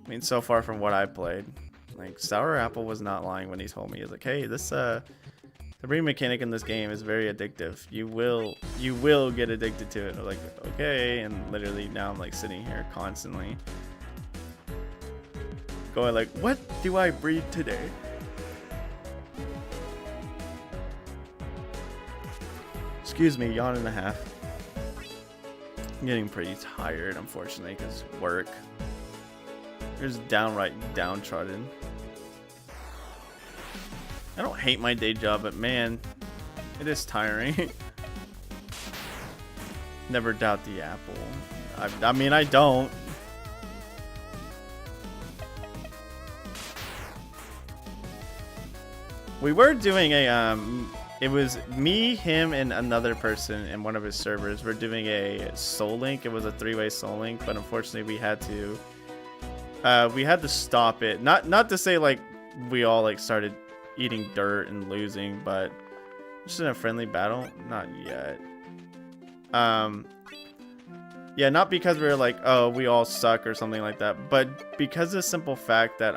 [SPEAKER 1] I mean, so far from what I've played. Like, Sour Apple was not lying when he told me. He's like, hey, this the breeding mechanic in this game is very addictive. You will get addicted to it. I'm like, okay, and literally now I'm like sitting here constantly going like, what do I breed today? Excuse me, yawn and a half. I'm getting pretty tired, unfortunately, because work. There's downright downtrodden. I don't hate my day job, but man, it is tiring. Never doubt the apple. I mean, I don't. We were doing a it was me, him, and another person in one of his servers. We're doing a Soul Link. It was a 3-way Soul Link, but unfortunately we had to stop it. Not to say like we all like started eating dirt and losing, but just in a friendly battle, not yet. Yeah, not because we were like, oh, we all suck or something like that, but because of the simple fact that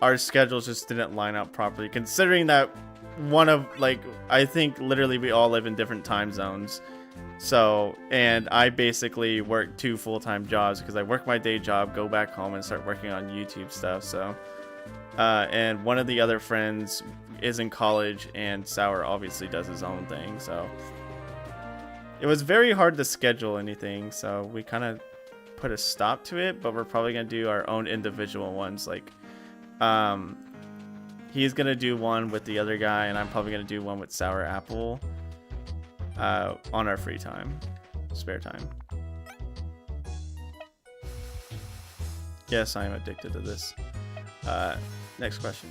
[SPEAKER 1] our schedules just didn't line up properly, considering that I think literally we all live in different time zones. So, and I basically work 2 full-time jobs because I work my day job, go back home, and start working on YouTube stuff. So, and one of the other friends is in college, and Sour obviously does his own thing. So, it was very hard to schedule anything. So, we kind of put a stop to it, but we're probably going to do our own individual ones. Like, he's going to do one with the other guy, and I'm probably going to do one with Sour Apple. On our free time, spare time. Yes, I am addicted to this. Next question.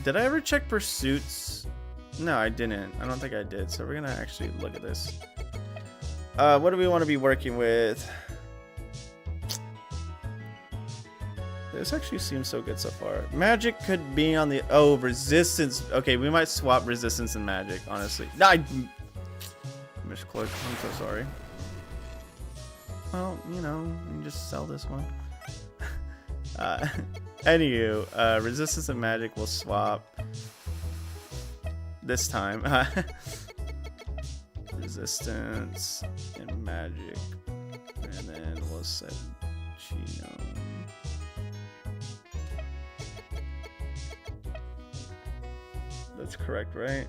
[SPEAKER 1] Did I ever check pursuits? No, I didn't. I don't think I did. So we're gonna actually look at this. What do we want to be working with? This actually seems so good so far. Magic could be on the... Oh, resistance. Okay, we might swap resistance and magic, honestly. No, I misclicked. I'm so sorry. Well, you know, you can just sell this one. Anywho, resistance and magic will swap this time. Resistance and magic. And then we'll set genome. That's correct, right?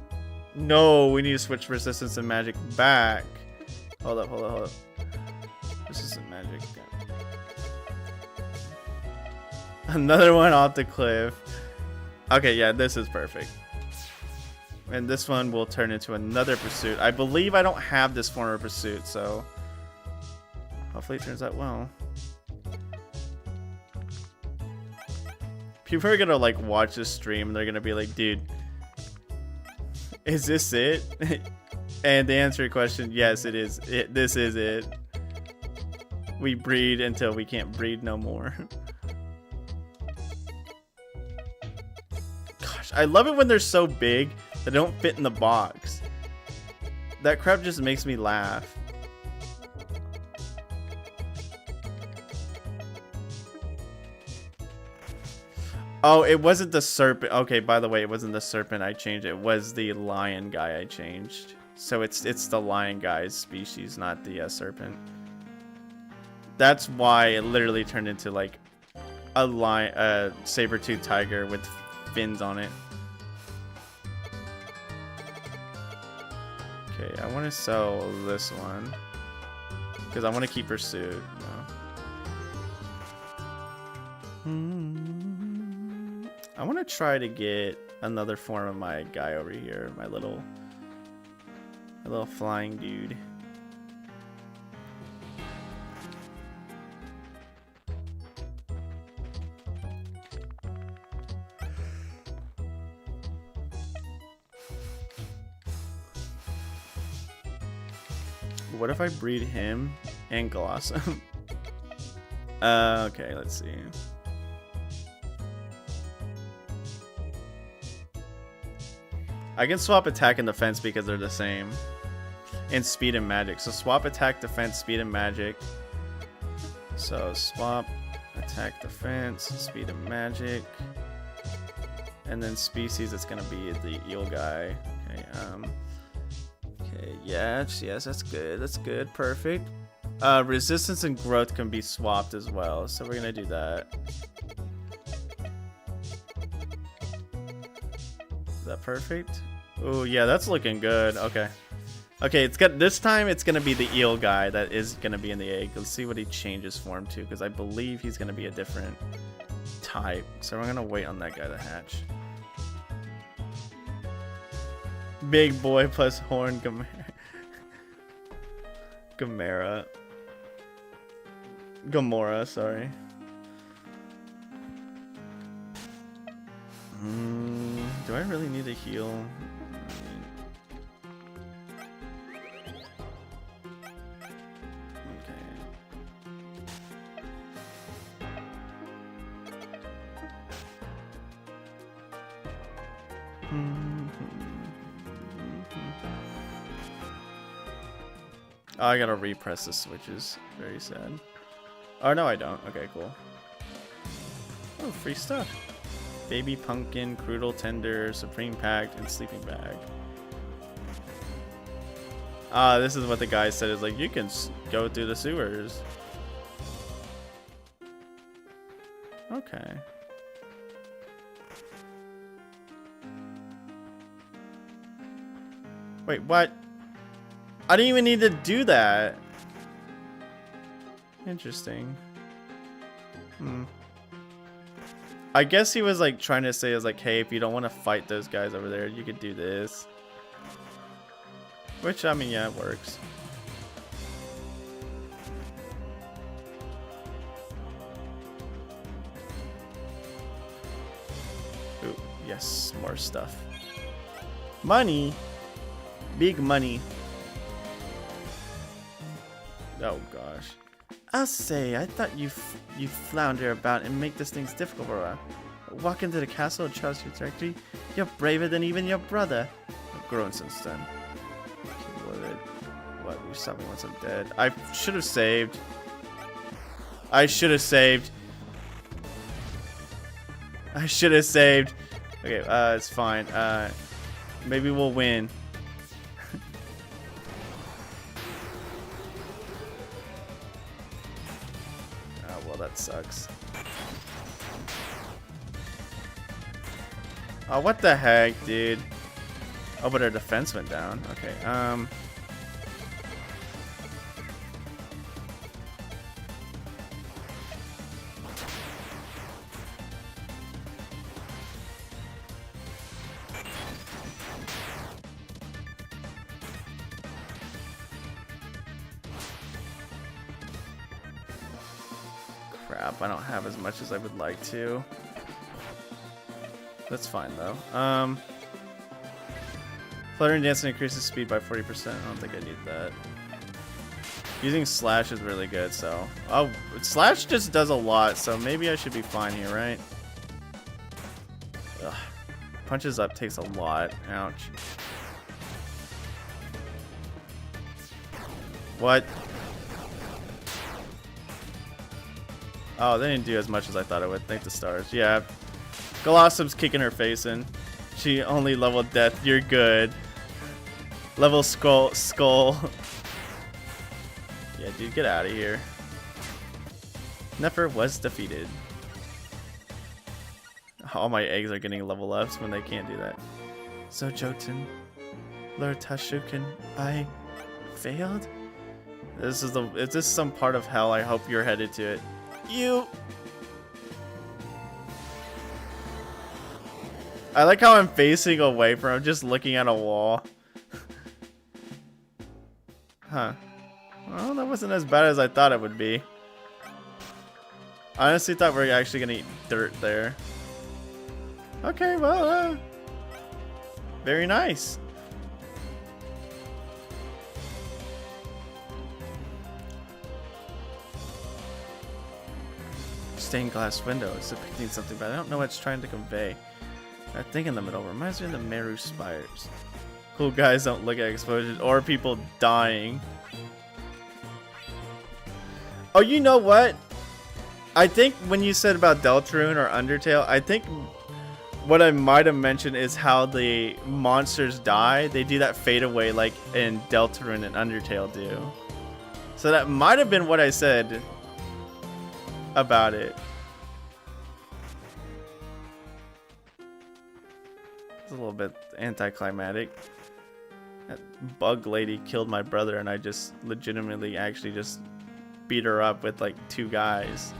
[SPEAKER 1] No, we need to switch resistance and magic back. Hold up. Resistance magic. Another one off the cliff. Okay, yeah, this is perfect. And this one will turn into another pursuit. I believe I don't have this form of pursuit, so hopefully it turns out well. People are gonna like watch this stream and they're gonna be like, dude, is this it? And to answer your question, yes, it is. This is it. We breed until we can't breed no more. Gosh, I love it when they're so big that they don't fit in the box. That crap just makes me laugh. Oh, it wasn't the serpent. Okay, by the way, it wasn't the serpent I changed. It was the lion guy I changed. So it's the lion guy's species, not the serpent. That's why it literally turned into like a saber-tooth tiger with fins on it. Okay, I want to sell this one because I want to keep pursuit. I want to try to get another form of my guy over here, my little flying dude. What if I breed him and Glossum? Okay, let's see. I can swap attack and defense because they're the same. And speed and magic. So swap attack, defense, speed and magic. So swap attack, defense, speed and magic. And then species, it's gonna be the eel guy. Okay, okay, yes, that's good. That's good, perfect. Resistance and growth can be swapped as well. So we're gonna do that. Is that perfect? Oh yeah, that's looking good. Okay. Okay, it's got this time it's gonna be the eel guy that is gonna be in the egg. Let's see what he changes form to, because I believe he's gonna be a different type. So we're gonna wait on that guy to hatch. Big boy plus horn Gamora, sorry. Do I really need to heal? Oh, I gotta repress the switches. Very sad. Oh, no, I don't. Okay, cool. Oh, free stuff. Baby Pumpkin, Crucial Tender, Supreme Pact, and Sleeping Bag. This is what the guy said. Is like, you can go through the sewers. Okay. Wait, what? I didn't even need to do that. Interesting. I guess he was like trying to say, is like, hey, if you don't want to fight those guys over there, you could do this. Which, I mean, yeah, it works. Ooh, yes, more stuff. Money. Big money. Oh gosh. I'll say, I thought you flounder about and make these things difficult for her. Walk into the castle and trust your directory. You're braver than even your brother. I've grown since then. What? You saw me once I'm dead. I should have saved. I should have saved. I should have saved. Okay, it's fine. Maybe we'll win. Oh, well, that sucks. Oh, what the heck, dude? Oh, but our defense went down. Okay, crap, I don't have as much as I would like to. That's fine though. Fluttering dancing increases speed by 40%. I don't think I need that. Using slash is really good, so slash just does a lot, so maybe I should be fine here, right? Ugh. Punches up takes a lot. Ouch. What? Oh, they didn't do as much as I thought it would. Thank the stars. Yeah. Golossum's kicking her face in. She only leveled death. You're good. Level skull. Yeah, dude, get out of here. Nefer was defeated. All my eggs are getting level ups when they can't do that. So Jotun, Lord Tashukin, I failed? Is this some part of hell? I hope you're headed to it. I like how I'm facing away from him, just looking at a wall. Huh. Well, that wasn't as bad as I thought it would be. I honestly thought we were actually gonna eat dirt there. Okay, well, very nice. Stained glass window. It's depicting something, but I don't know what it's trying to convey. That thing in the middle reminds me of the Meru spires. Cool guys don't look at explosions or people dying. Oh, you know what? I think when you said about Deltarune or Undertale, I think what I might have mentioned is how the monsters die. They do that fade away like in Deltarune and Undertale do. So that might have been what I said about it. It's a little bit anticlimactic. That bug lady killed my brother and I just legitimately actually just beat her up with like 2 guys.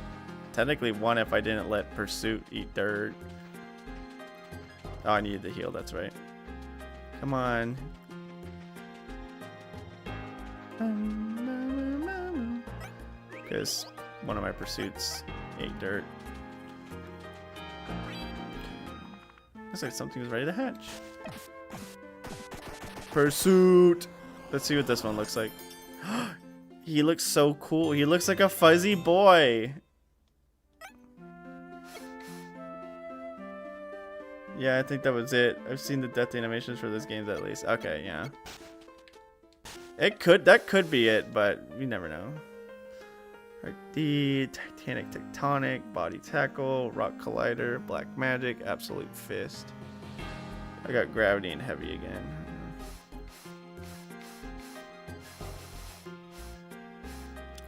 [SPEAKER 1] Technically 1 if I didn't let Pursuit eat dirt. Oh, I needed to heal, that's right. Come on. Because one of my Pursuits ate dirt. Looks like something is ready to hatch. Pursuit! Let's see what this one looks like. He looks so cool. He looks like a fuzzy boy. Yeah, I think that was it. I've seen the death animations for this game at least. Okay, yeah. That could be it, but you never know. D, Titanic Tectonic, Body Tackle, Rock Collider, Black Magic, Absolute Fist. I got Gravity and Heavy again.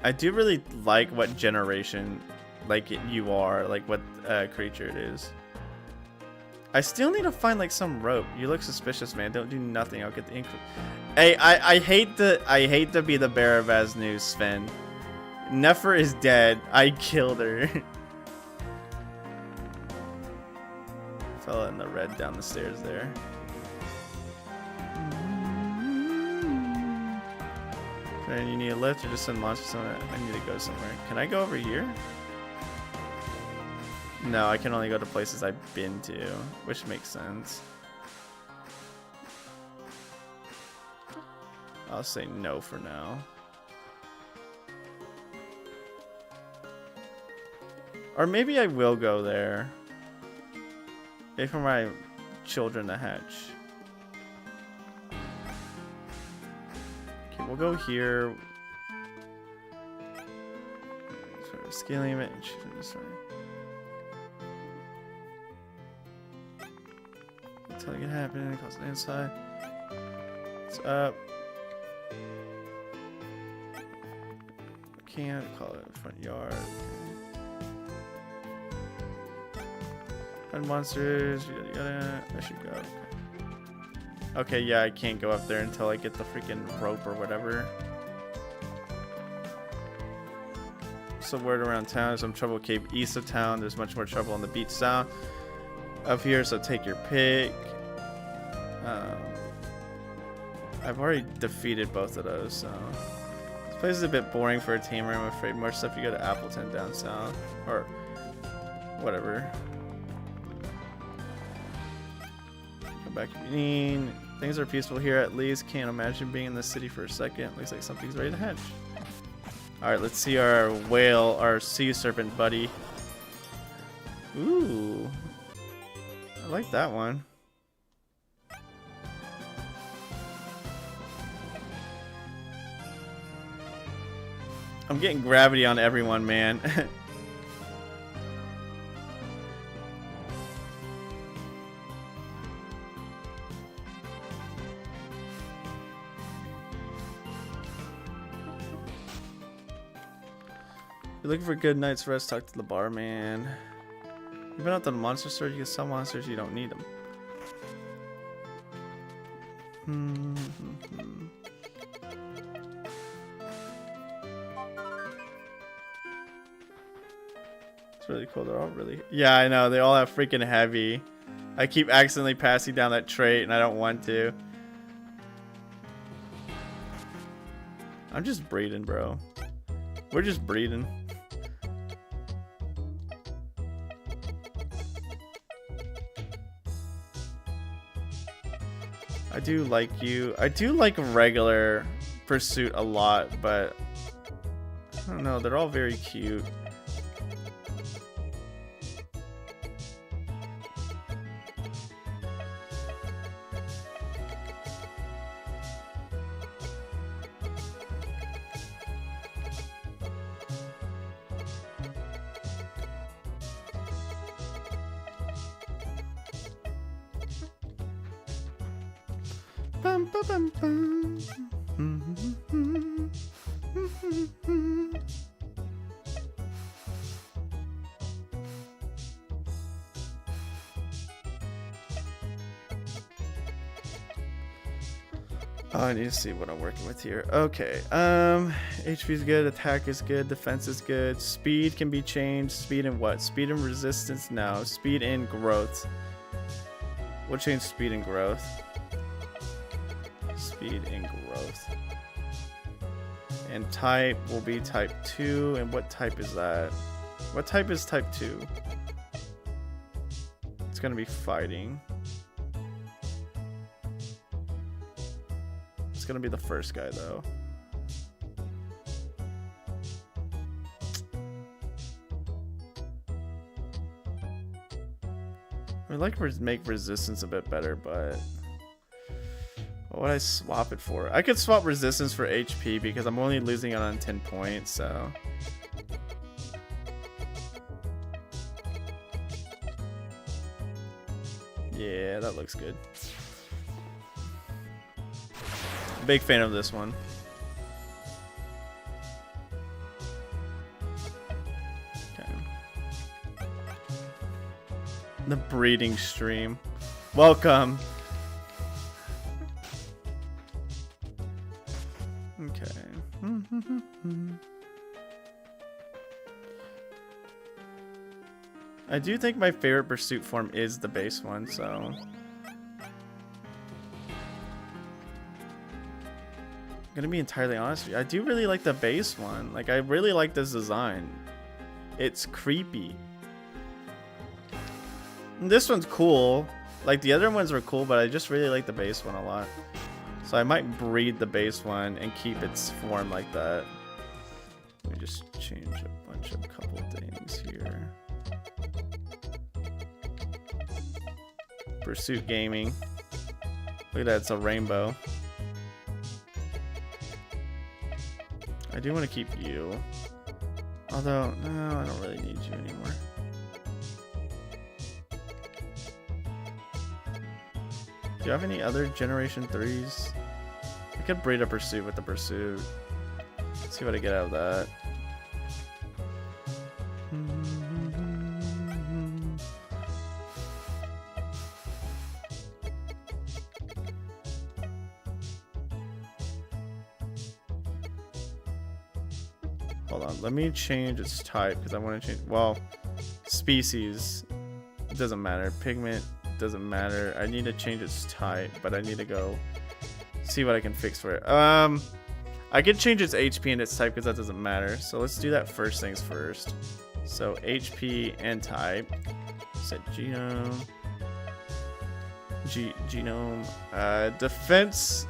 [SPEAKER 1] I do really like what generation you are, like what creature it is. I still need to find like some rope. You look suspicious, man. Don't do nothing. I'll get the ink. Hey, I hate to be the bearer of bad news, Sven. Nefer is dead. I killed her. Fell in the red down the stairs there. Okay, you need a lift or just send monsters somewhere? I need to go somewhere. Can I go over here? No, I can only go to places I've been to, which makes sense. I'll say no for now. Or maybe I will go there. Wait for my children to hatch. Okay, we'll go here. Sorry, scaling it. Sorry. Until it can happen, it costs inside. It's up. Can't call it front yard. Find monsters. I should go. Okay, yeah, I can't go up there until I get the freaking rope or whatever. Some word around town. There's some trouble cave east of town. There's much more trouble on the beach south of here, so take your pick. I've already defeated both of those, so this place is a bit boring for a tamer, I'm afraid. More stuff you go to Appleton down south, or whatever. Come back if you need. Things are peaceful here at least. Can't imagine being in the city for a second. Looks like something's ready to hatch. Alright, let's see our whale, our sea serpent buddy. Ooh. I like that one. I'm getting gravity on everyone, man. You're looking for a good night's rest, talk to the barman. You've been out to the monster store, you can sell monsters, you don't need them. It's really cool, they're all really... Yeah, I know, they all have freaking heavy. I keep accidentally passing down that trait and I don't want to. I'm just breeding, bro. We're just breeding. I do like you. I do like regular Pursuit a lot, but I don't know. They're all very cute. Oh, I need to see what I'm working with here. Okay. HP is good, attack is good, defense is good. Speed can be changed. Speed and what? Speed and resistance? No. Speed and growth. We'll change speed and growth. Speed and growth. And type will be type 2. And what type is that? What type is type 2? It's gonna be fighting. It's gonna be the first guy though. I would like to make resistance a bit better, but what would I swap it for? I could swap resistance for HP because I'm only losing it on 10 points, so. Yeah, that looks good. Big fan of this one. Okay. The breeding stream. Welcome. Okay. I do think my favorite pursuit form is the base one, so. I'm gonna be entirely honest with you. I do really like the base one. Like, I really like this design. It's creepy. And this one's cool. Like, the other ones were cool, but I just really like the base one a lot. So I might breed the base one and keep its form like that. Let me just change a couple things here. Pursuit Gaming. Look at that, it's a rainbow. I do want to keep you. Although, no, I don't really need you anymore. Do you have any other Generation 3s? I could breed a Pursuit with the Pursuit. Let's see what I get out of that. Hold on, let me change its type because I want to change. Well, species, it doesn't matter. Pigment, doesn't matter. I need to change its type, but I need to go see what I can fix for it. I could change its HP and its type because that doesn't matter. So let's do that first things first. So HP and type. Set genome. Genome. Defense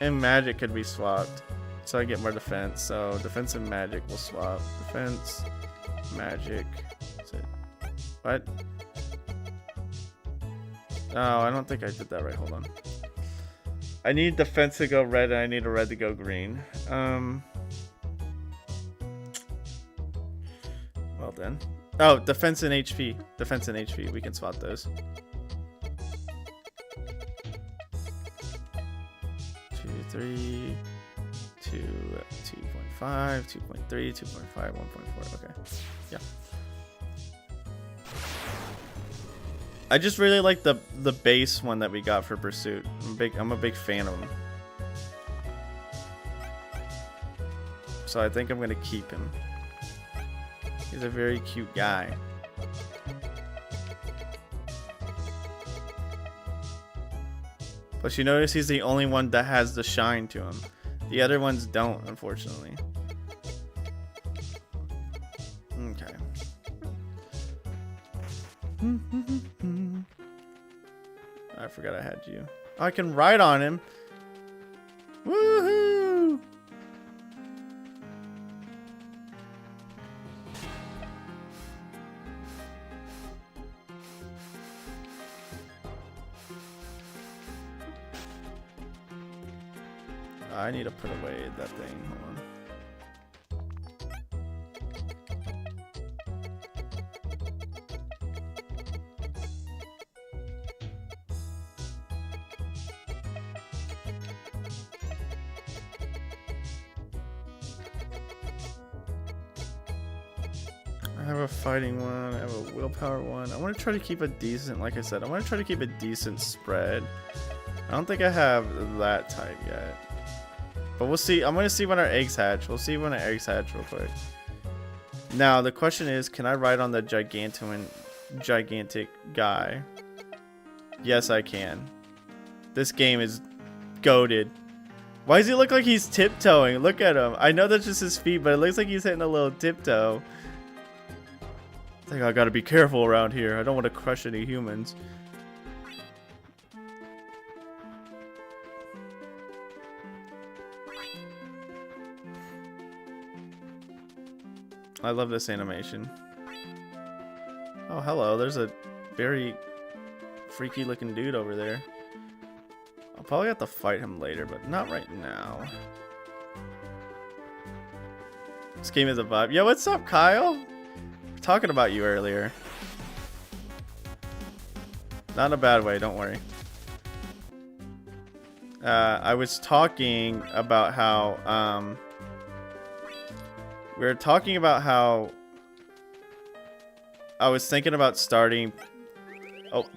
[SPEAKER 1] and magic could be swapped. So I get more defense. So defense and magic will swap. Defense, magic. What? Oh, I don't think I did that right. Hold on. I need defense to go red and I need a red to go green. Well then. Oh, defense and HP. Defense and HP. We can swap those. 2, 3, 2, 2.5, 2.3, 2.5, 1.4. Okay. Yeah. I just really like the base one that we got for Pursuit. I'm a big fan of him. So I think I'm gonna keep him. He's a very cute guy. But you notice he's the only one that has the shine to him. The other ones don't, unfortunately. Okay. I forgot I had you. Oh, I can ride on him. Woohoo! I need to put away that thing. Hold on. I have a fighting one, I have a willpower one. I want to try to keep a decent, like I said, I want to try to keep a decent spread. I don't think I have that type yet. But we'll see. I'm going to see when our eggs hatch. We'll see when our eggs hatch real quick. Now, the question is, can I ride on the gigantic guy? Yes, I can. This game is goated. Why does he look like he's tiptoeing? Look at him. I know that's just his feet, but it looks like he's hitting a little tiptoe. I think I gotta be careful around here. I don't want to crush any humans. I love this animation. Oh, hello. There's a very freaky looking dude over there. I'll probably have to fight him later, but not right now. This game is a vibe. Yo, what's up, Kyle? We're talking about you earlier. Not in a bad way, don't worry. I was talking about how, we were talking about how I was thinking about starting,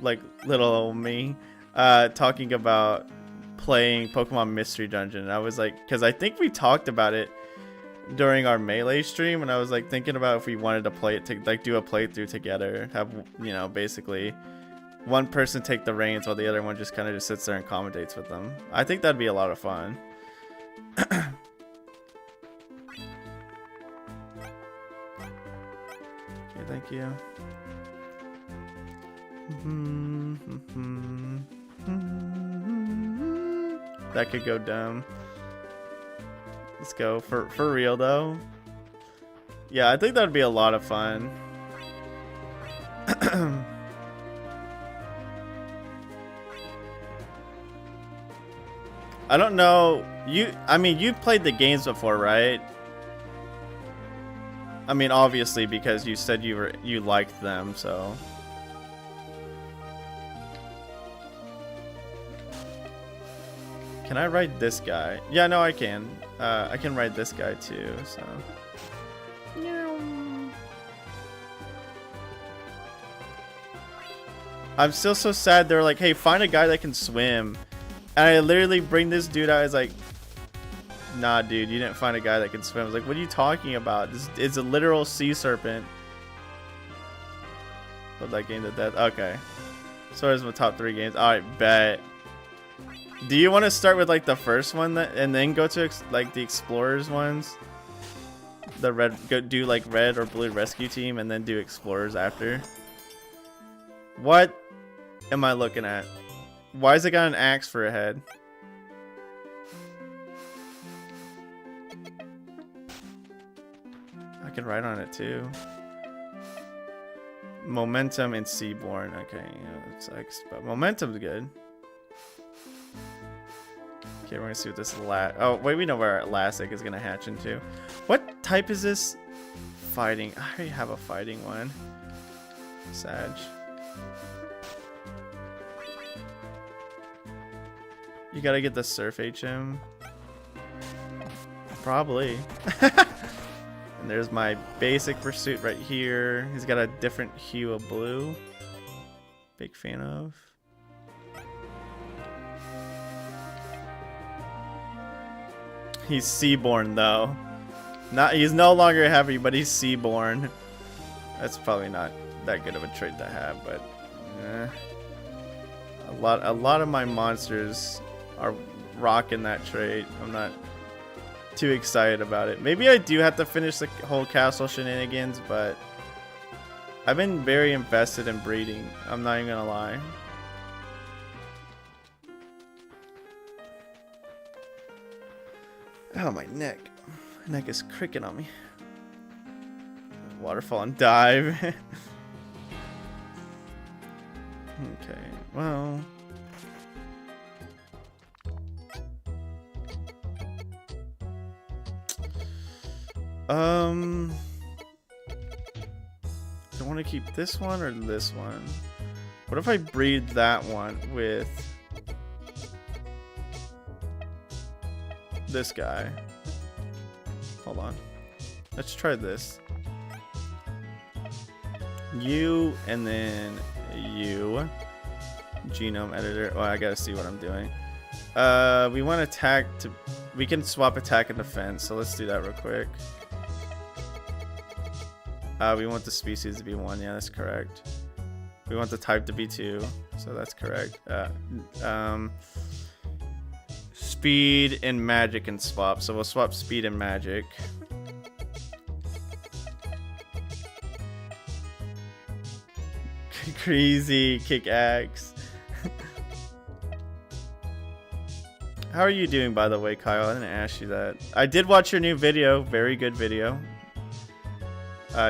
[SPEAKER 1] like little old me, talking about playing Pokemon Mystery Dungeon. And I was like, because I think we talked about it during our Melee stream, and I was like thinking about if we wanted to play it, to like do a playthrough together, have, you know, basically one person take the reins while the other one just kind of just sits there and commentates with them. I think that'd be a lot of fun. Okay, thank you. That could go dumb. Let's go for real though. Yeah, I think that'd be a lot of fun. I don't know. I mean, you've played the games before, right? I mean, obviously, because you said you liked them, so. Can I ride this guy? Yeah, no, I can. I can ride this guy too, so. I'm still so sad. They're like, hey, find a guy that can swim. And I literally bring this dude out. I was like, nah, dude, you didn't find a guy that can swim. I was like, what are you talking about? This is a literal sea serpent. Put that game to death. Okay. So there's my top 3 games. Alright, bet. Do you want to start with like the first one and then go to like the Explorers ones? The do like red or blue rescue team and then do Explorers after? What am I looking at? Why has it got an axe for a head? I can ride on it too. Momentum and Seaborn. Okay, yeah, that sucks, but Momentum's good. Okay, we're gonna see what this oh wait, we know where Elastic is gonna hatch into. What type is this? Fighting. I already have a fighting one. Sag. You gotta get the Surf HM. Probably. And there's my basic Pursuit right here. He's got a different hue of blue. Big fan of. He's Seaborn though. He's no longer heavy, but he's Seaborn. That's probably not that good of a trait to have, but a lot of my monsters are rocking that trait. I'm not too excited about it. Maybe I do have to finish the whole castle shenanigans, but I've been very invested in breeding. I'm not even gonna lie. Oh, my neck. My neck is cricking on me. Waterfall and dive. Okay, well. Do I want to keep this one or this one? What if I breed that one with this guy? Hold on. Let's try this. You and then you. Genome editor. Oh, I gotta see what I'm doing. We want attack to. We can swap attack and defense, so let's do that real quick. We want the species to be 1. Yeah, that's correct. We want the type to be 2, so that's correct. Speed and magic and swap, so we'll swap speed and magic. Crazy kick axe. How are you doing, by the way, Kyle? I didn't ask you that. I did watch your new video. Very good video.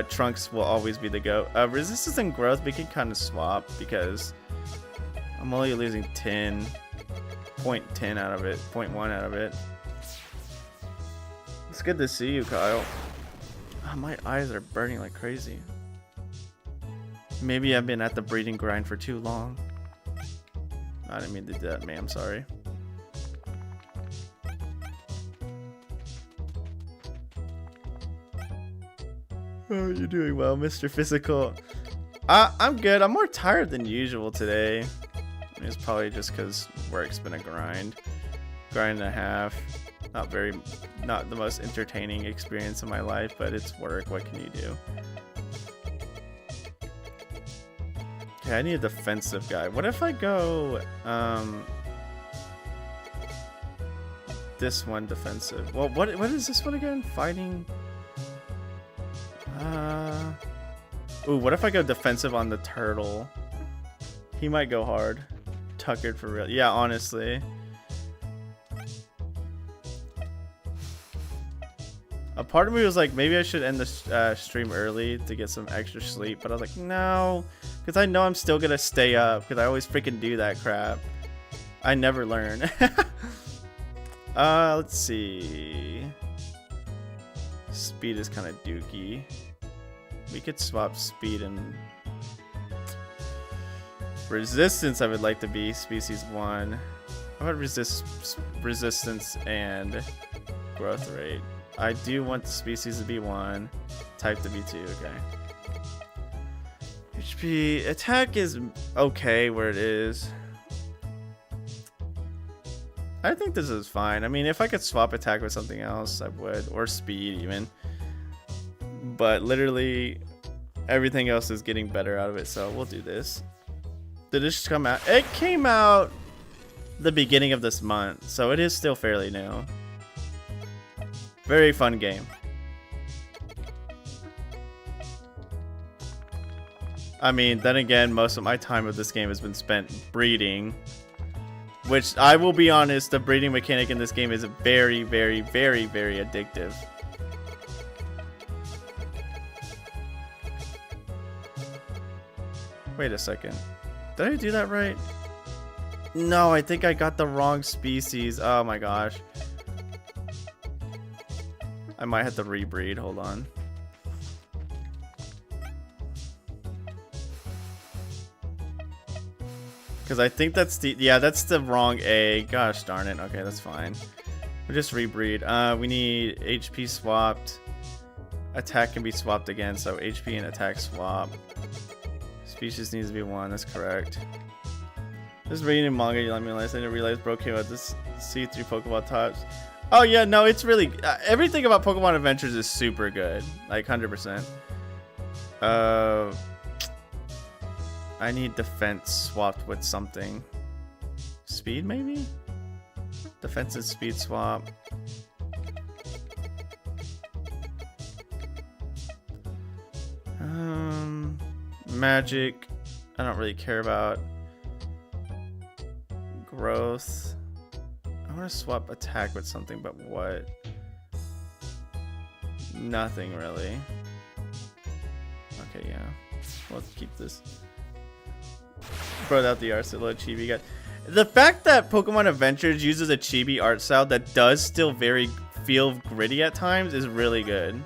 [SPEAKER 1] Trunks will always be the GOAT. Resistance and growth, we can kind of swap because I'm only losing 0.10 out of it, 0.1 out of it. It's good to see you, Kyle. Oh, my eyes are burning like crazy. Maybe I've been at the breeding grind for too long. I didn't mean to do that, man. I'm sorry. Oh, you're doing well, Mr. Physical. I'm good. I'm more tired than usual today. I mean, it's probably just because work's been a grind and a half. Not the most entertaining experience of my life, but it's work. What can you do? Okay, I need a defensive guy. What if I go this one defensive? Well, what is this one again? Fighting. Ooh, what if I go defensive on the turtle? He might go hard. Tuckered for real. Yeah, honestly. A part of me was like, maybe I should end the stream early to get some extra sleep, but I was like, no, because I know I'm still gonna stay up because I always freaking do that crap. I never learn. Let's see. Speed is kind of dookie. We could swap speed and resistance. I would like to be species 1. How about resistance and growth rate? I do want the species to be 1, type to be 2. Okay. HP attack is okay where it is. I think this is fine. I mean, if I could swap attack with something else, I would, or speed even. But literally, everything else is getting better out of it, so we'll do this. Did this come out? It came out the beginning of this month, so it is still fairly new. Very fun game. I mean, then again, most of my time with this game has been spent breeding. Which, I will be honest, the breeding mechanic in this game is very, very, very, very addictive. Wait a second. Did I do that right? No, I think I got the wrong species. Oh my gosh. I might have to rebreed. Hold on. Because I think that's the, yeah, that's the wrong egg. Gosh darn it. Okay, that's fine. We'll just rebreed. We need HP swapped. Attack can be swapped again, so HP and attack swap. Species needs to be 1, that's correct. This reading manga, you let me realize. I didn't realize bro came out this C3 Pokemon types. Oh yeah, no, it's really, everything about Pokemon Adventures is super good. Like 100%. I need defense swapped with something. Speed, maybe? Defense and speed swap. Magic. I don't really care about. Growth. I want to swap attack with something, but what? Nothing really. Okay, yeah. Let's keep this. Brought out the Arcilla Chibi guy. The fact that Pokemon Adventures uses a Chibi art style that does still feel gritty at times is really good.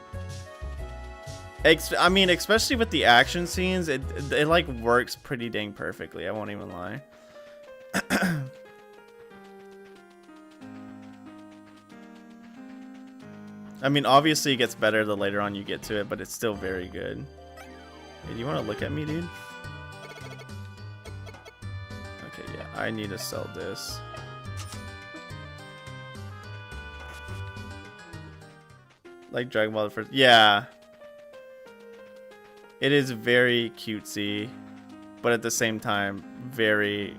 [SPEAKER 1] I mean, especially with the action scenes, it like works pretty dang perfectly. I won't even lie. I mean, obviously it gets better the later on you get to it, but it's still very good. Hey, do you want to look at me, dude? Okay, yeah, I need to sell this. Like Dragon Ball the first, yeah. It is very cutesy, but at the same time, very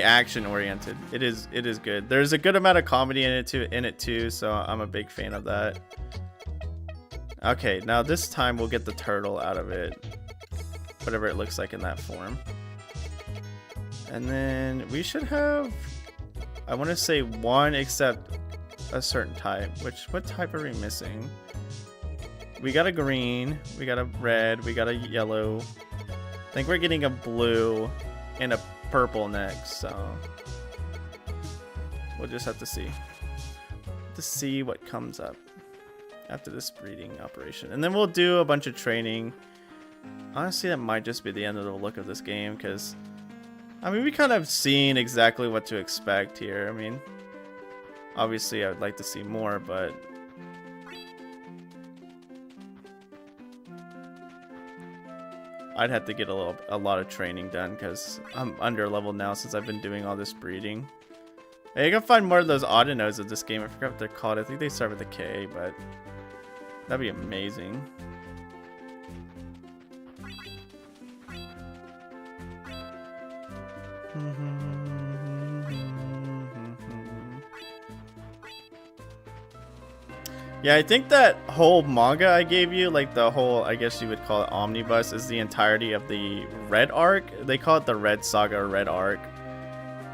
[SPEAKER 1] action oriented. It is good. There's a good amount of comedy in it too, so I'm a big fan of that. Okay, now this time we'll get the turtle out of it, whatever it looks like in that form. And then we should have, I want to say 1 except a certain type. What type are we missing? We got a green, we got a red, we got a yellow. I think we're getting a blue and a purple next, so we'll just have to see. What comes up after this breeding operation. And then we'll do a bunch of training. Honestly, that might just be the end of the look of this game, because I mean, we kind of seen exactly what to expect here. I mean, obviously I would like to see more, but I'd have to get a lot of training done because I'm under level now since I've been doing all this breeding. Hey, I can find more of those Audinodes of this game. I forgot what they're called. I think they start with a K, but that'd be amazing. Yeah, I think that whole manga I gave you, like the whole, I guess you would call it omnibus, is the entirety of the Red Arc. They call it the Red Saga or Red Arc.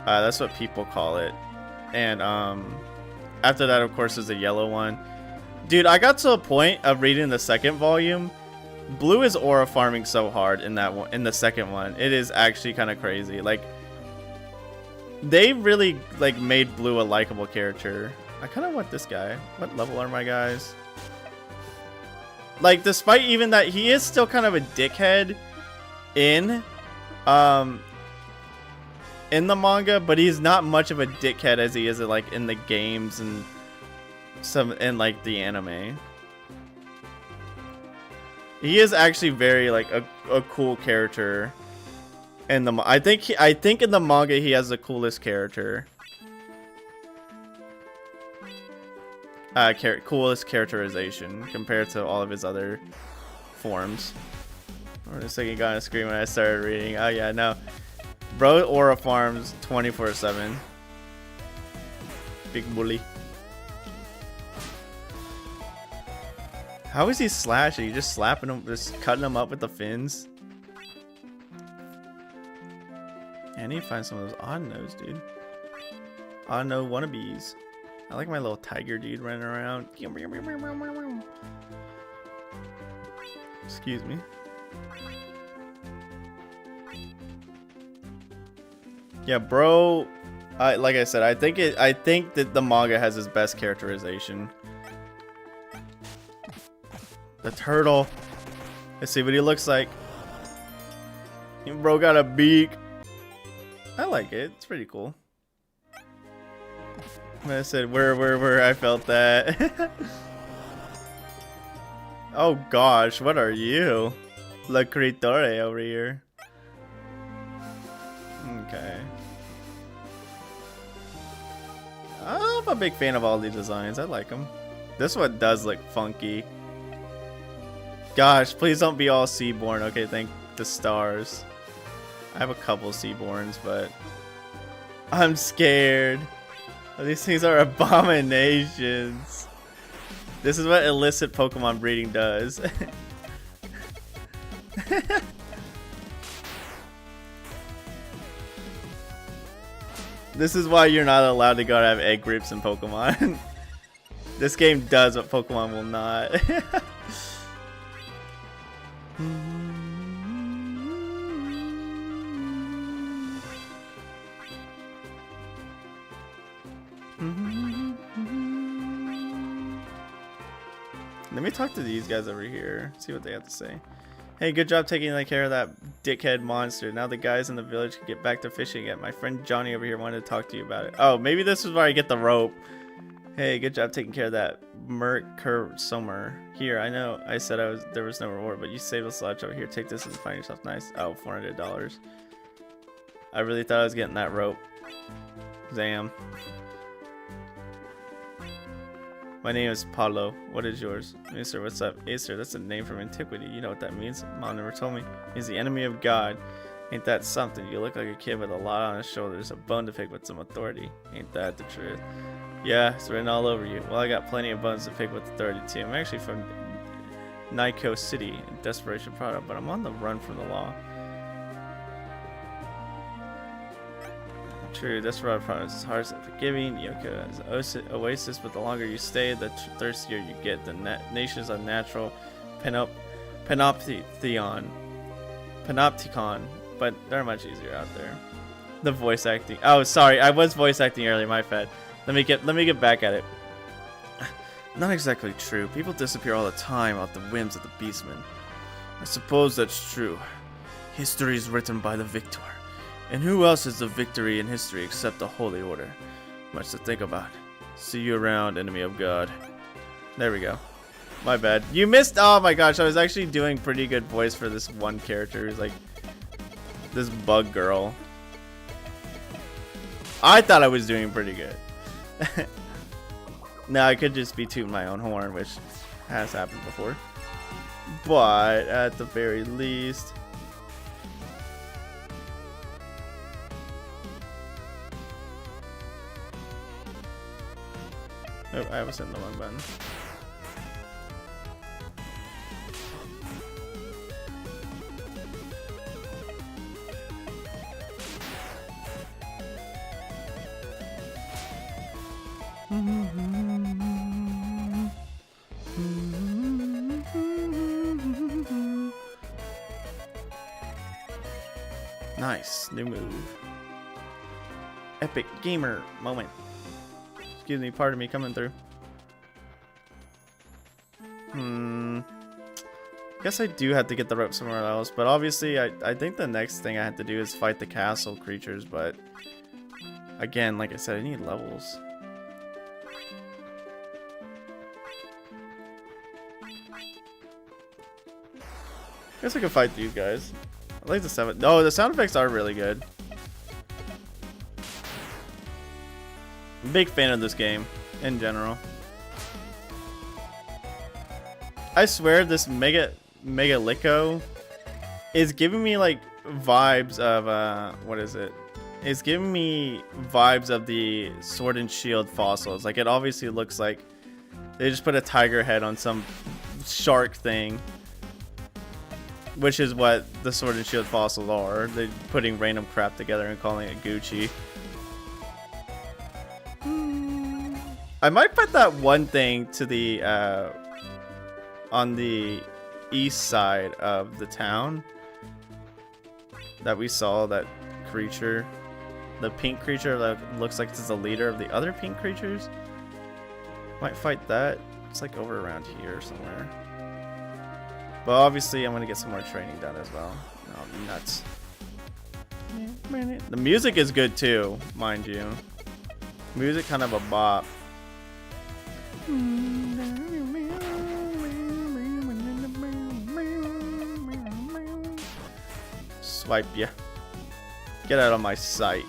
[SPEAKER 1] That's what people call it. And after that, of course, is the yellow one. Dude, I got to a point of reading the second volume. Blue is aura farming so hard in that one, in the second one. It is actually kind of crazy. Like, They really like made Blue a likable character. I kind of want this guy. What level are my guys? Like, despite even that, he is still kind of a dickhead in the manga, but he's not much of a dickhead as he is like in the games and like the anime. He is actually very like a cool character. And I think in the manga he has the coolest character. Coolest characterization compared to all of his other forms. For a second, got a scream when I started reading. Oh yeah, no, bro, Aura farms 24/7. Big bully. How is he slashing? You just slapping him, just cutting him up with the fins. I need to find some of those odd nose, dude. Odd nose wannabes. I like my little tiger dude running around. Excuse me. Yeah, bro. Like I said, I think that the manga has his best characterization. The turtle. Let's see what he looks like. Bro got a beak. I like it. It's pretty cool. I said, where I felt that. Oh gosh, what are you? La Creatore over here. Okay. I'm a big fan of all these designs. I like them. This one does look funky. Gosh, please don't be all Seaborn. Okay, thank the stars. I have a couple Seaborns, but I'm scared. These things are abominations. This is what illicit Pokemon breeding does. This is why you're not allowed to go to have egg grips in Pokemon. This game does what Pokemon will not. Let me talk to these guys over here, see what they have to say. Hey, good job taking care of that dickhead monster. Now the guys in the village can get back to fishing again. My friend Johnny over here wanted to talk to you about it. Oh, maybe this is where I get the rope. Hey, good job taking care of that Mercursummer. Here, I know I said there was no reward, but you saved us a lot over here. Take this and find yourself nice. Oh, $400. I really thought I was getting that rope. Zam. My name is Paulo. What is yours? Acer, what's up? Acer, that's a name from antiquity. You know what that means? Mom never told me. He's the enemy of God. Ain't that something? You look like a kid with a lot on his shoulders. A bone to pick with some authority. Ain't that the truth? Yeah, it's written all over you. Well, I got plenty of bones to pick with authority too. I'm actually from Nyko City in Desperation Product, but I'm on the run from the law. True, Desperado Product is harsh and forgiving. Yoko is an oasis, but the longer you stay, the thirstier you get. The nation is unnatural. Panopticon, but they're much easier out there. The voice acting. Oh, sorry, I was voice acting earlier. My bad. Let me get back at it. Not exactly true. People disappear all the time off the whims of the Beastmen. I suppose that's true. History is written by the victor. And who else is the victory in history except the Holy Order? Much to think about. See you around, enemy of God. There we go. My bad. You missed. Oh my gosh, I was actually doing pretty good voice for this one character who's like this bug girl. I thought I was doing pretty good. No, I could just be tooting my own horn, which has happened before. But at the very least. Oh, I was hitting the wrong button. Nice, new move. epic gamer moment. Excuse me, pardon me, coming through. Guess I do have to get the rope somewhere else, but obviously I think the next thing I have to do is fight the castle creatures, but again, like I said, I need levels. Guess I can fight these guys. I like the 7. No, the sound effects are really good. Big fan of this game in general. I swear this Mega Licko is giving me like vibes of what is it? It's giving me vibes of the Sword and Shield fossils. Like, it obviously looks like they just put a tiger head on some shark thing, which is what the Sword and Shield fossils are. They're putting random crap together and calling it Gucci. I might put that one thing to the on the east side of the town that we saw, that creature, the pink creature that looks like it's the leader of the other pink creatures. Might fight that. It's like over around here somewhere. But obviously I'm gonna get some more training done as well. Oh, nuts. The music is good too, mind you. Music kind of a bop. Swipe ya. Get out of my sight.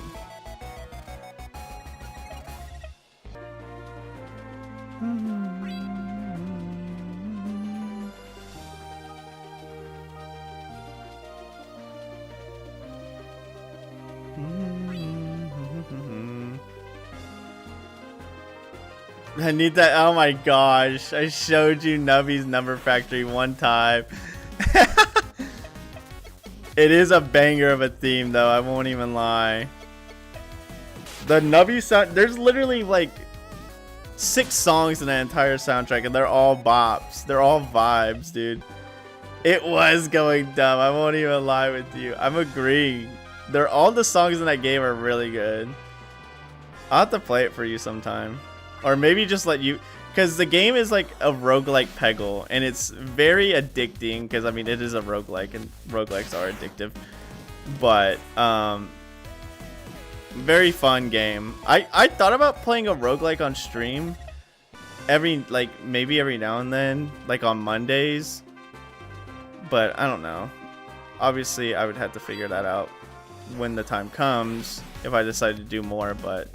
[SPEAKER 1] I need that. Oh my gosh. I showed you Nubby's Number Factory one time. It is a banger of a theme though, I won't even lie. The Nubby sound, there's literally like 6 songs in the entire soundtrack and they're all bops. They're all vibes, dude. It was going dumb, I won't even lie with you. I'm agreeing. All the songs in that game are really good. I'll have to play it for you sometime. Or maybe just let you, because the game is like a roguelike Peggle, and it's very addicting, because I mean it is a roguelike, and roguelikes are addictive. But very fun game. I thought about playing a roguelike on stream maybe every now and then, like on Mondays. But I don't know. Obviously I would have to figure that out when the time comes if I decide to do more, but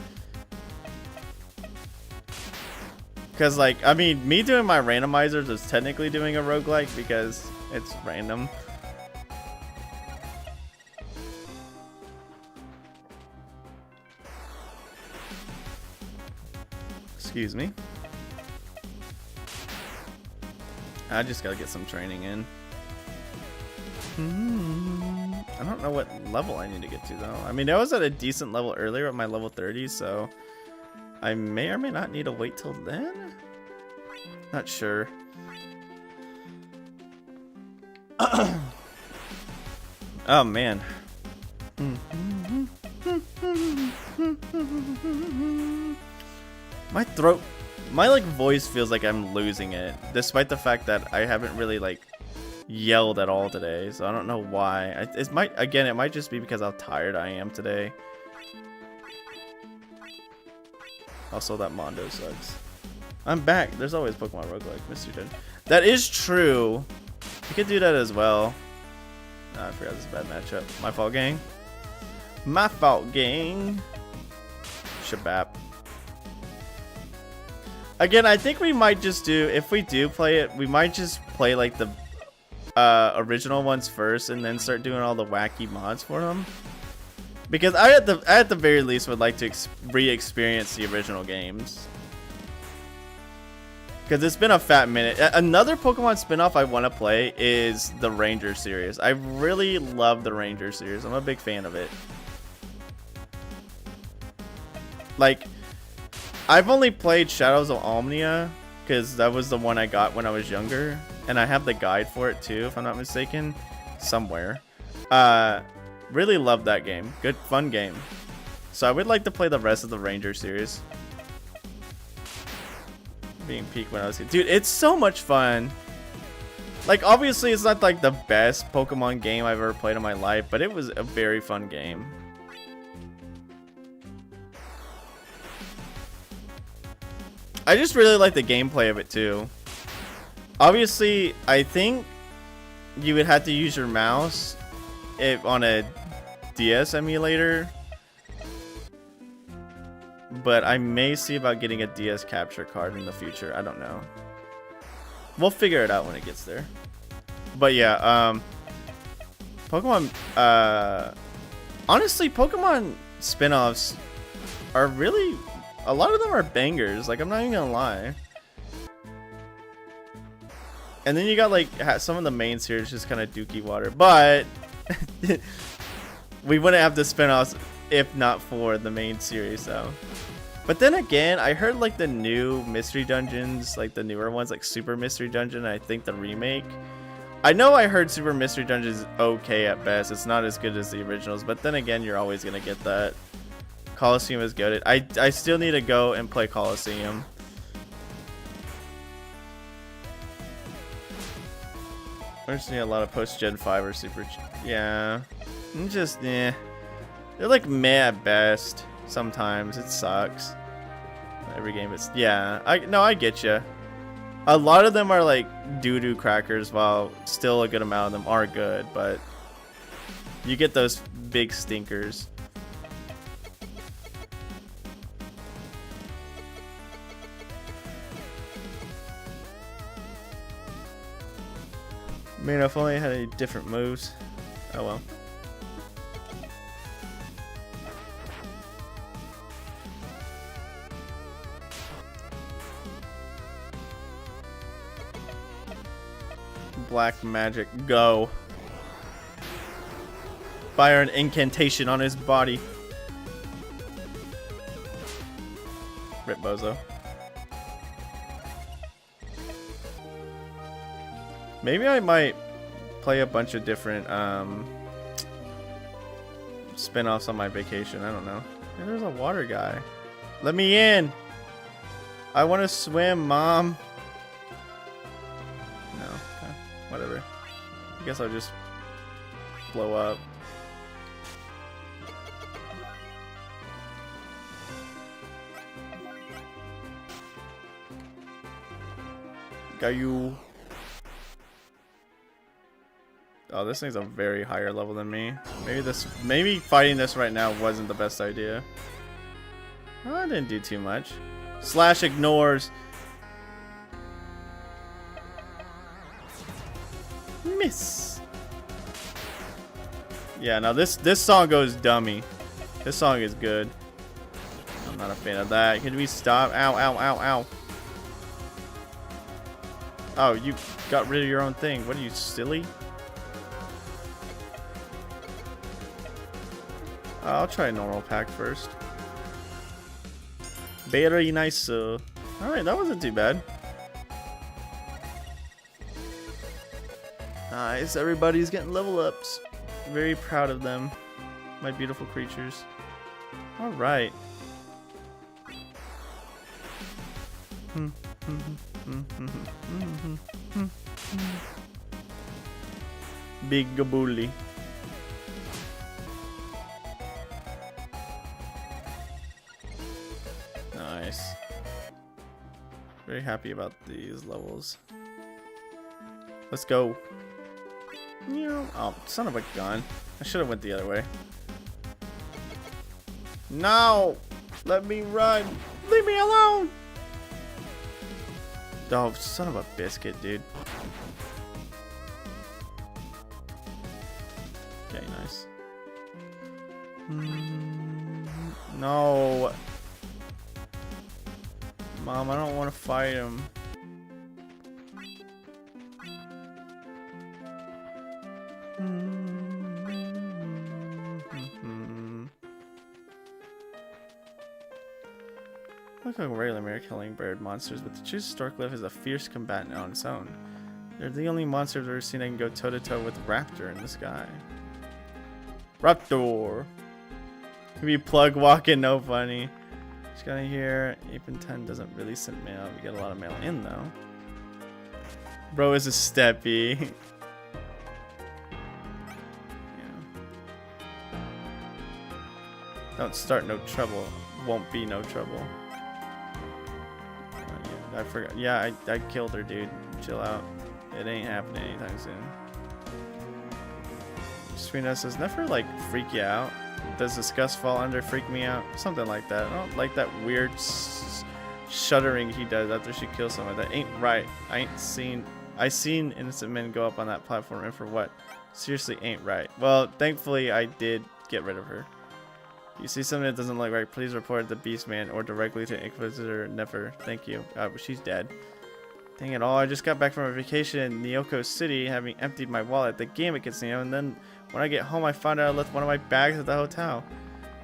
[SPEAKER 1] because, like, I mean, me doing my randomizers is technically doing a roguelike because it's random. Excuse me. I just gotta get some training in. I don't know what level I need to get to, though. I mean, I was at a decent level earlier at my level 30, so I may or may not need to wait till then. Not sure. Oh man. My throat, my like voice feels like I'm losing it, despite the fact that I haven't really like yelled at all today. So I don't know why. It might just be because how tired I am today. Also, that Mondo sucks. I'm back. There's always Pokemon roguelike. Mr. Jen. That is true. You could do that as well. I forgot this is a bad matchup. My fault, gang. My fault, gang. Shabap. Again, I think we might just do, if we do play it, we might just play like the original ones first and then start doing all the wacky mods for them. Because I at the very least would like to re-experience the original games. Because it's been a fat minute. Another Pokemon spin-off I want to play is the Ranger series. I really love the Ranger series. I'm a big fan of it. Like, I've only played Shadows of Omnia because that was the one I got when I was younger. And I have the guide for it too, if I'm not mistaken. Somewhere. Really love that game. Good, fun game. So I would like to play the rest of the Ranger series. Being peak when I was a kid. Dude, it's so much fun. Like, obviously, it's not like the best Pokemon game I've ever played in my life, but it was a very fun game. I just really like the gameplay of it, too. Obviously, I think you would have to use your mouse on a DS emulator. But I may see about getting a DS capture card in the future. I don't know. We'll figure it out when it gets there. But yeah, Pokemon, honestly, Pokemon spin-offs are really, a lot of them are bangers. Like, I'm not even gonna lie. And then you got like some of the main series just kind of dookie water. But we wouldn't have the spin-offs if not for the main series, though. But then again, I heard like the new Mystery Dungeons, like the newer ones, like Super Mystery Dungeon, I think the remake. I know I heard Super Mystery Dungeon is okay at best. It's not as good as the originals, but then again, you're always going to get that. Colosseum is good. I still need to go and play Colosseum. We're just seeing a lot of post-Gen 5 or Super... Yeah. I'm just, eh. They're like meh at best. Sometimes it sucks. Every game it's yeah. I get you. A lot of them are like doo-doo crackers, while still a good amount of them are good, but you get those big stinkers. Man, if only I had any different moves. Oh well. Black magic, go. Fire an incantation on his body. Rip Bozo. Maybe I might play a bunch of different spin-offs on my vacation. I don't know. And there's a water guy. Let me in. I want to swim, Mom. Whatever. I guess I'll just blow up. Got you. Oh, this thing's a very higher level than me. Maybe fighting this right now wasn't the best idea. Oh, I didn't do too much. Slash ignores. Miss. Yeah, now this song goes dummy. This song is good. I'm not a fan of that. Can we stop? Ow, ow, ow, ow. Oh, you got rid of your own thing. What are you, silly? I'll try a normal pack first. Very nice. Alright, that wasn't too bad. Nice, everybody's getting level ups. Very proud of them. My beautiful creatures. Alright. Big Gabuli. Nice. Very happy about these levels. Let's go. Oh, son of a gun. I should have went the other way. No! Let me run! Leave me alone! Oh, son of a biscuit, dude. Okay, nice. No! Mom, I don't want to fight him. Look like regular mere killing bird monsters, but the choose Storkliff is a fierce combatant on its own. They're the only monsters I've ever seen that can go toe to toe with Raptor in the sky. Raptor! We plug walking, no funny. Just got here. 8/10 doesn't really send mail. We get a lot of mail in though. Bro is a steppy. Yeah. Don't start no trouble. Won't be no trouble. I forgot. Yeah, I killed her, dude. Chill out. It ain't happening anytime soon. Serena says, never like freak you out. Does disgust fall under freak me out? Something like that. I don't like that weird shuddering he does after she kills someone. That ain't right. I seen innocent men go up on that platform, and for what? Seriously ain't right. Well, thankfully I did get rid of her. You see something that doesn't look right, please report the Beastman or directly to Inquisitor Nefer. Thank you. But she's dead. Dang it all, I just got back from a vacation in Nyoko City, having emptied my wallet, the Gamut Casino, and then when I get home I found out I left one of my bags at the hotel.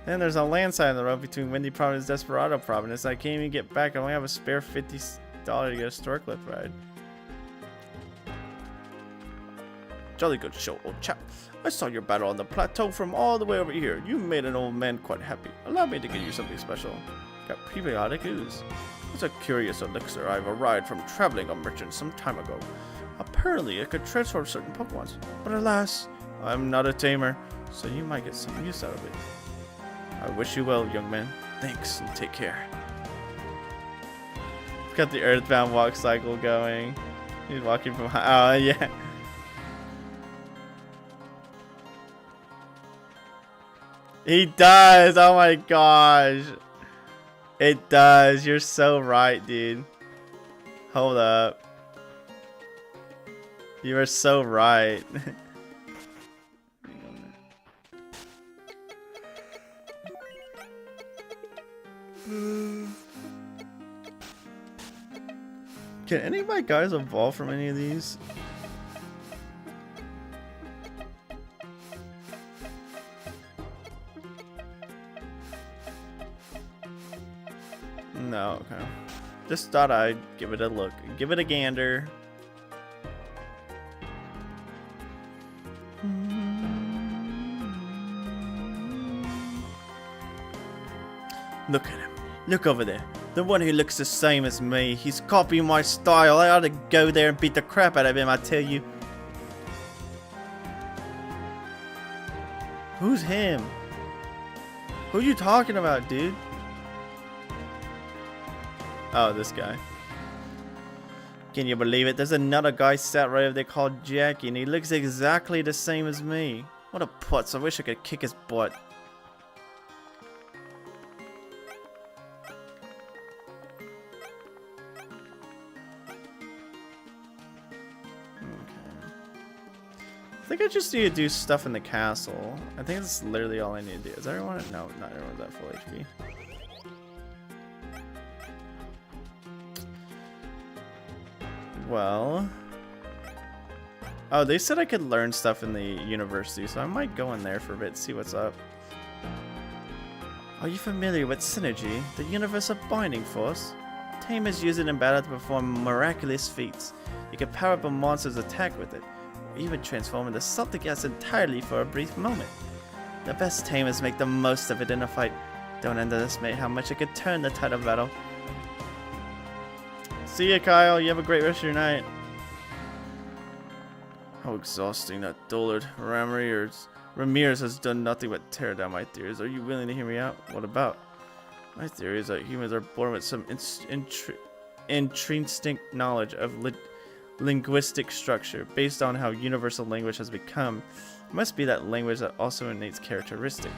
[SPEAKER 1] Then there's a landslide on the road between Windy Providence and Desperado Providence. I can't even get back. I only have a spare $50 to get a stork lift ride. Jolly good show, old chap. I saw your battle on the plateau from all the way over here. You made an old man quite happy. Allow me to give you something special. Got prebiotic ooze. It's a curious elixir I've arrived from traveling a merchant some time ago. Apparently it could transform certain Pokemons, but alas, I'm not a tamer, so you might get some use out of it. I wish you well, young man. Thanks, and take care. Got the Earthbound walk cycle going. He's walking from oh yeah. He does! Oh my gosh! It does. You're so right, dude. Hold up. You are so right. Can any of my guys evolve from any of these? No, okay. Just thought I'd give it a look. Give it a gander. Look at him. Look over there. The one who looks the same as me. He's copying my style. I ought to go there and beat the crap out of him, I tell you. Who's him? Who are you talking about, dude? Oh, this guy. Can you believe it? There's another guy sat right over there called Jackie, and he looks exactly the same as me. What a putz. I wish I could kick his butt. I think I just need to do stuff in the castle. I think that's literally all I need to do. Is everyone? No, not everyone's at full HP. Well. Oh, they said I could learn stuff in the university, so I might go in there for a bit, see what's up. Are you familiar with Synergy, the universal binding force? Tamers use it in battle to perform miraculous feats. You can power up a monster's attack with it, or even transform into something else entirely for a brief moment. The best tamers make the most of it in a fight. Don't underestimate how much it could turn the tide of battle. See ya, Kyle. You have a great rest of your night. How exhausting that dullard Ramirez has done nothing but tear down my theories. Are you willing to hear me out? What about? My theory is that humans are born with some intrinsic knowledge of linguistic structure. Based on how universal language has become, it must be that language that also innate characteristic.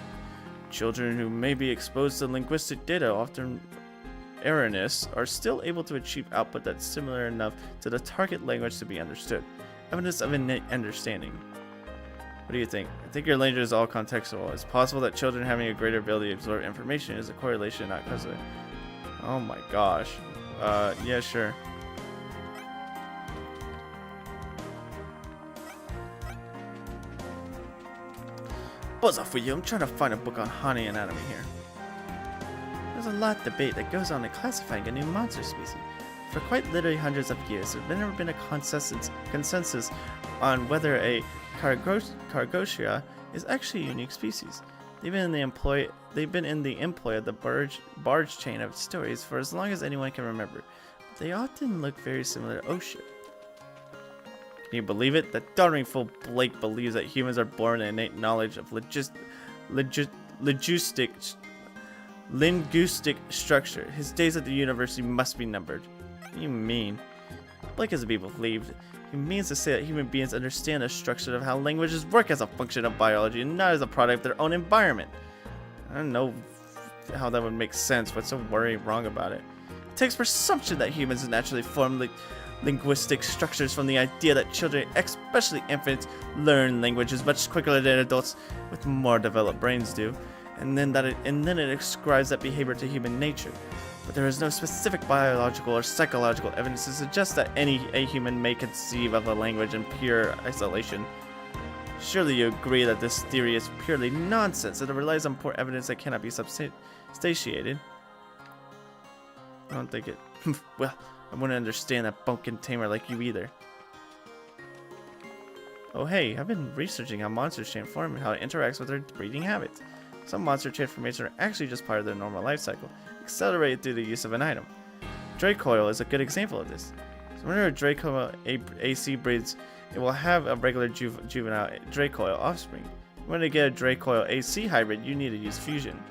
[SPEAKER 1] Children who may be exposed to linguistic data, often erroneous, are still able to achieve output that's similar enough to the target language to be understood. Evidence of innate understanding. What do you think? I think your language is all contextual. It's possible that children having a greater ability to absorb information is a correlation, not cause of it. Oh my gosh. Yeah, sure. Buzz off with you. I'm trying to find a book on honey anatomy here. There's a lot of debate that goes on in classifying a new monster species. For quite literally hundreds of years, there's never been a consensus on whether a Cargosia is actually a unique species. They've been in the employ of the barge chain of stories for as long as anyone can remember. But they often look very similar to Osha. Can you believe it? That doddering fool Blake believes that humans are born with innate knowledge of linguistic structure. His days at the university must be numbered. What do you mean? Blake is to be believed. He means to say that human beings understand the structure of how languages work as a function of biology and not as a product of their own environment. I don't know how that would make sense. What's so wrong about it? It takes presumption that humans naturally form linguistic structures from the idea that children, especially infants, learn languages much quicker than adults with more developed brains do, and then it ascribes that behavior to human nature. But there is no specific biological or psychological evidence to suggest that a human may conceive of a language in pure isolation. Surely you agree that this theory is purely nonsense and it relies on poor evidence that cannot be substantiated. I don't think it... well, I wouldn't understand that bumpkin tamer like you either. Oh hey, I've been researching how monsters transform and how it interacts with their breeding habits. Some monster transformations are actually just part of their normal life cycle, accelerated through the use of an item. Dracoil is a good example of this. So whenever a Dracoil AC breeds, it will have a regular juvenile Dracoil offspring. When you get a Dracoil AC hybrid, you need to use fusion.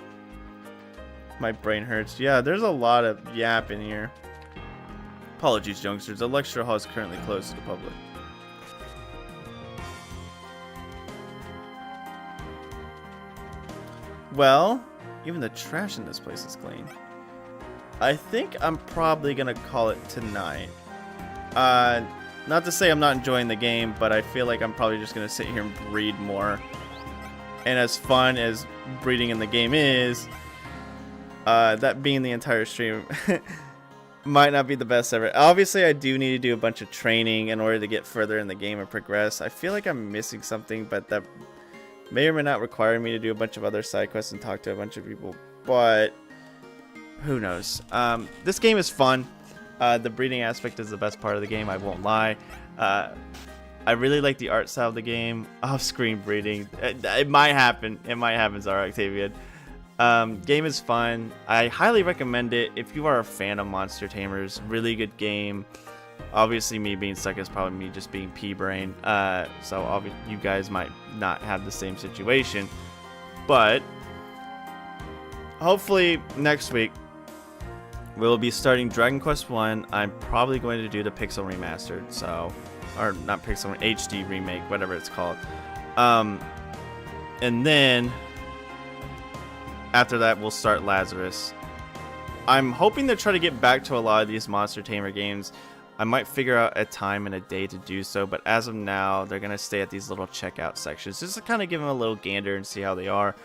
[SPEAKER 1] My brain hurts. Yeah, there's a lot of yap in here. Apologies, youngsters. The lecture hall is currently closed to the public. Well, even the trash in this place is clean. I think I'm probably gonna call it tonight. Not to say I'm not enjoying the game, but I feel like I'm probably just gonna sit here and breed more. And as fun as breeding in the game is, that being the entire stream might not be the best ever. Obviously, I do need to do a bunch of training in order to get further in the game and progress. I feel like I'm missing something, but that may or may not require me to do a bunch of other side quests and talk to a bunch of people, but who knows. This game is fun. The breeding aspect is the best part of the game, I won't lie. I really like the art style of the game. Off-screen breeding. It might happen. It might happen, Zara Octavian. Game is fun. I highly recommend it if you are a fan of Monster Tamers. Really good game. Obviously, me being stuck is probably me just being pea-brain. So you guys might not have the same situation. But hopefully next week we'll be starting Dragon Quest 1. I'm probably going to do the Pixel Remastered. Or not Pixel, HD Remake, whatever it's called. And then after that, we'll start Lazarus. I'm hoping to try to get back to a lot of these Monster Tamer games. I might figure out a time and a day to do so, but as of now, they're going to stay at these little checkout sections just to kind of give them a little gander and see how they are.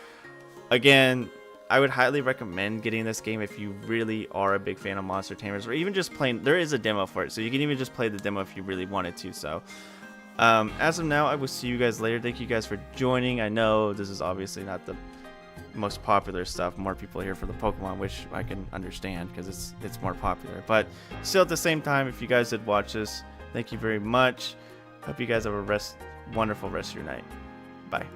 [SPEAKER 1] Again, I would highly recommend getting this game if you really are a big fan of Monster Tamers, or even just playing. There is a demo for it, so you can even just play the demo if you really wanted to. So, as of now, I will see you guys later. Thank you guys for joining. I know this is obviously not the most popular stuff. More people are here for the Pokemon, which I can understand because it's more popular. But still, at the same time, if you guys did watch this, thank you very much. Hope you guys have a wonderful rest of your night. Bye.